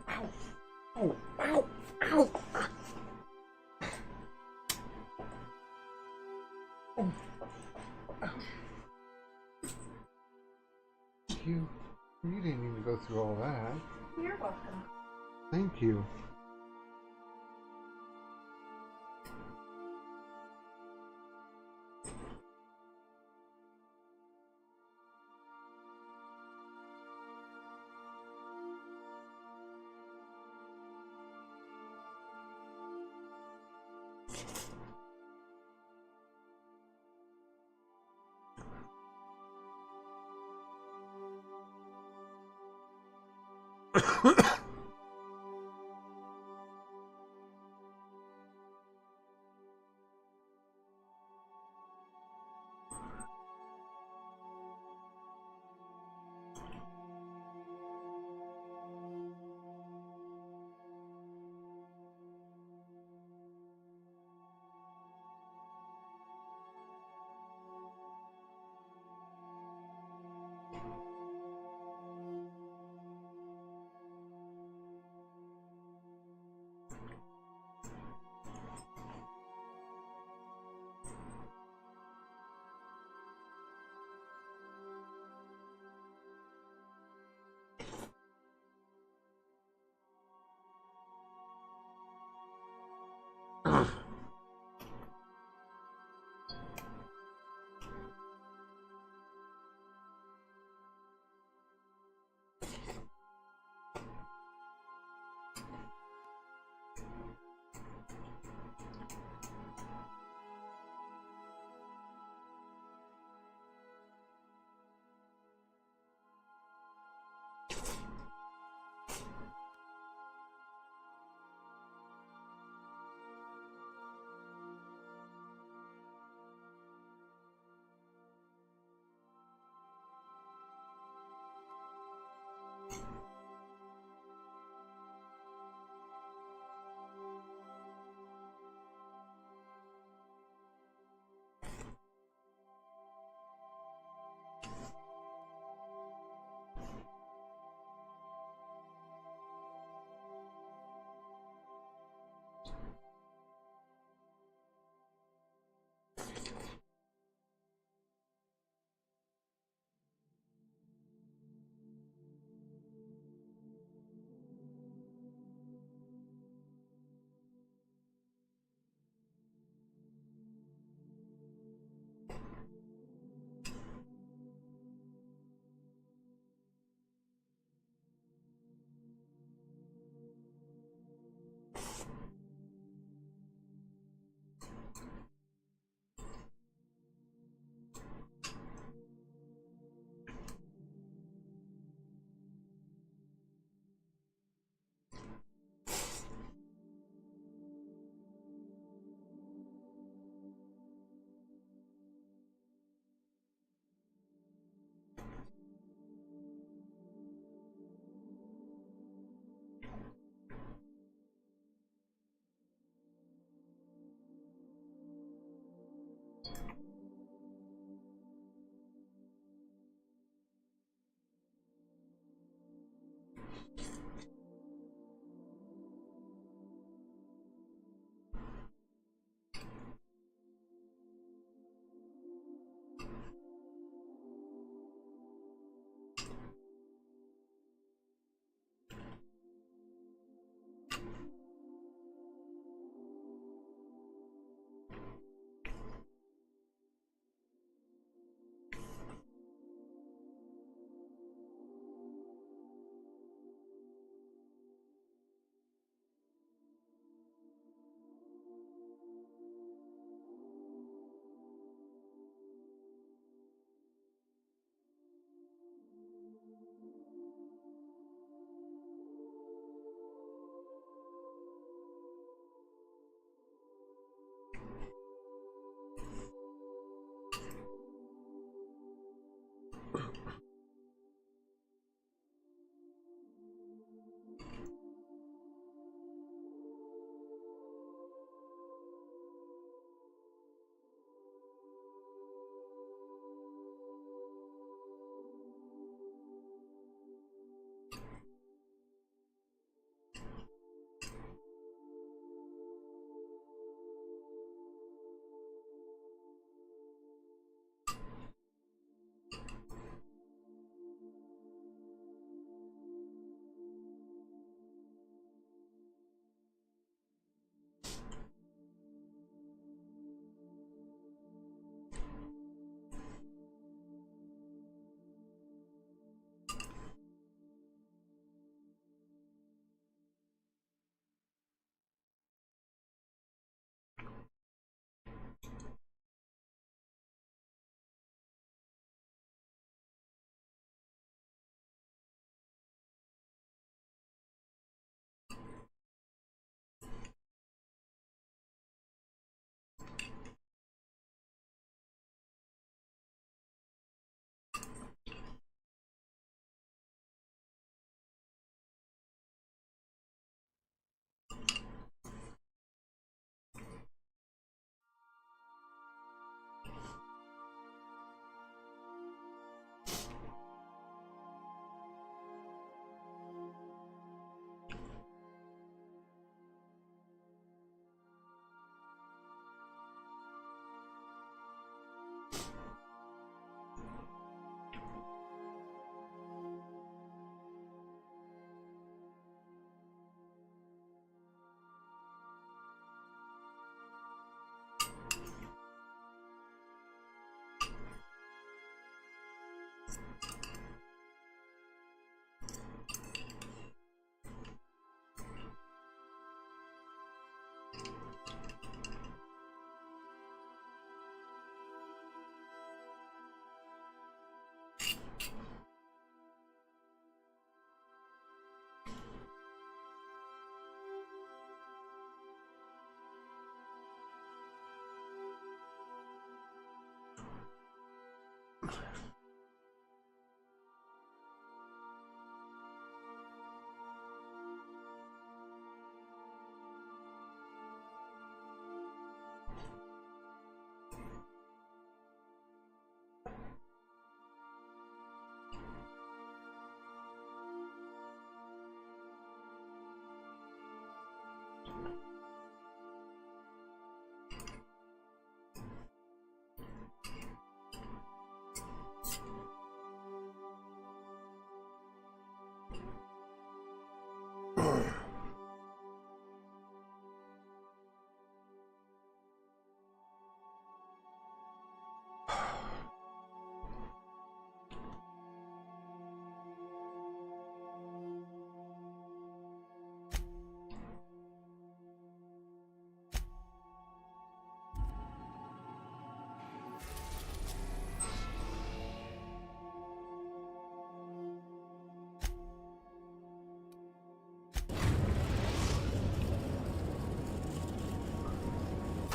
Ow! Ow! Ow! Ow! You didn't need to go through all that. You're welcome. Thank you.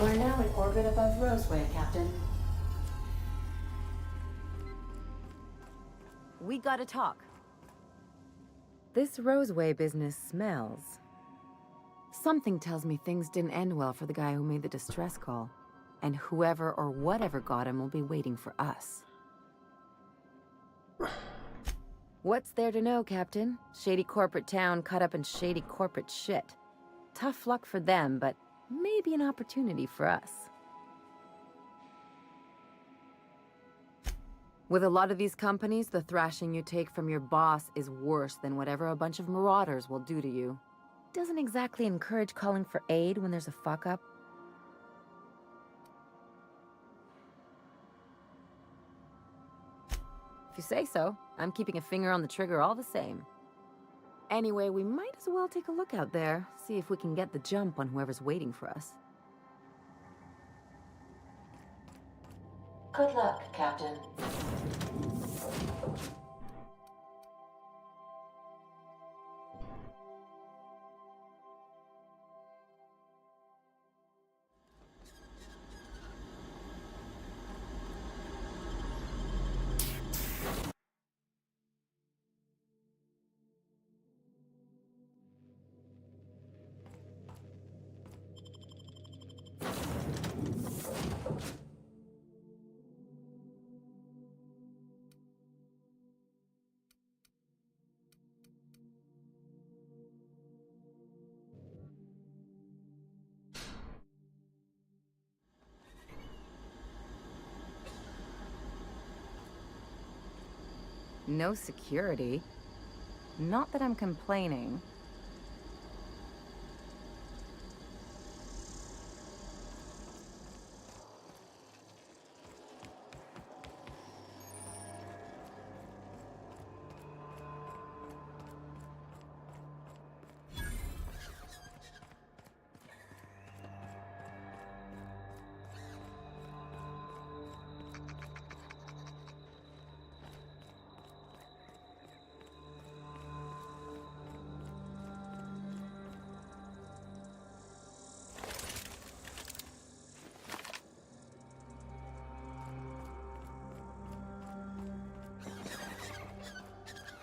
We're now in orbit above Roseway, Captain. We gotta talk. This Roseway business smells. Something tells me things didn't end well for the guy who made the distress call. And whoever or whatever got him will be waiting for us. What's there to know, Captain? Shady corporate town caught up in shady corporate shit. Tough luck for them, but maybe an opportunity for us. With a lot of these companies, the thrashing you take from your boss is worse than whatever a bunch of marauders will do to you. Doesn't exactly encourage calling for aid when there's a fuck-up. If you say so, I'm keeping a finger on the trigger all the same. Anyway, we might as well take a look out there, see if we can get the jump on whoever's waiting for us. Good luck, Captain. No security. Not that I'm complaining.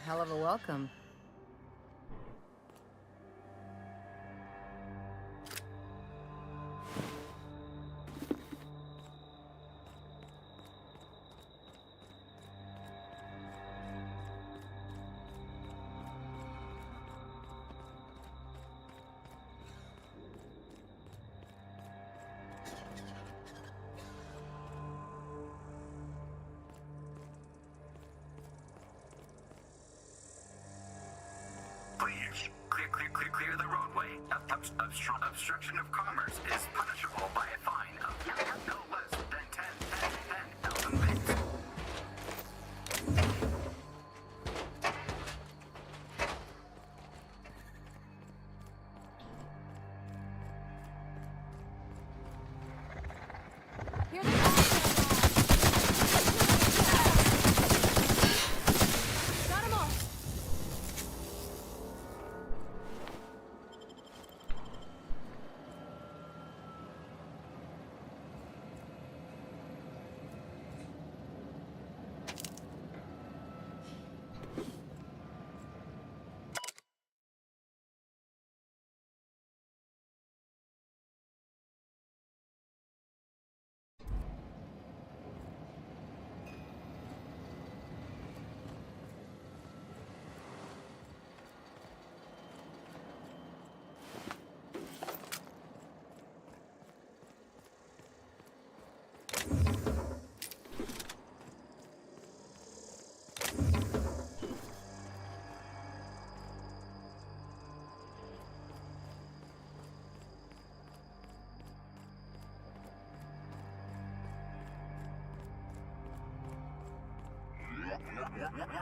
Hell of a welcome. Please, clear the roadway. Obstruction of commerce is punishable by a fine of no less than 10,000 bits.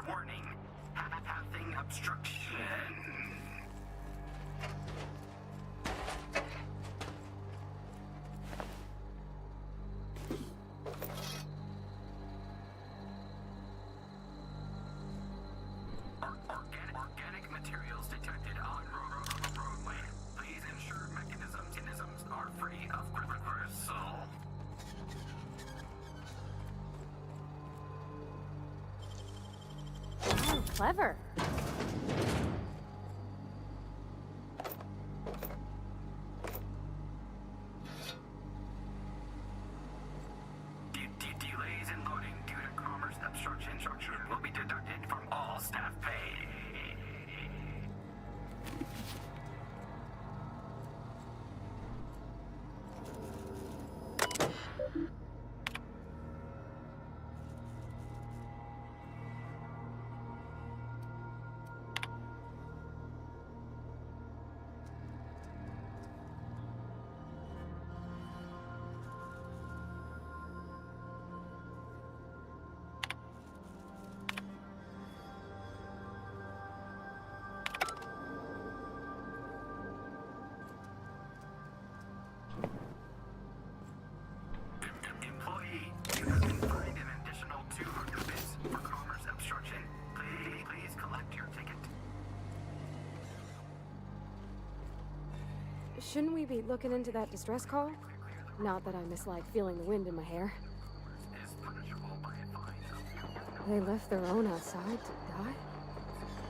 Warning. Pathing obstruction. Organic materials detected on roadway. Please ensure mechanisms are free of reversal. Oh, clever. Delays in loading due to commerce obstruction will be deducted from all staff pay. Employee, you have been fined an additional 200 bits for commerce obstruction. Please collect your ticket. Shouldn't we be looking into that distress call? Not that I mislike feeling the wind in my hair. Is punishable by a fine. They left their own outside to die?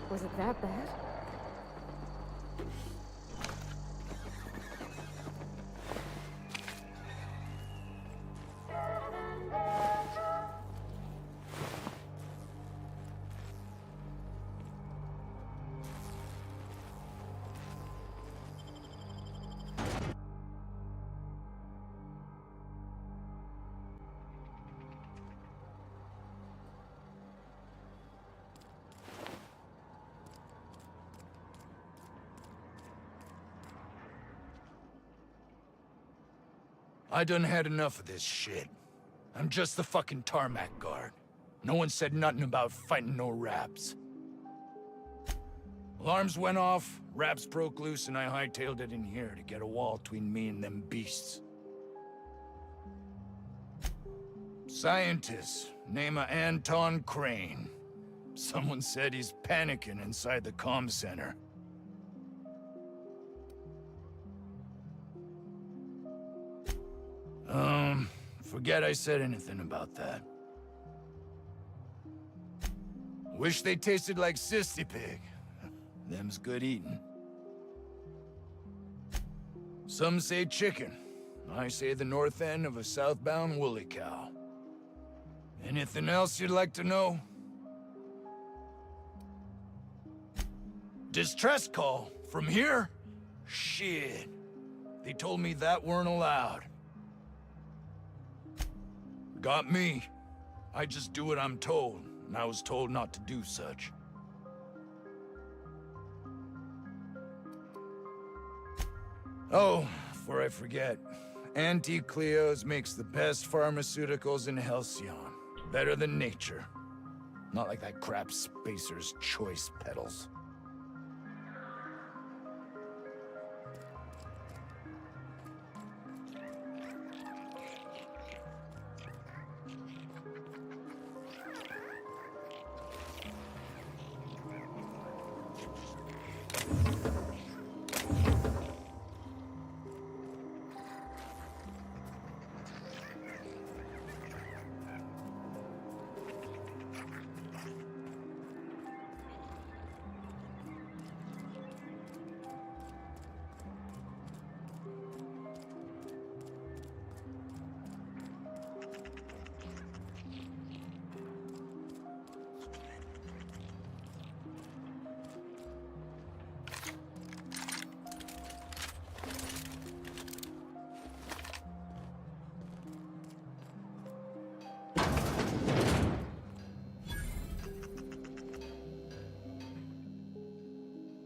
Was it that bad? I done had enough of this shit. I'm just the fucking tarmac guard. No one said nothing about fighting no raps. Alarms went off, raps broke loose, and I hightailed it in here to get a wall between me and them beasts. Scientist, name of Anton Crane. Someone said he's panicking inside the comm center. Forget I said anything about that. Wish they tasted like Sissy Pig. Them's good eating. Some say chicken. I say the north end of a southbound woolly cow. Anything else you'd like to know? Distress call? From here? Shit. They told me that weren't allowed. Got me. I just do what I'm told, and I was told not to do such. Oh, before I forget, Auntie Cleo's makes the best pharmaceuticals in Halcyon. Better than nature. Not like that crap Spacer's Choice pedals.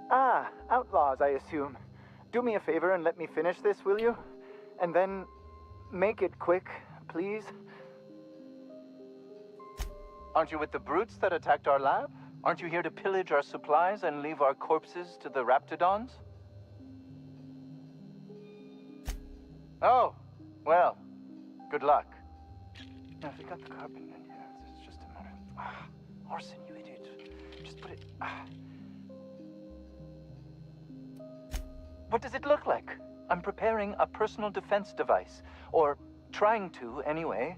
Ah, outlaws, I assume. Do me a favor and let me finish this, will you? And then make it quick, please. Aren't you with the brutes that attacked our lab? Aren't you here to pillage our supplies and leave our corpses to the raptidons? Oh, well, good luck. Now, if we got the carbon in here, it's just a matter of... Orson, you idiot. Just put it... What does it look like? I'm preparing a personal defense device. Or trying to, anyway.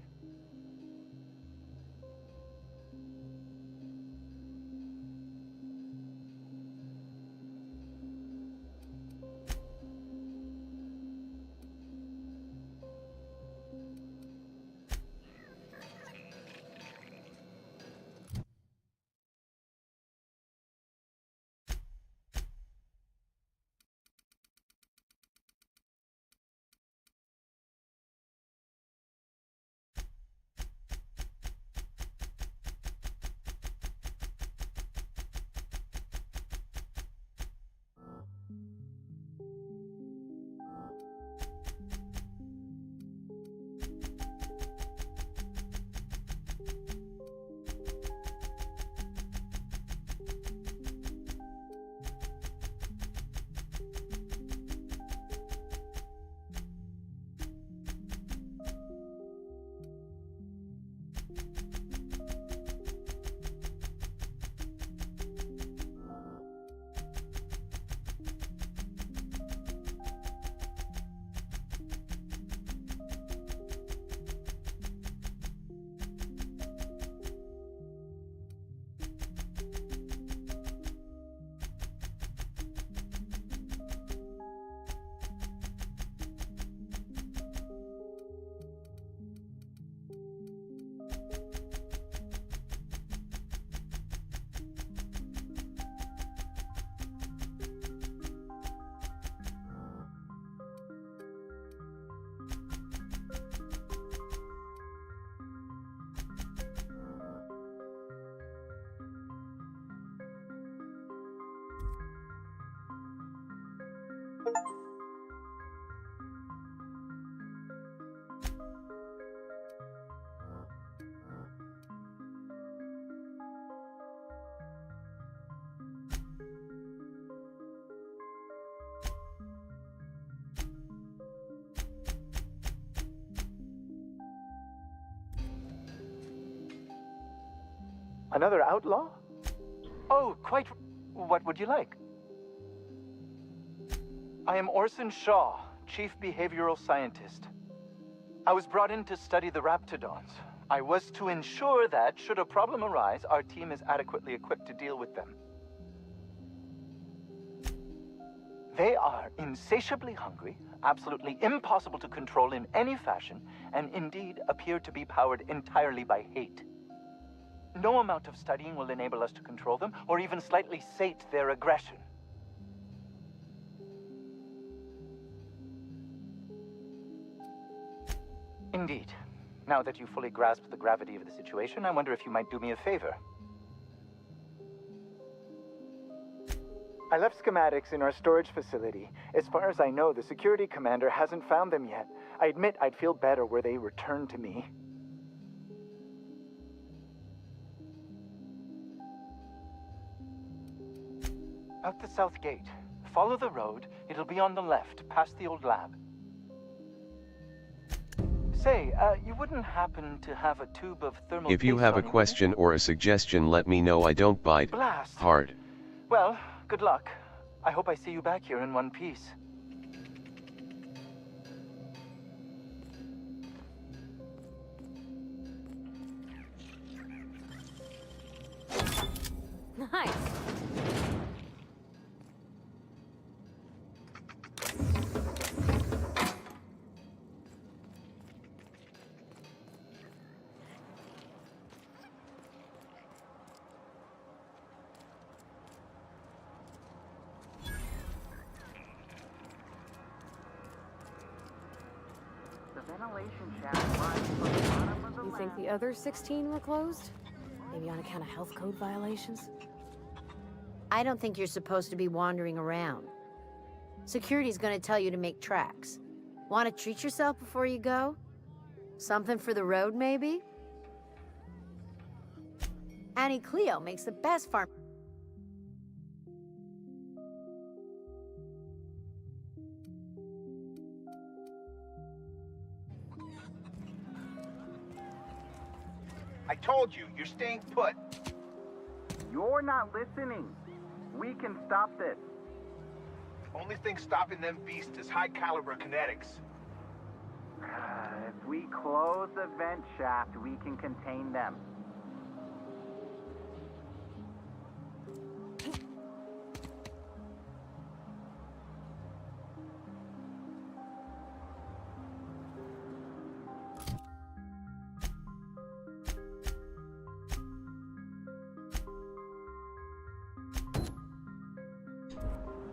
Another outlaw? Oh, quite... What would you like? I am Orson Shaw, Chief Behavioral Scientist. I was brought in to study the raptidons. I was to ensure that, should a problem arise, our team is adequately equipped to deal with them. They are insatiably hungry, absolutely impossible to control in any fashion, and indeed appear to be powered entirely by hate. No amount of studying will enable us to control them, or even slightly sate their aggression. Indeed. Now that you fully grasp the gravity of the situation, I wonder if you might do me a favor. I left schematics in our storage facility. As far as I know, the security commander hasn't found them yet. I admit I'd feel better were they returned to me. Out the south gate. Follow the road. It'll be on the left, past the old lab. Say, you wouldn't happen to have a tube of thermal If you paste have a on you? question or a suggestion, let me know. I don't bite Blast. hard. Well, good luck. I hope I see you back here in one piece. Nice. The ventilation shaft runs from the bottom of the You think the other 16 were closed? Maybe on account of health code violations? I don't think you're supposed to be wandering around. Security's gonna tell you to make tracks. Want to treat yourself before you go? Something for the road, maybe? Annie Cleo makes the best farm. I told you, you're staying put. You're not listening. We can stop this. Only thing stopping them beasts is high caliber kinetics. If we close the vent shaft, we can contain them.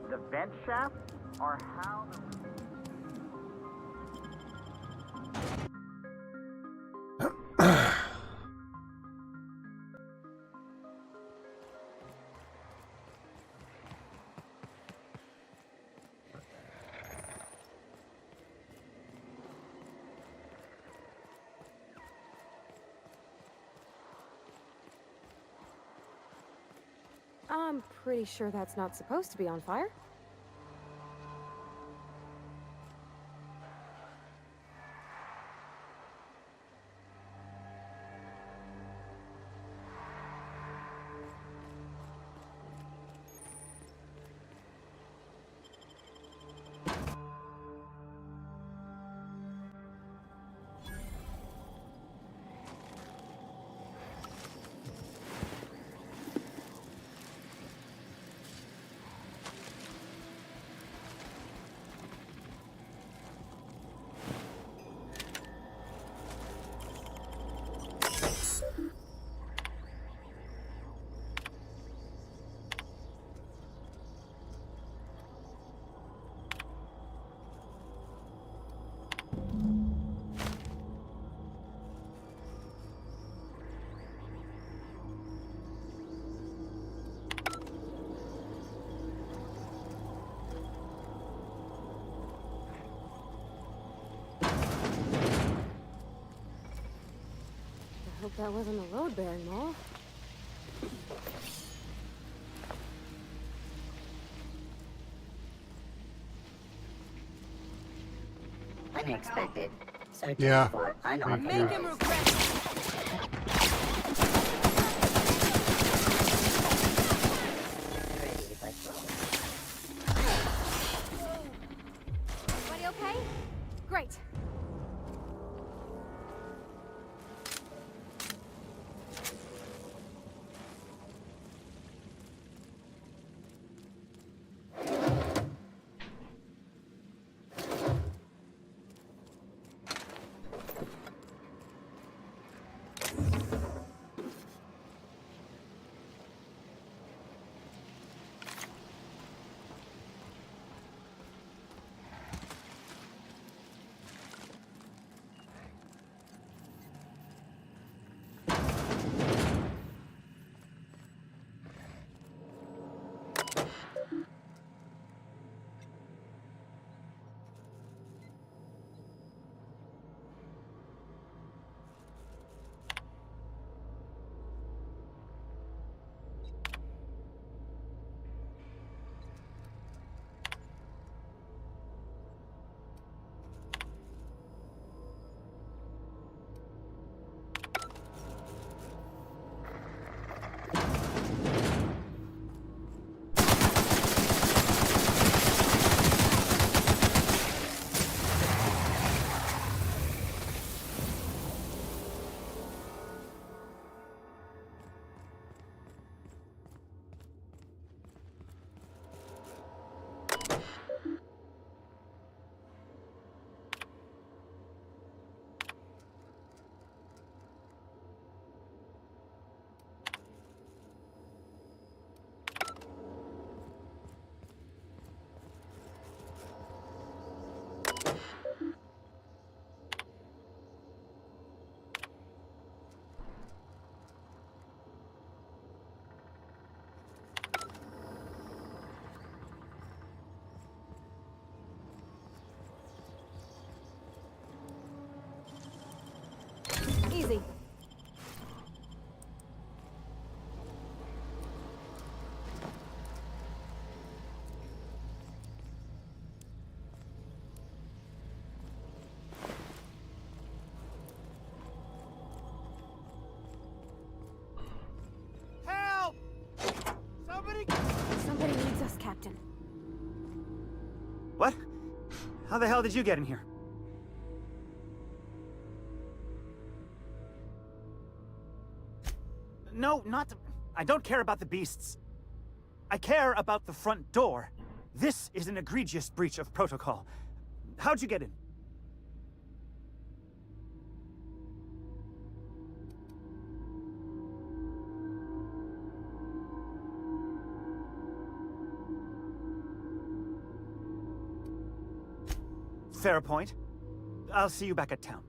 The vent shafts are how I'm pretty sure that's not supposed to be on fire. I hope that wasn't a load-bearing mall. Unexpected. Yeah. Make him regret. Everybody okay? Great. Captain. What? How the hell did you get in here? No, not... I don't care about the beasts. I care about the front door. This is an egregious breach of protocol. How'd you get in? Fair point. I'll see you back at town.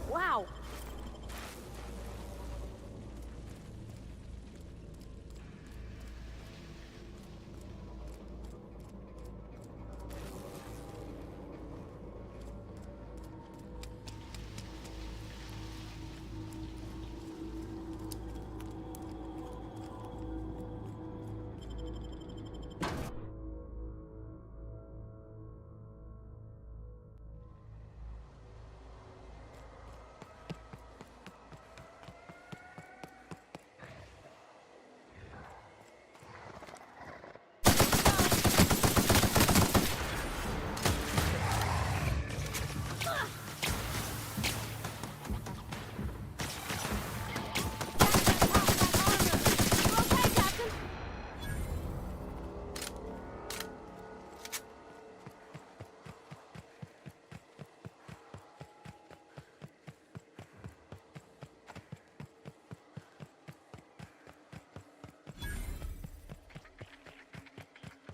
Wow!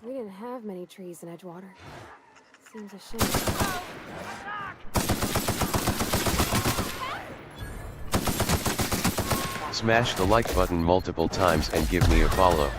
We didn't have many trees in Edgewater. Seems a shame. Smash the like button multiple times and give me a follow.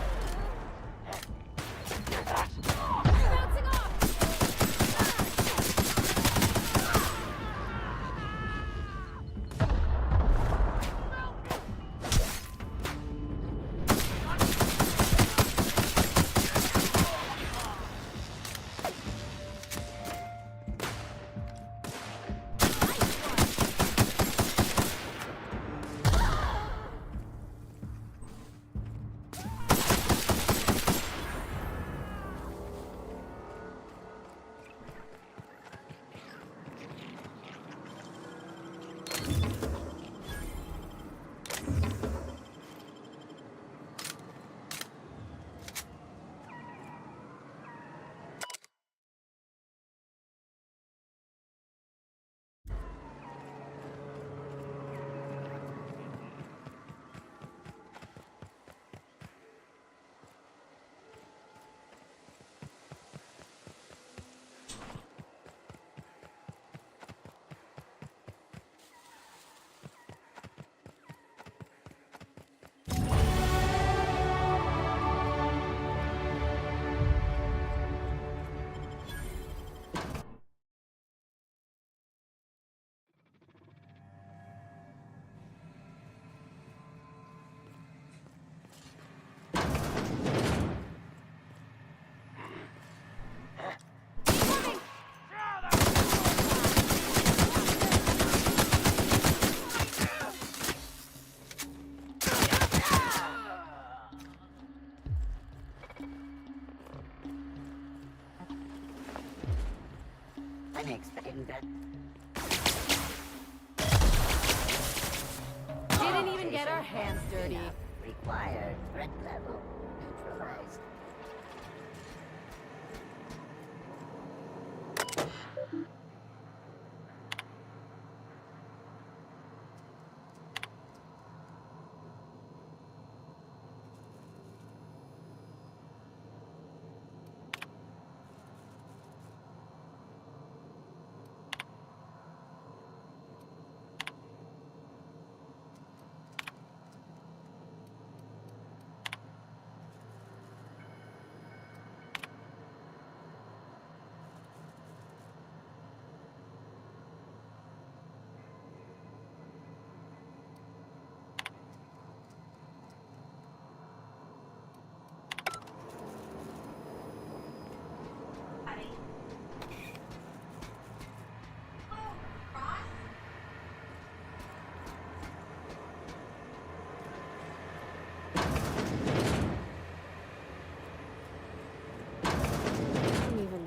Didn't even get our hands dirty. Required threat level neutralized.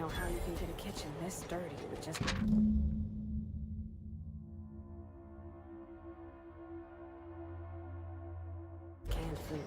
How you can get a kitchen this dirty with just... canned food.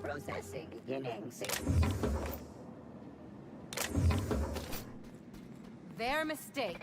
Processing beginning. Their mistake.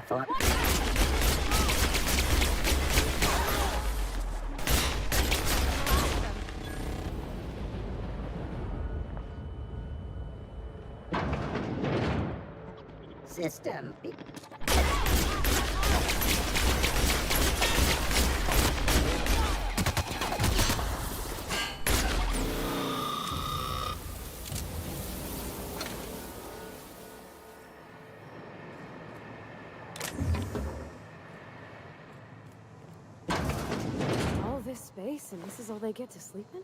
thought. System. All this space, and this is all they get to sleep in?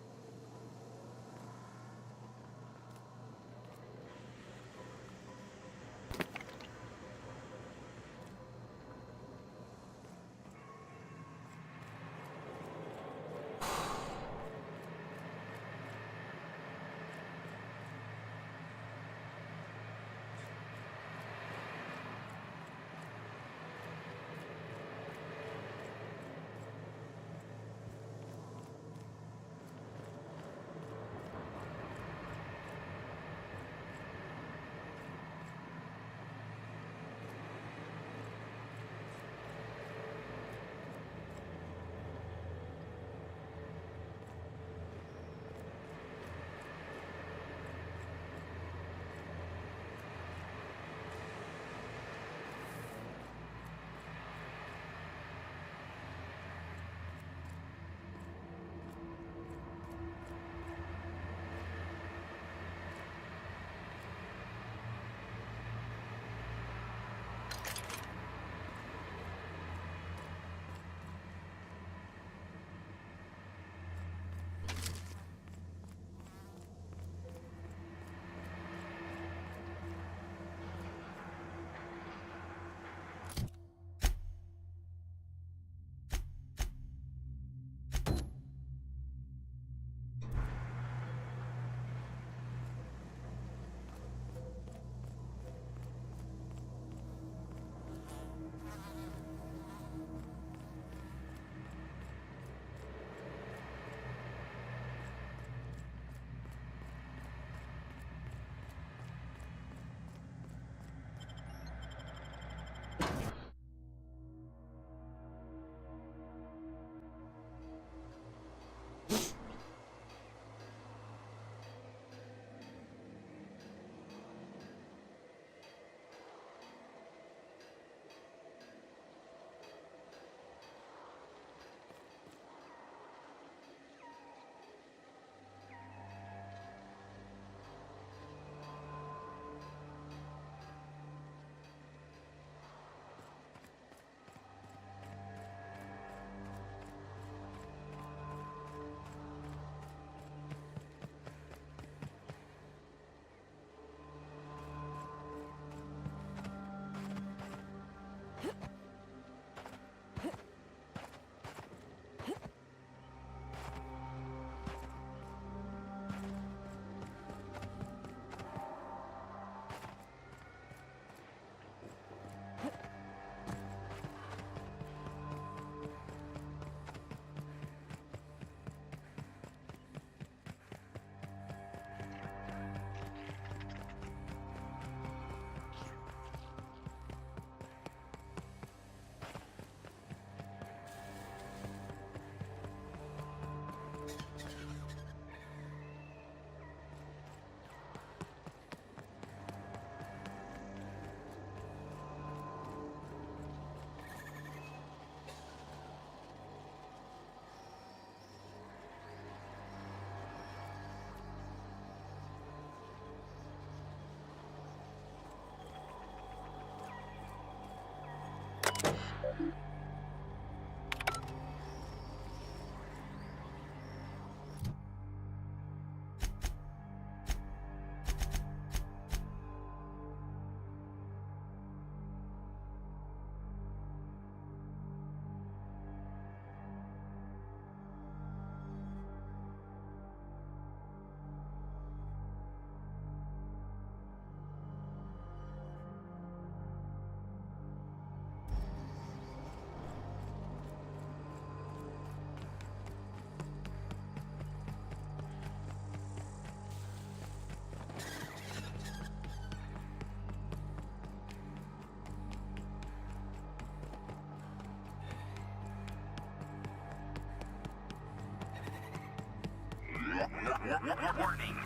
Warning.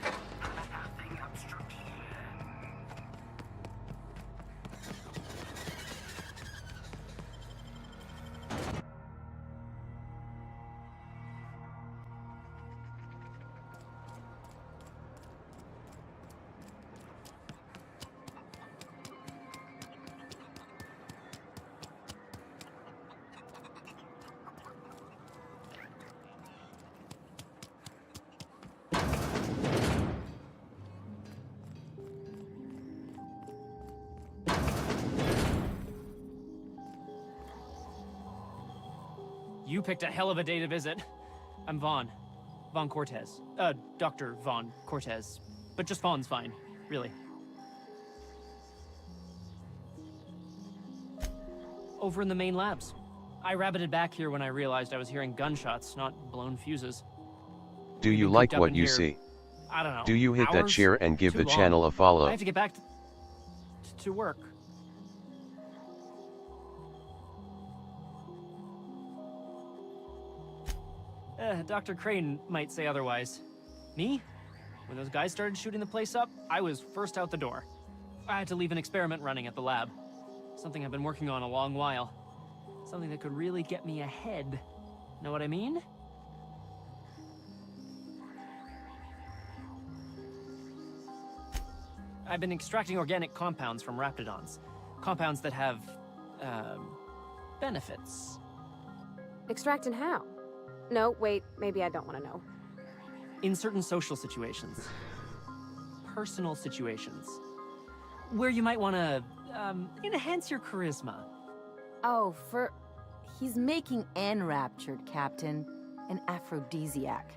Passing obstruction. You picked a hell of a day to visit. I'm Vaughn. Vaughn Cortez. Dr. Vaughn Cortez. But just Vaughn's fine, really. Over in the main labs. I rabbited back here when I realized I was hearing gunshots, not blown fuses. Do you like what you see? I don't know. Do you hit that hours? share and give Too the long. channel a follow? I have to get back to work. Dr. Crane might say otherwise. Me? When those guys started shooting the place up, I was first out the door. I had to leave an experiment running at the lab. Something I've been working on a long while. Something that could really get me ahead. Know what I mean? I've been extracting organic compounds from raptidons. Compounds that have, benefits. Extracting how? No, wait, maybe I don't want to know. In certain social situations. Personal situations. Where you might want to, enhance your charisma. Oh, he's making enraptured, Captain. An aphrodisiac.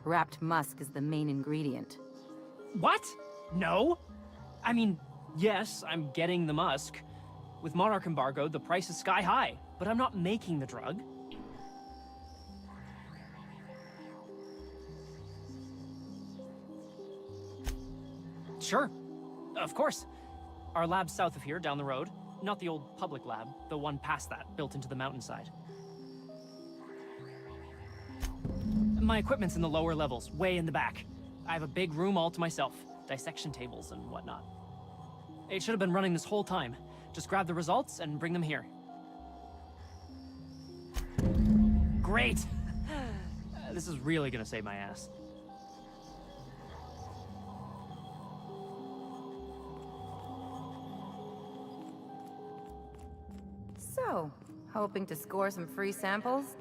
Wrapped musk is the main ingredient. What? No? I mean, yes, I'm getting the musk. With Monarch embargoed, the price is sky high, but I'm not making the drug. Sure. Of course. Our lab's south of here, down the road. Not the old public lab, the one past that, built into the mountainside. My equipment's in the lower levels, way in the back. I have a big room all to myself, dissection tables and whatnot. It should have been running this whole time. Just grab the results and bring them here. Great! This is really gonna save my ass. So, hoping to score some free samples?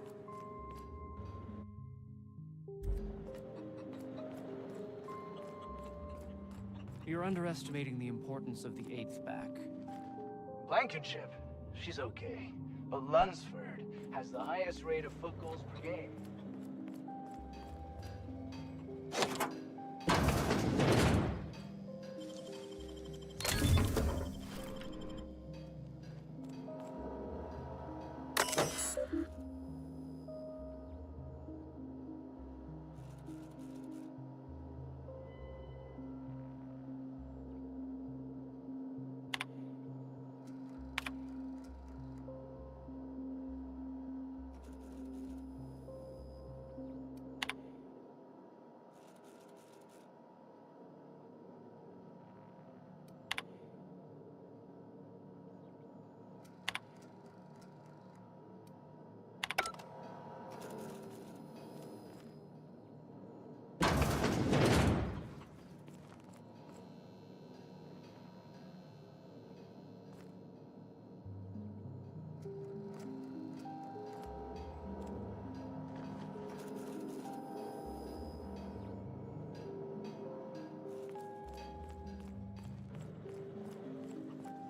You're underestimating the importance of the 8th back. Blankenship, she's okay. But Lunsford has the highest rate of foot goals per game.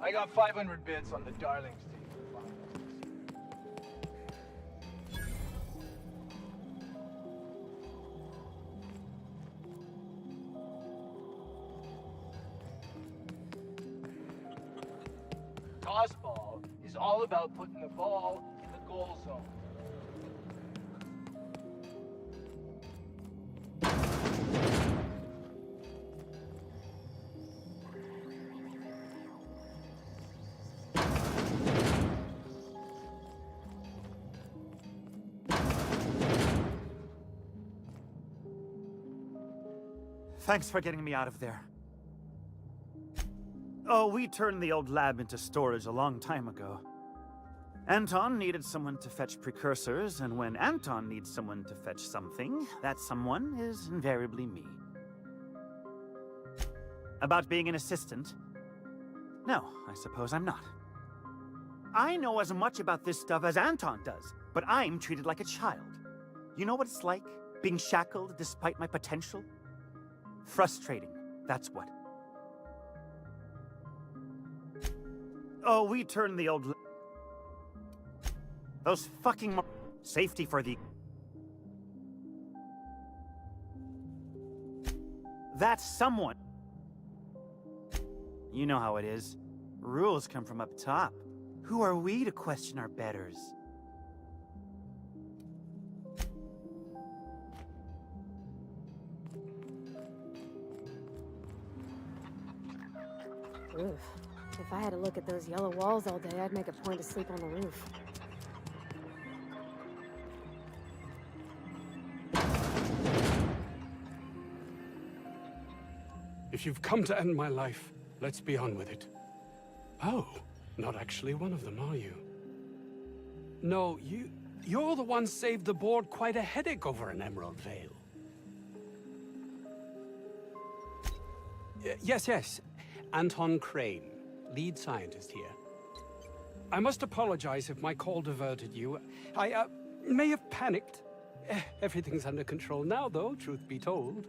I got 500 bits on the Darlings team. Tossball is all about putting the ball in the goal zone. Thanks for getting me out of there. Oh, we turned the old lab into storage a long time ago. Anton needed someone to fetch precursors, and when Anton needs someone to fetch something, that someone is invariably me. About being an assistant? No, I suppose I'm not. I know as much about this stuff as Anton does, but I'm treated like a child. You know what it's like, being shackled despite my potential? Frustrating, that's what. Oh, we turned the old... Those fucking... Safety for the... That's someone. You know how it is. Rules come from up top. Who are we to question our betters? Oof. If I had to look at those yellow walls all day, I'd make a point to sleep on the roof. If you've come to end my life, let's be on with it. Oh, not actually one of them, are you? No, you're the one saved the board quite a headache over an Emerald Veil. Yes. Anton Crane, lead scientist here. I must apologize if my call diverted you. I may have panicked. Everything's under control now, though, truth be told.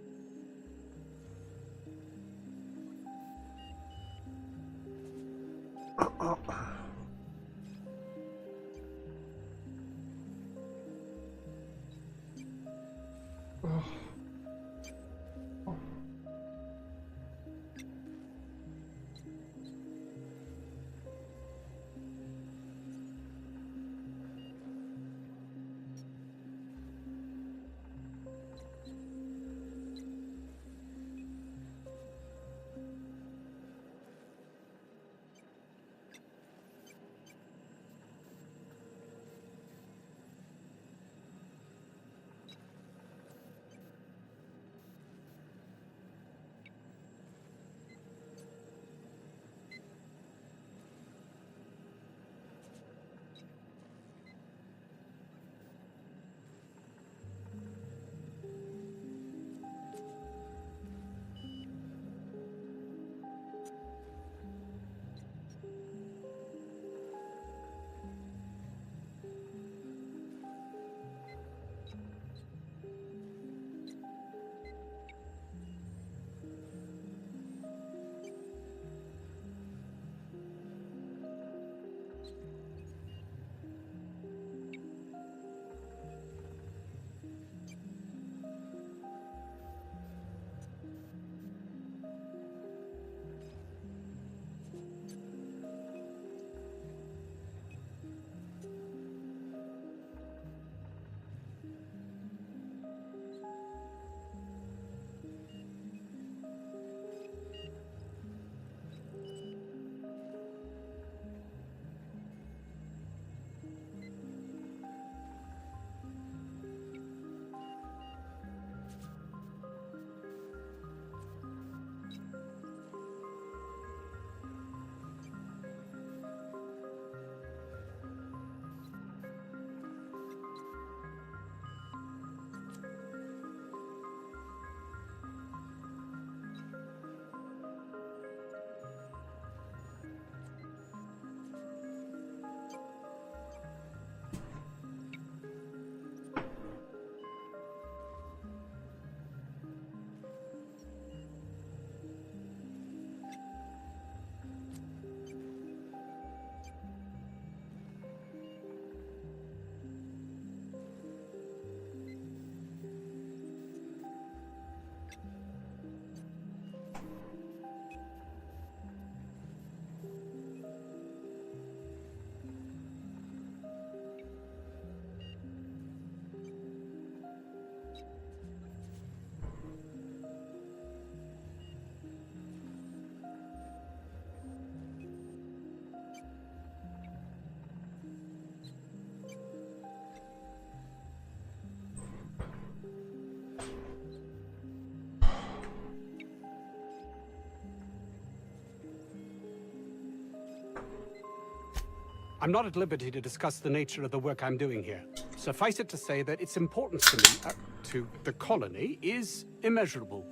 I'm not at liberty to discuss the nature of the work I'm doing here. Suffice it to say that its importance to me, to the colony, is immeasurable.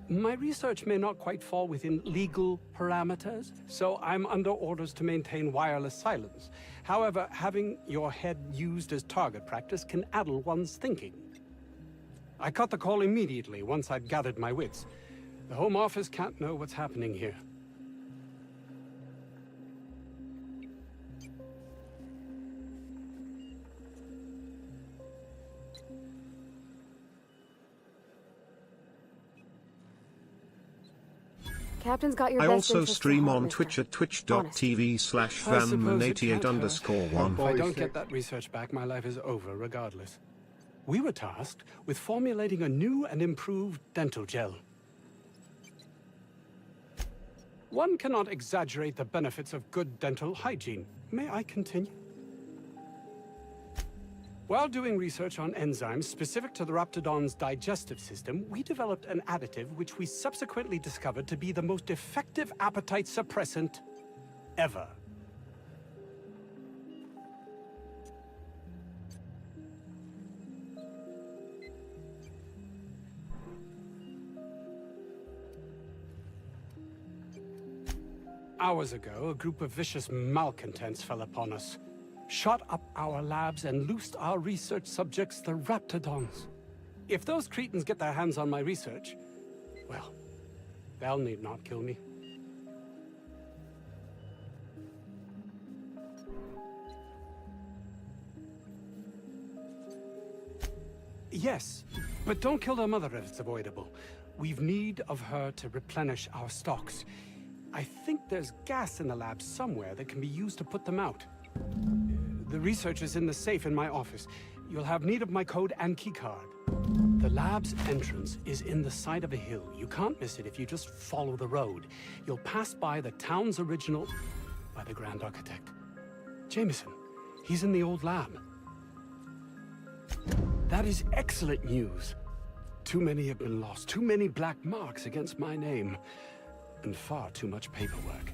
My research may not quite fall within legal parameters, so I'm under orders to maintain wireless silence. However, having your head used as target practice can addle one's thinking. I cut the call immediately once I'd gathered my wits. The Home Office can't know what's happening here. Captain's got your I best also interest at stream heart, on mister. Twitch at twitch.tv/vanman88_1. If I don't get that research back, my life is over regardless. We were tasked with formulating a new and improved dental gel. One cannot exaggerate the benefits of good dental hygiene. May I continue? While doing research on enzymes specific to the Raptidon's digestive system, we developed an additive which we subsequently discovered to be the most effective appetite suppressant ever. Hours ago, a group of vicious malcontents fell upon us, shot up our labs and loosed our research subjects, the Raptidons. If those cretins get their hands on my research, well, they'll need not kill me. Yes, but don't kill their mother if it's avoidable. We've need of her to replenish our stocks. I think there's gas in the lab somewhere that can be used to put them out. The research is in the safe in my office. You'll have need of my code and keycard. The lab's entrance is in the side of a hill. You can't miss it if you just follow the road. You'll pass by the town's original... by the Grand Architect. Jameson. He's in the old lab. That is excellent news. Too many have been lost. Too many black marks against my name. And far too much paperwork.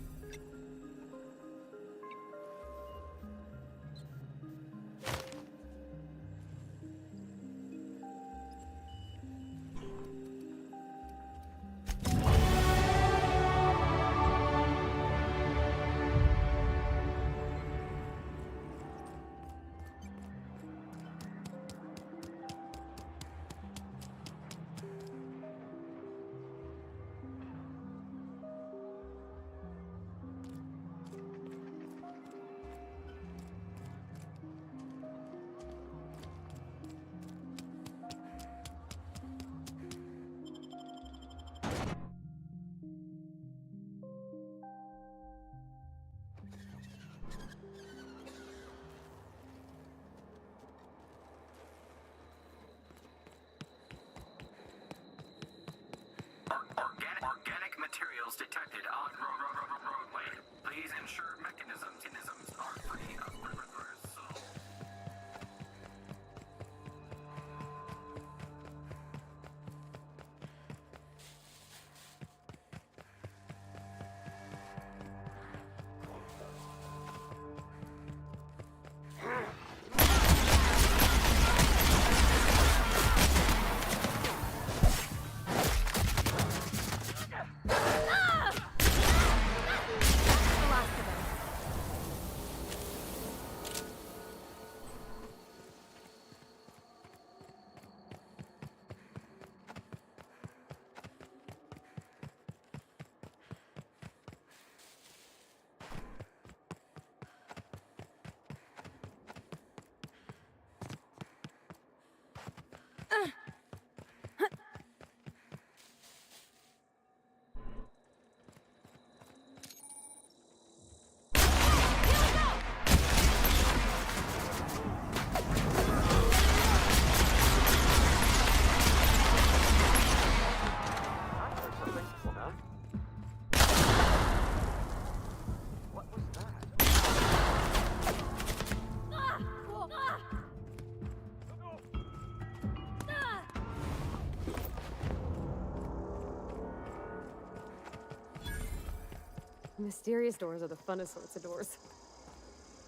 Mysterious doors are the funnest sorts of doors.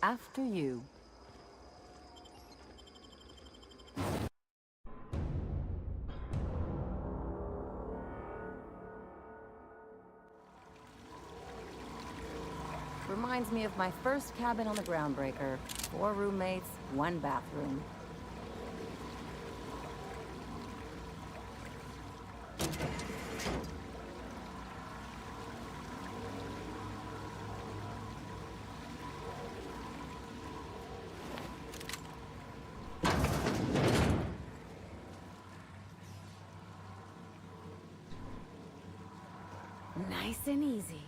After you. Reminds me of my first cabin on the Groundbreaker. 4 roommates, 1 bathroom. Nice and easy.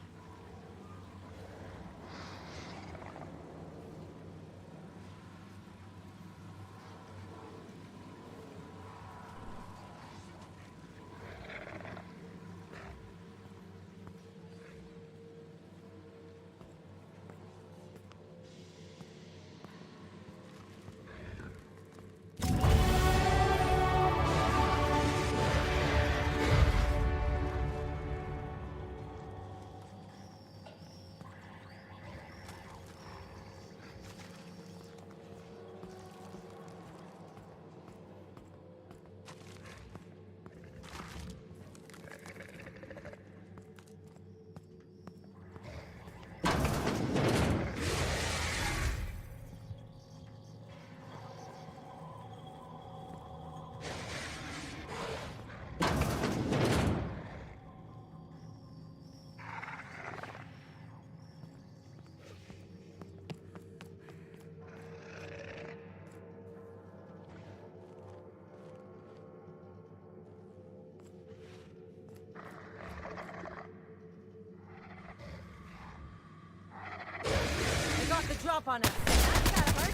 They got the drop on us. That's gotta hurt.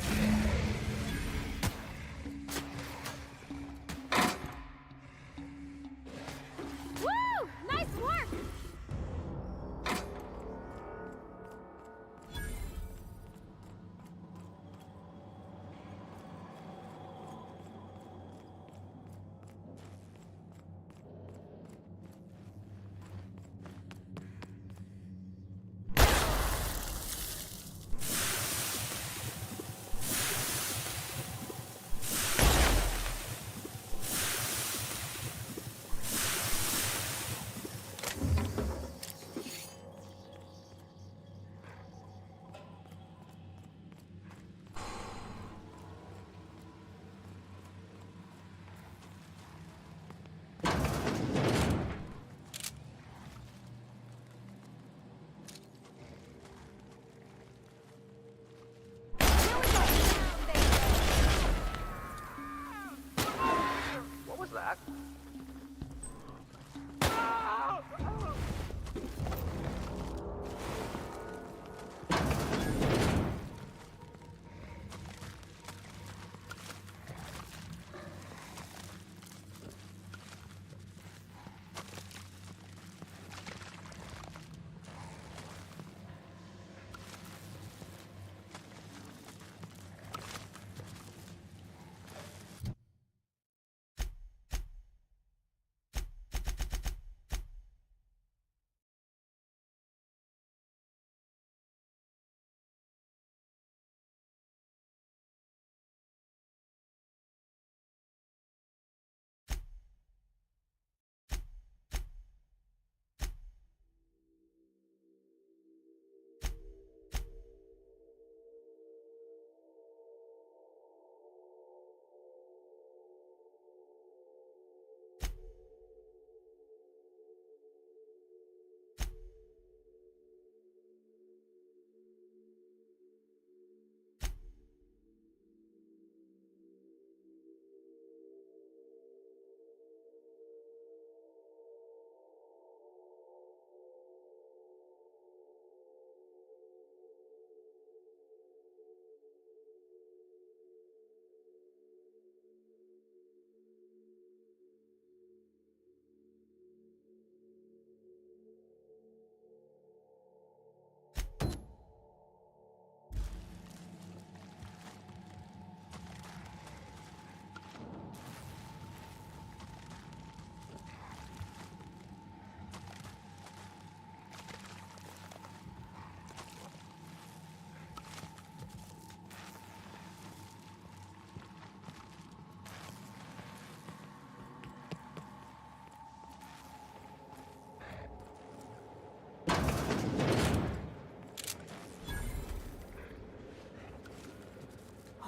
Woo! Nice work!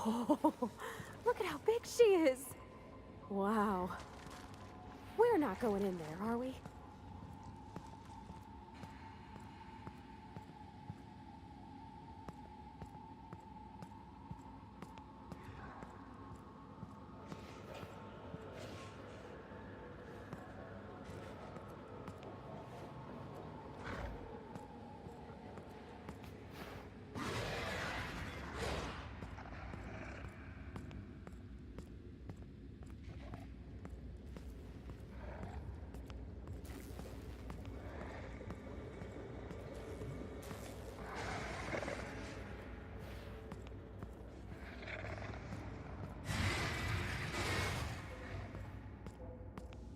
Oh, look at how big she is. Wow. We're not going in there, are we?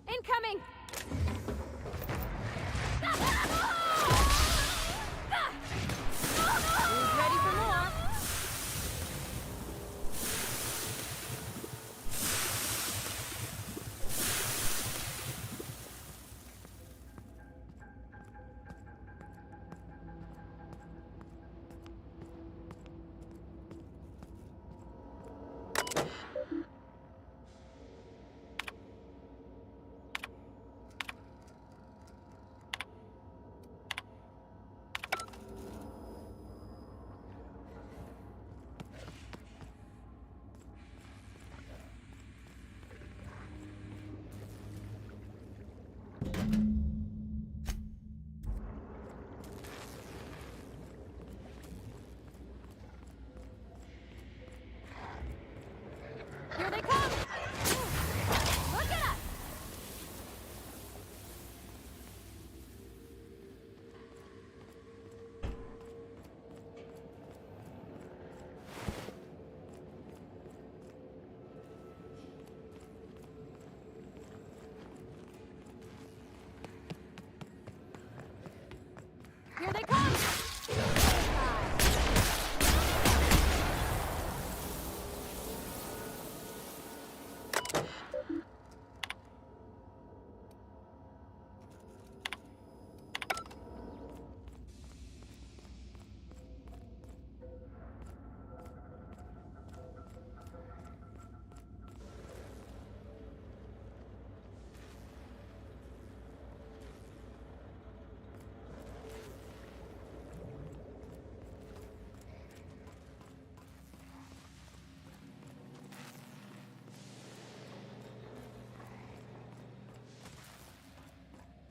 Incoming! Who's ready for more? Here they come! Look at us! Here they come!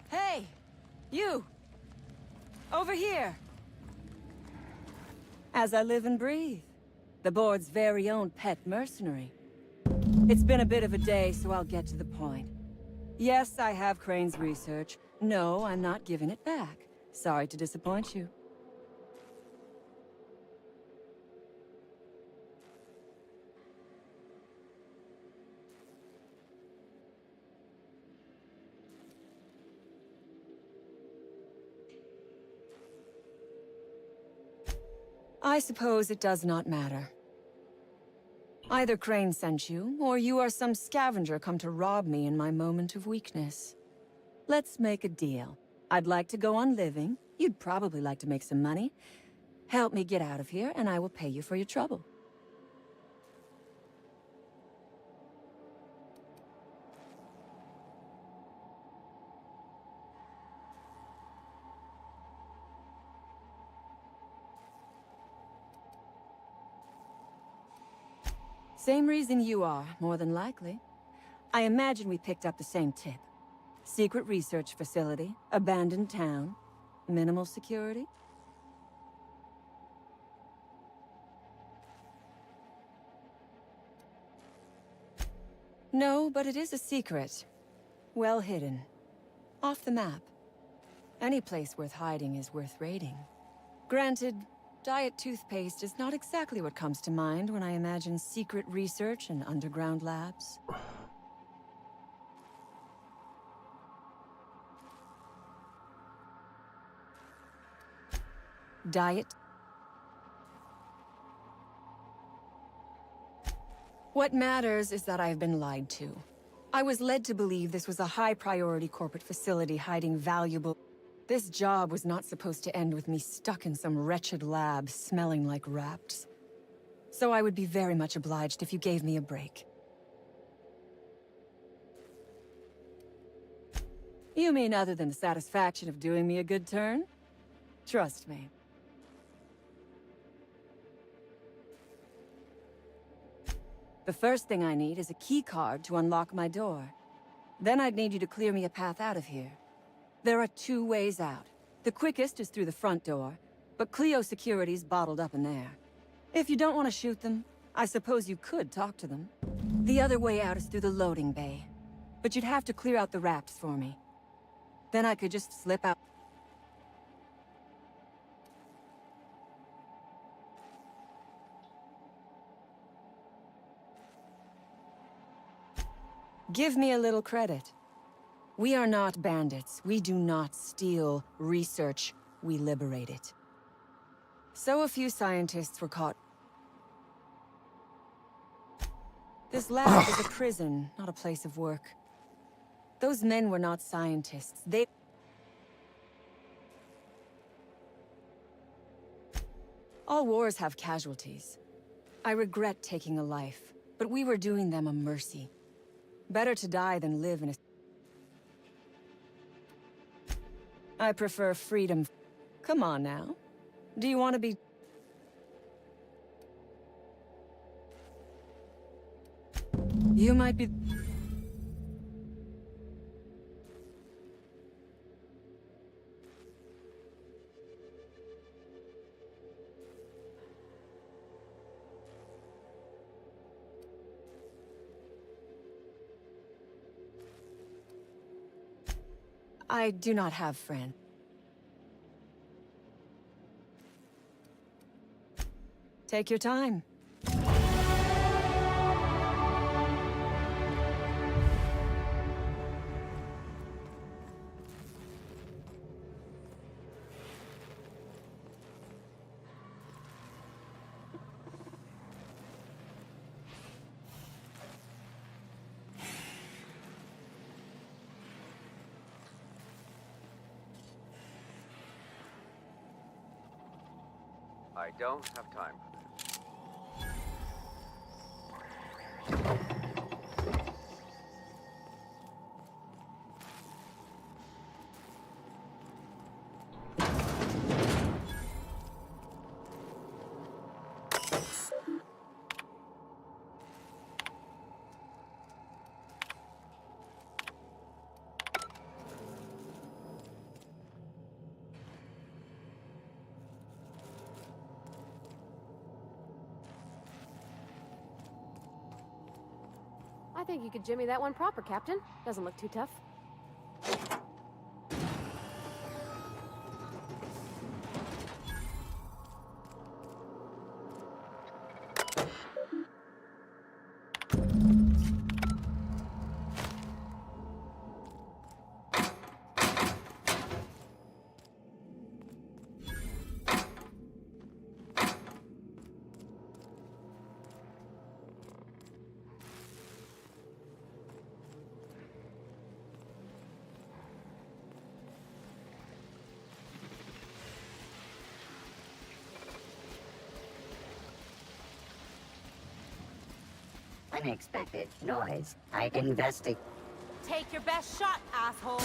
Hey! You! Over here! As I live and breathe. The board's very own pet mercenary. It's been a bit of a day, so I'll get to the point. Yes, I have Crane's research. No, I'm not giving it back. Sorry to disappoint you. I suppose it does not matter. Either Crane sent you, or you are some scavenger come to rob me in my moment of weakness. Let's make a deal. I'd like to go on living. You'd probably like to make some money. Help me get out of here, and I will pay you for your trouble. Same reason you are, more than likely. I imagine we picked up the same tip. Secret research facility, abandoned town, minimal security. No, but it is a secret. Well hidden. Off the map. Any place worth hiding is worth raiding. Granted, diet toothpaste is not exactly what comes to mind when I imagine secret research and underground labs. Diet. What matters is that I've been lied to. I was led to believe this was a high-priority corporate facility hiding valuable... This job was not supposed to end with me stuck in some wretched lab smelling like rats. So I would be very much obliged if you gave me a break. You mean other than the satisfaction of doing me a good turn? Trust me. The first thing I need is a key card to unlock my door. Then I'd need you to clear me a path out of here. There are 2 ways out. The quickest is through the front door, but Cleo security's bottled up in there. If you don't want to shoot them, I suppose you could talk to them. The other way out is through the loading bay, but you'd have to clear out the rafts for me. Then I could just slip out. Give me a little credit. We are not bandits. We do not steal research. We liberate it. So a few scientists were caught. This lab is a prison, not a place of work. Those men were not scientists. They... All wars have casualties. I regret taking a life, but we were doing them a mercy. Better to die than live in a... I prefer freedom. Come on now. Do you want to be... You might be... I do not have friends. Take your time. I don't have time for this. I think you could jimmy that one proper, Captain. Doesn't look too tough. Unexpected noise. I'd investigate. Take your best shot, asshole!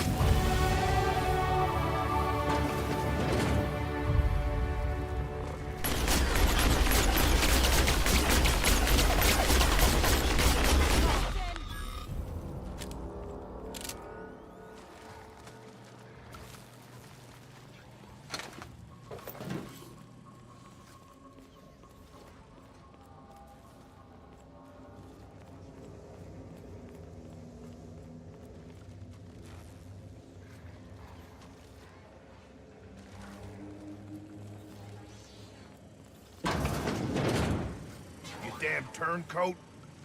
Damn turncoat.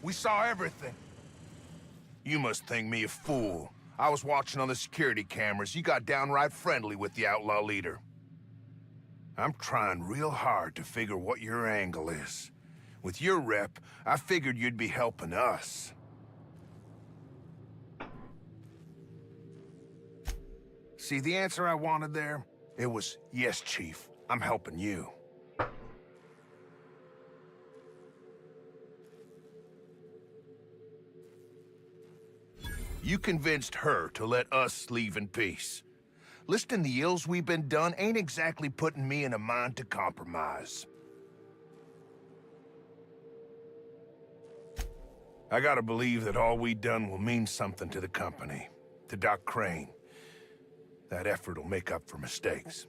We saw everything. You must think me a fool. I was watching on the security cameras. You got downright friendly with the outlaw leader. I'm trying real hard to figure what your angle is. With your rep, I figured you'd be helping us. See the answer I wanted there? It was, yes, Chief, I'm helping you. You convinced her to let us leave in peace. Listing the ills we've been done ain't exactly putting me in a mind to compromise. I gotta believe that all we done will mean something to the company, to Doc Crane. That effort will make up for mistakes.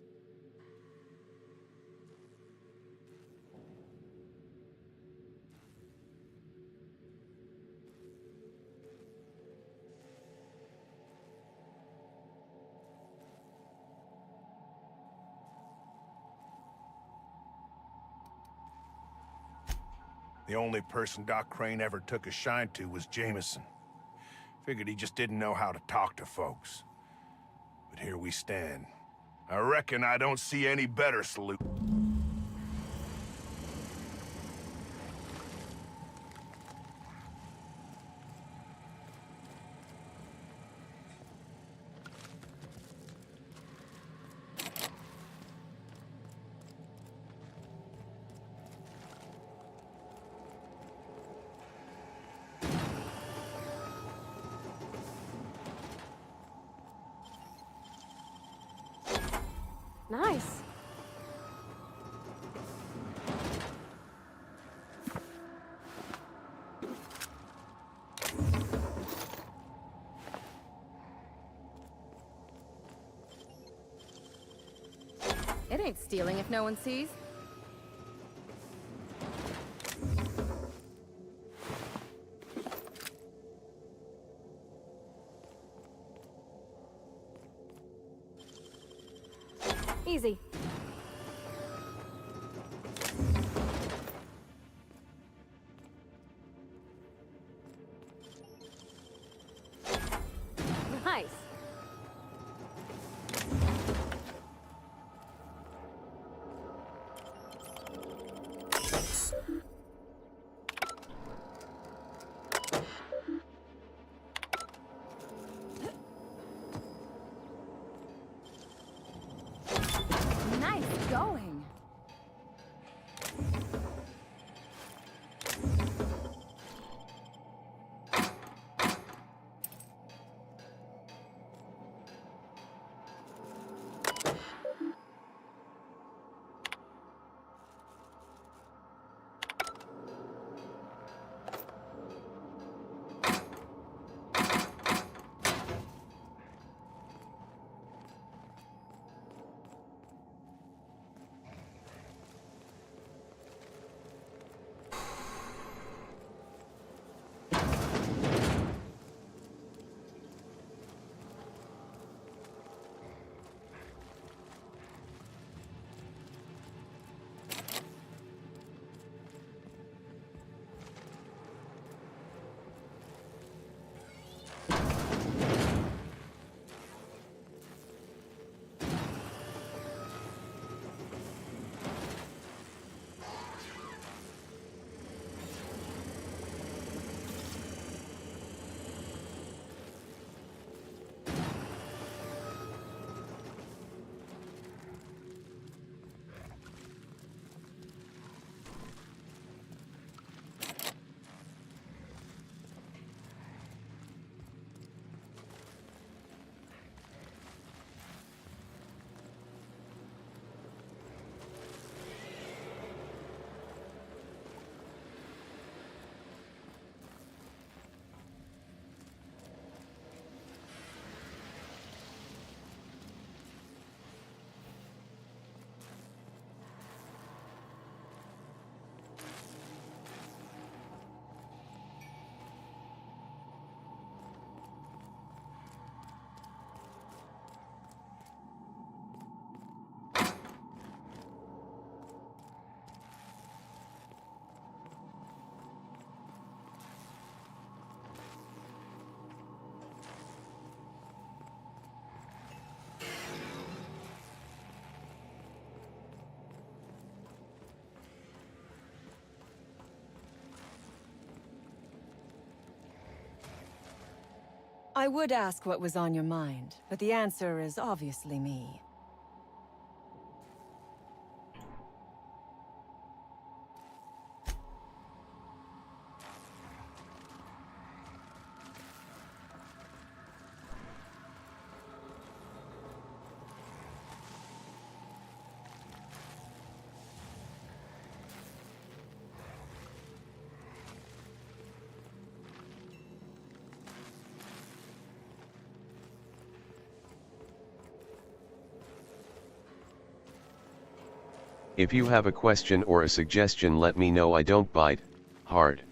The only person Doc Crane ever took a shine to was Jameson. Figured he just didn't know how to talk to folks. But here we stand. I reckon I don't see any better solution. Nice. It ain't stealing if no one sees. Easy. Nice. Nice going. I would ask what was on your mind, but the answer is obviously me. If you have a question or a suggestion, let me know. I don't bite hard.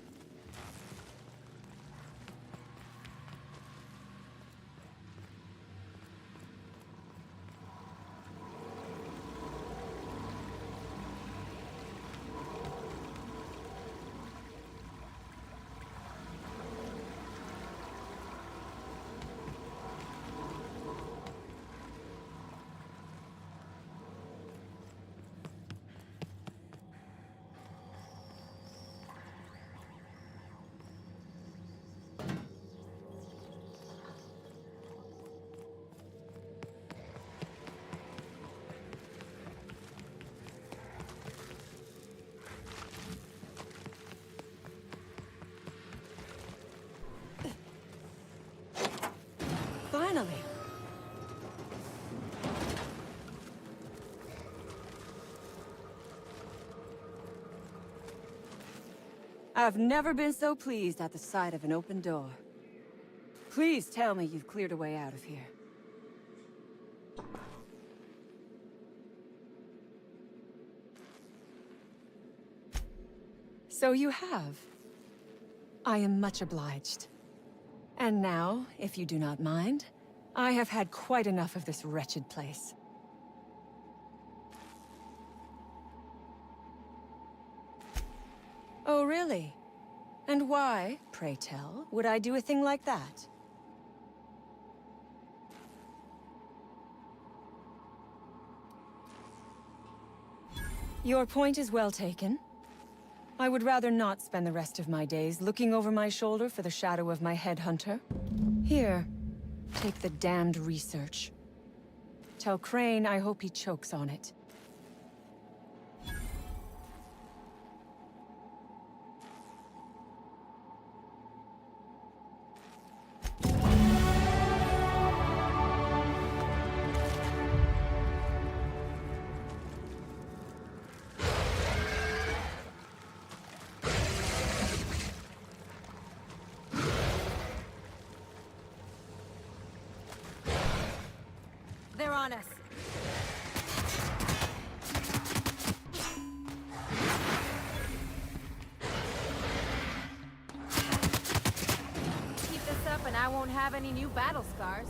Finally. I've never been so pleased at the sight of an open door. Please tell me you've cleared a way out of here. So you have. I am much obliged. And now, if you do not mind, I have had quite enough of this wretched place. Oh, really? And why, pray tell, would I do a thing like that? Your point is well taken. I would rather not spend the rest of my days looking over my shoulder for the shadow of my headhunter. Here, take the damned research. Tell Crane I hope he chokes on it. They're on us. Keep this up and I won't have any new battle scars.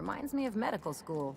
Reminds me of medical school.